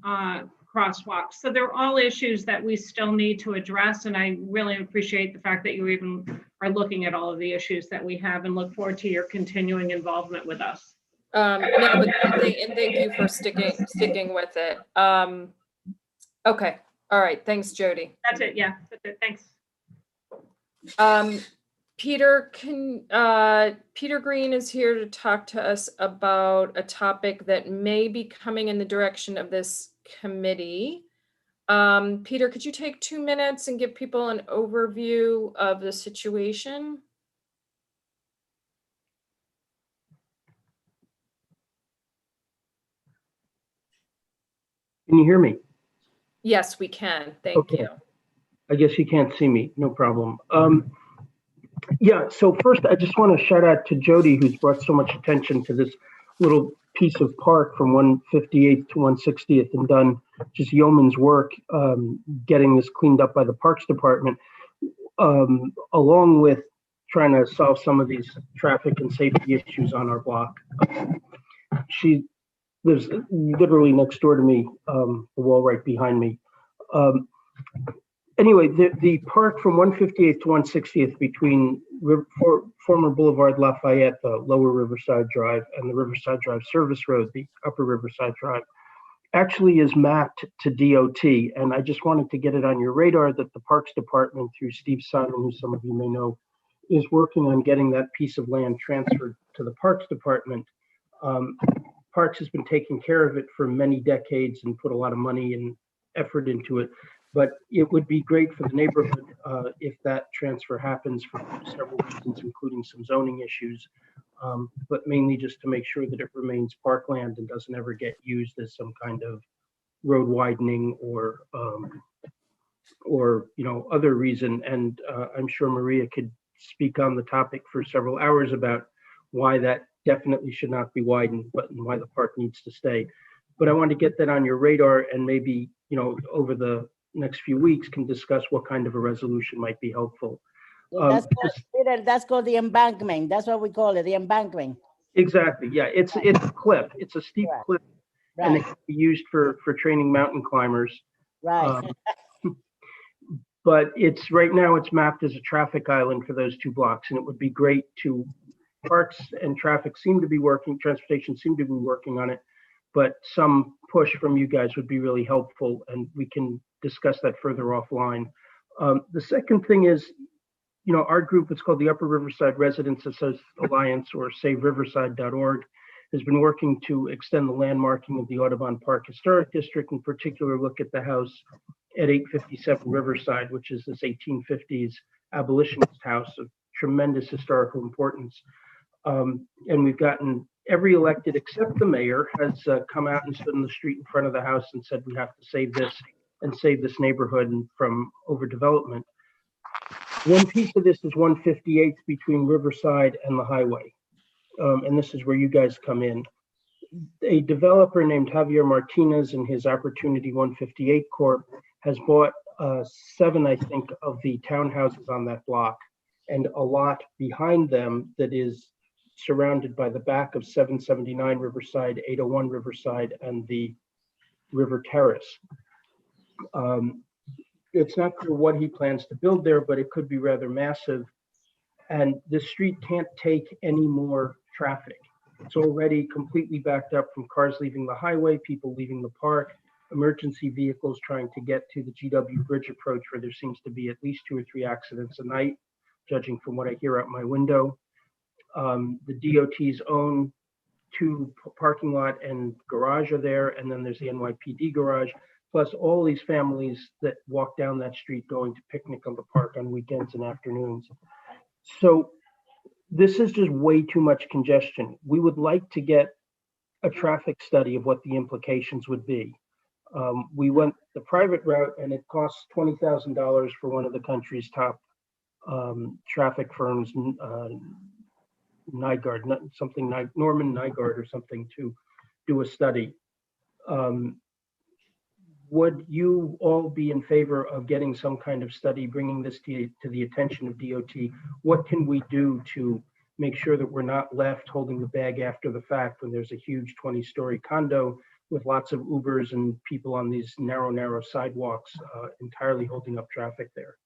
crosswalk. So they're all issues that we still need to address. And I really appreciate the fact that you even are looking at all of the issues that we have, and look forward to your continuing involvement with us. But thank you for sticking with it. Okay. All right. Thanks, Jody. That's it. Yeah, that's it. Thanks. Peter Green is here to talk to us about a topic that may be coming in the direction of this committee. Peter, could you take 2 minutes and give people an overview of the situation? Can you hear me? Yes, we can. Thank you. I guess you can't see me. No problem. Yeah, so first I just want to shout out to Jody, who's brought so much attention to this little piece of park from 158th to 160th and done just yeoman's work getting this cleaned up by the Parks Department, along with trying to solve some of these traffic and safety issues on our block. She lives literally next door to me, the wall right behind me. Anyway, the park from 158th to 160th between former Boulevard Lafayette, the lower Riverside Drive, and the Riverside Drive Service Road, the upper Riverside Drive, actually is mapped to DOT. And I just wanted to get it on your radar that the Parks Department, through Steve Simon, who some of you may know, is working on getting that piece of land transferred to the Parks Department. Parks has been taking care of it for many decades and put a lot of money and effort into it. But it would be great for the neighborhood if that transfer happens for several reasons, including some zoning issues, but mainly just to make sure that it remains parkland and doesn't ever get used as some kind of road widening or other reason. And I'm sure Maria could speak on the topic for several hours about why that definitely should not be widened, but and why the park needs to stay. But I want to get that on your radar, and maybe over the next few weeks can discuss what kind of a resolution might be helpful. That's called the embankment. That's what we call it, the embankment. Exactly. Yeah, it's a cliff. It's a steep cliff, and it can be used for training mountain climbers. Right. But right now it's mapped as a traffic island for those 2 blocks, and it would be great to. Parks and traffic seem to be working. Transportation seem to be working on it, but some push from you guys would be really helpful, and we can discuss that further offline. The second thing is, our group, it's called the Upper Riverside Residents Alliance, or SaveRiverside.org, has been working to extend the landmarking of the Audubon Park Historic District, in particular look at the house at 857 Riverside, which is this 1850s abolitionist house of tremendous historical importance. And we've gotten every elected except the mayor has come out and stood in the street in front of the house and said, we have to save this and save this neighborhood from overdevelopment. One piece of this is 158th between Riverside and the highway. And this is where you guys come in. A developer named Javier Martinez and his Opportunity 158 Corp has bought 7, I think, of the townhouses on that block, and a lot behind them that is surrounded by the back of 779 Riverside, 801 Riverside, and the River Terrace. It's not clear what he plans to build there, but it could be rather massive. And the street can't take any more traffic. It's already completely backed up from cars leaving the highway, people leaving the park, emergency vehicles trying to get to the GW Bridge approach, where there seems to be at least 2 or 3 accidents a night, judging from what I hear out my window. The DOT's own 2 parking lot and garage are there, and then there's the NYPD garage, plus all these families that walk down that street going to picnic on the park on weekends and afternoons. So this is just way too much congestion. We would like to get a traffic study of what the implications would be. We went the private route, and it costs $20,000 for one of the country's top traffic firms, Norman Nygaard or something, to do a study. Would you all be in favor of getting some kind of study, bringing this to the attention of DOT? What can we do to make sure that we're not left holding the bag after the fact when there's a huge 20-story condo with lots of Ubers and people on these narrow sidewalks entirely holding up traffic there?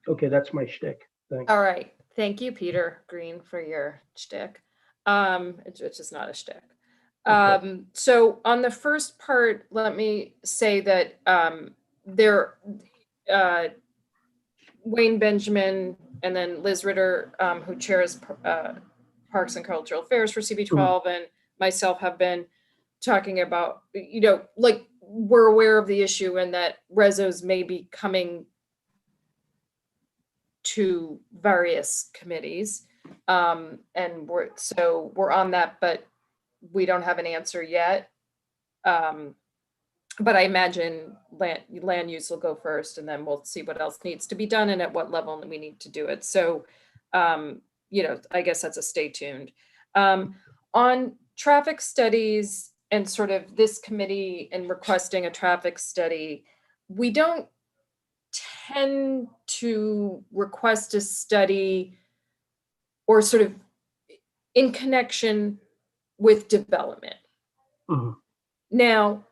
Okay, that's my shtick. Thanks. All right. Thank you, Peter Green, for your shtick. It's just not a shtick. Okay. So on the first part, let me say that Wayne Benjamin and then Liz Ritter, who chairs Parks and Cultural Affairs for CB12, and myself have been talking about, like, we're aware of the issue and that resos may be coming to various committees. And we're on that, but we don't have an answer yet. But I imagine land use will go first, and then we'll see what else needs to be done and at what level we need to do it. So, I guess that's a stay tuned. On traffic studies and sort of this committee and requesting a traffic study, we don't tend to request a study or sort of in connection with development. Mhm. Now,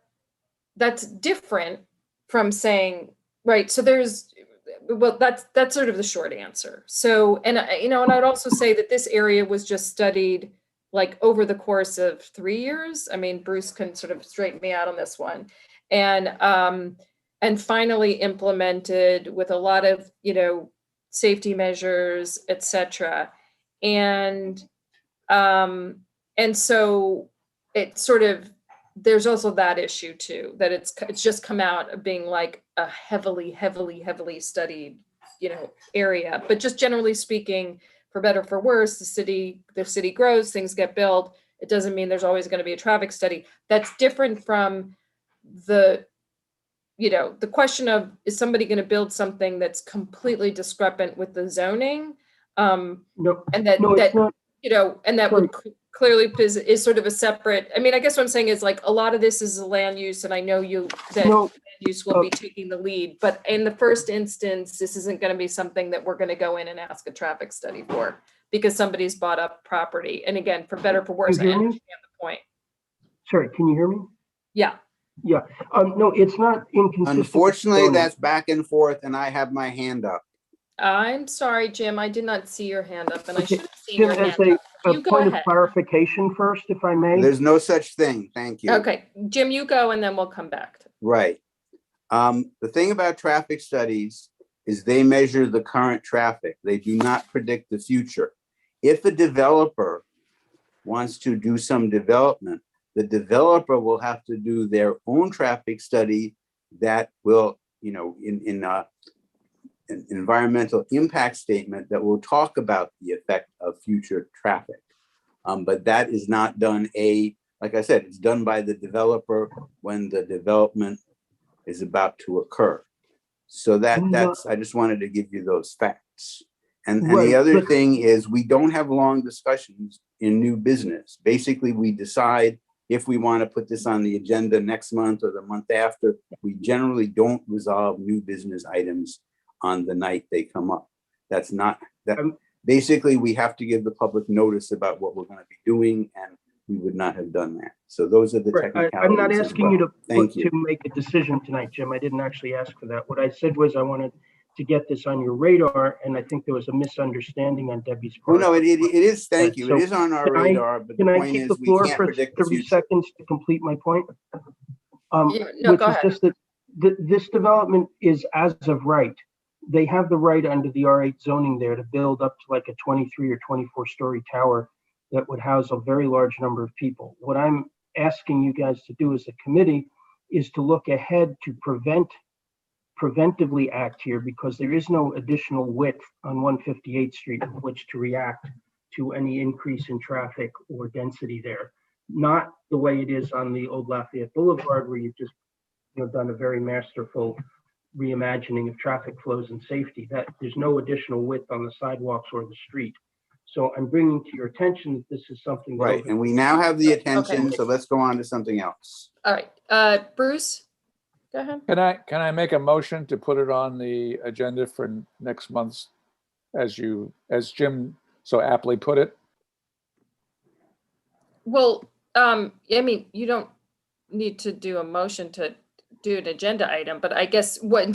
that's different from saying, right, so that's sort of the short answer. So, and I'd also say that this area was just studied like over the course of 3 years. I mean, Bruce can sort of straighten me out on this one. And finally implemented with a lot of, safety measures, et cetera. And so it sort of, there's also that issue too, that it's just come out of being like a heavily studied, area. But just generally speaking, for better or for worse, the city grows, things get built. It doesn't mean there's always going to be a traffic study. That's different from the question of, is somebody going to build something that's completely discrepant with the zoning? No, and that it's not. And that would clearly is sort of a separate, I mean, I guess what I'm saying is, like, a lot of this is a land use, and I know land use will be taking the lead, but in the first instance, this isn't going to be something that we're going to go in and ask a traffic study for, because somebody's bought up property. And again, for better or for worse, I understand the point. Sorry, can you hear me? Yeah. Yeah. No, it's not inconsistent. Unfortunately, that's back and forth, and I have my hand up. I'm sorry, Jim. I did not see your hand up, and I Okay, should have seen Jim, your hand up. you go point of ahead. clarification first, if I may. There's no such thing. Thank you. Okay, Jim, you go and then we'll come back. Right. The thing about traffic studies is they measure the current traffic. They do not predict the future. If a developer wants to do some development, the developer will have to do their own traffic study that will, you know, in an environmental impact statement that will talk about the effect of future traffic. But that is not done, like I said, it's done by the developer when the development is about to occur. So that's, I just wanted to give you those facts. And the other thing is we don't have long discussions in new business. Basically, we decide if we want to put this on the agenda next month or the month after. We generally don't resolve new business items on the night they come up. That's not, basically we have to give the public notice about what we're going to be doing, and we would not have done that. So those are the technicalities. I'm not asking you Thank to make a decision tonight, Jim. I didn't actually ask for that. What I said was I wanted to get this on your radar, and I think there was a misunderstanding on Debbie's part. Well, no, it is. Thank you. So it is on our radar, but the can I point take is the we floor can't for predict the 30 future. seconds to complete my point? No, Which go is ahead. just that this development is as of right. They have the right under the R8 zoning there to build up to like a 23 or 24 story tower that would house a very large number of people. What I'm asking you guys to do as a committee is to look ahead to preventively act here, because there is no additional width on 158th Street with which to react to any increase in traffic or density there. Not the way it is on the old Lafayette Boulevard, where you've just done a very masterful reimagining of traffic flows and safety. That there's no additional width on the sidewalks or the street. So I'm bringing to your attention that this is something that Right, and we now have the attention, Okay. so let's go on to something else. All right, Bruce, go ahead. Can I make a motion to put it on the agenda for next month's, as Jim so aptly put it? Well, I mean, you don't need to do a motion to do an agenda item, but I guess what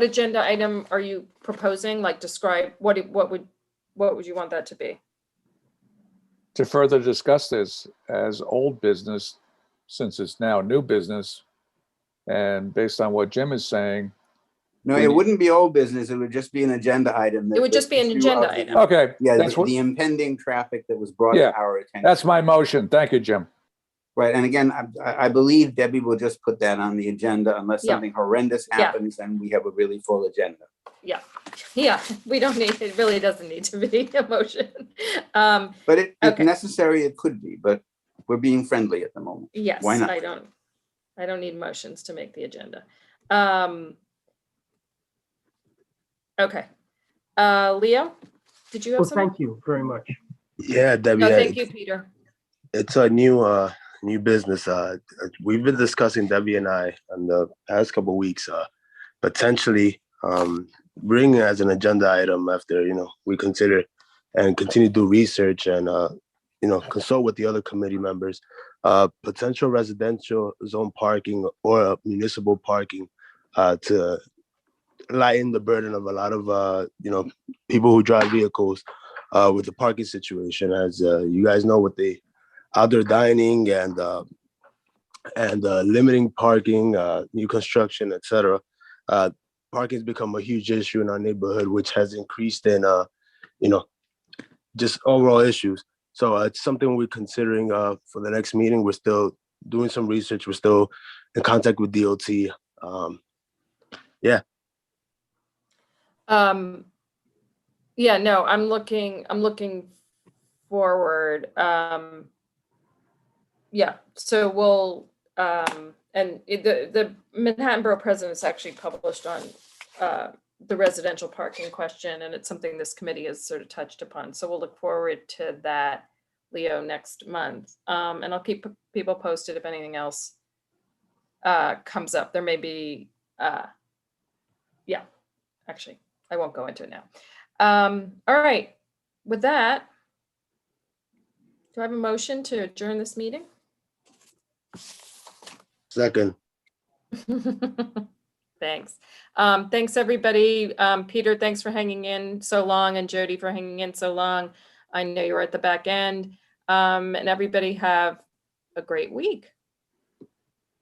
agenda item are you proposing? Like, describe what would you want that to be? To further discuss this as old business, since it's now new business, and based on what Jim is saying. No, it wouldn't be old business. It would just be an agenda item. It would just be an agenda item. Okay. Yeah, that's the impending traffic that was brought to our attention. That's my motion. Thank you, Jim. Right, and again, I believe Debbie will just put that on the agenda unless something horrendous happens and we have a really full agenda. Yeah, we don't need, it really doesn't need to be a motion. But if necessary, it could be, but we're being friendly at the moment. Yes, Why not? I don't need motions to make the agenda. Okay. Leo, did you have something? Thank you very much. Yeah, Debbie. No, thank you, Peter. It's a new business. We've been discussing, Debbie and I, in the past couple of weeks, potentially bringing as an agenda item after we consider and continue to do research and consult with the other committee members, potential residential zone parking or municipal parking to lighten the burden of a lot of people who drive vehicles with the parking situation. As you guys know, with the outdoor dining and limiting parking, new construction, etc. Parking has become a huge issue in our neighborhood, which has increased in, just overall issues. So it's something we're considering for the next meeting. We're still doing some research. We're still in contact with DOT. Yeah. Yeah, no, I'm looking forward. Yeah, so we'll, and the Manhattan Borough President's actually published on the residential parking question, and it's something this committee has sort of touched upon. So we'll look forward to that, Leo, next month. And I'll keep people posted if anything else comes up. There may be, yeah, actually, I won't go into it now. All right, with that, do I have a motion to adjourn this meeting? Second. Thanks. Thanks, everybody. Peter, thanks for hanging in so long, and Jody for hanging in so long. I know you're at the back end. And everybody have a great week.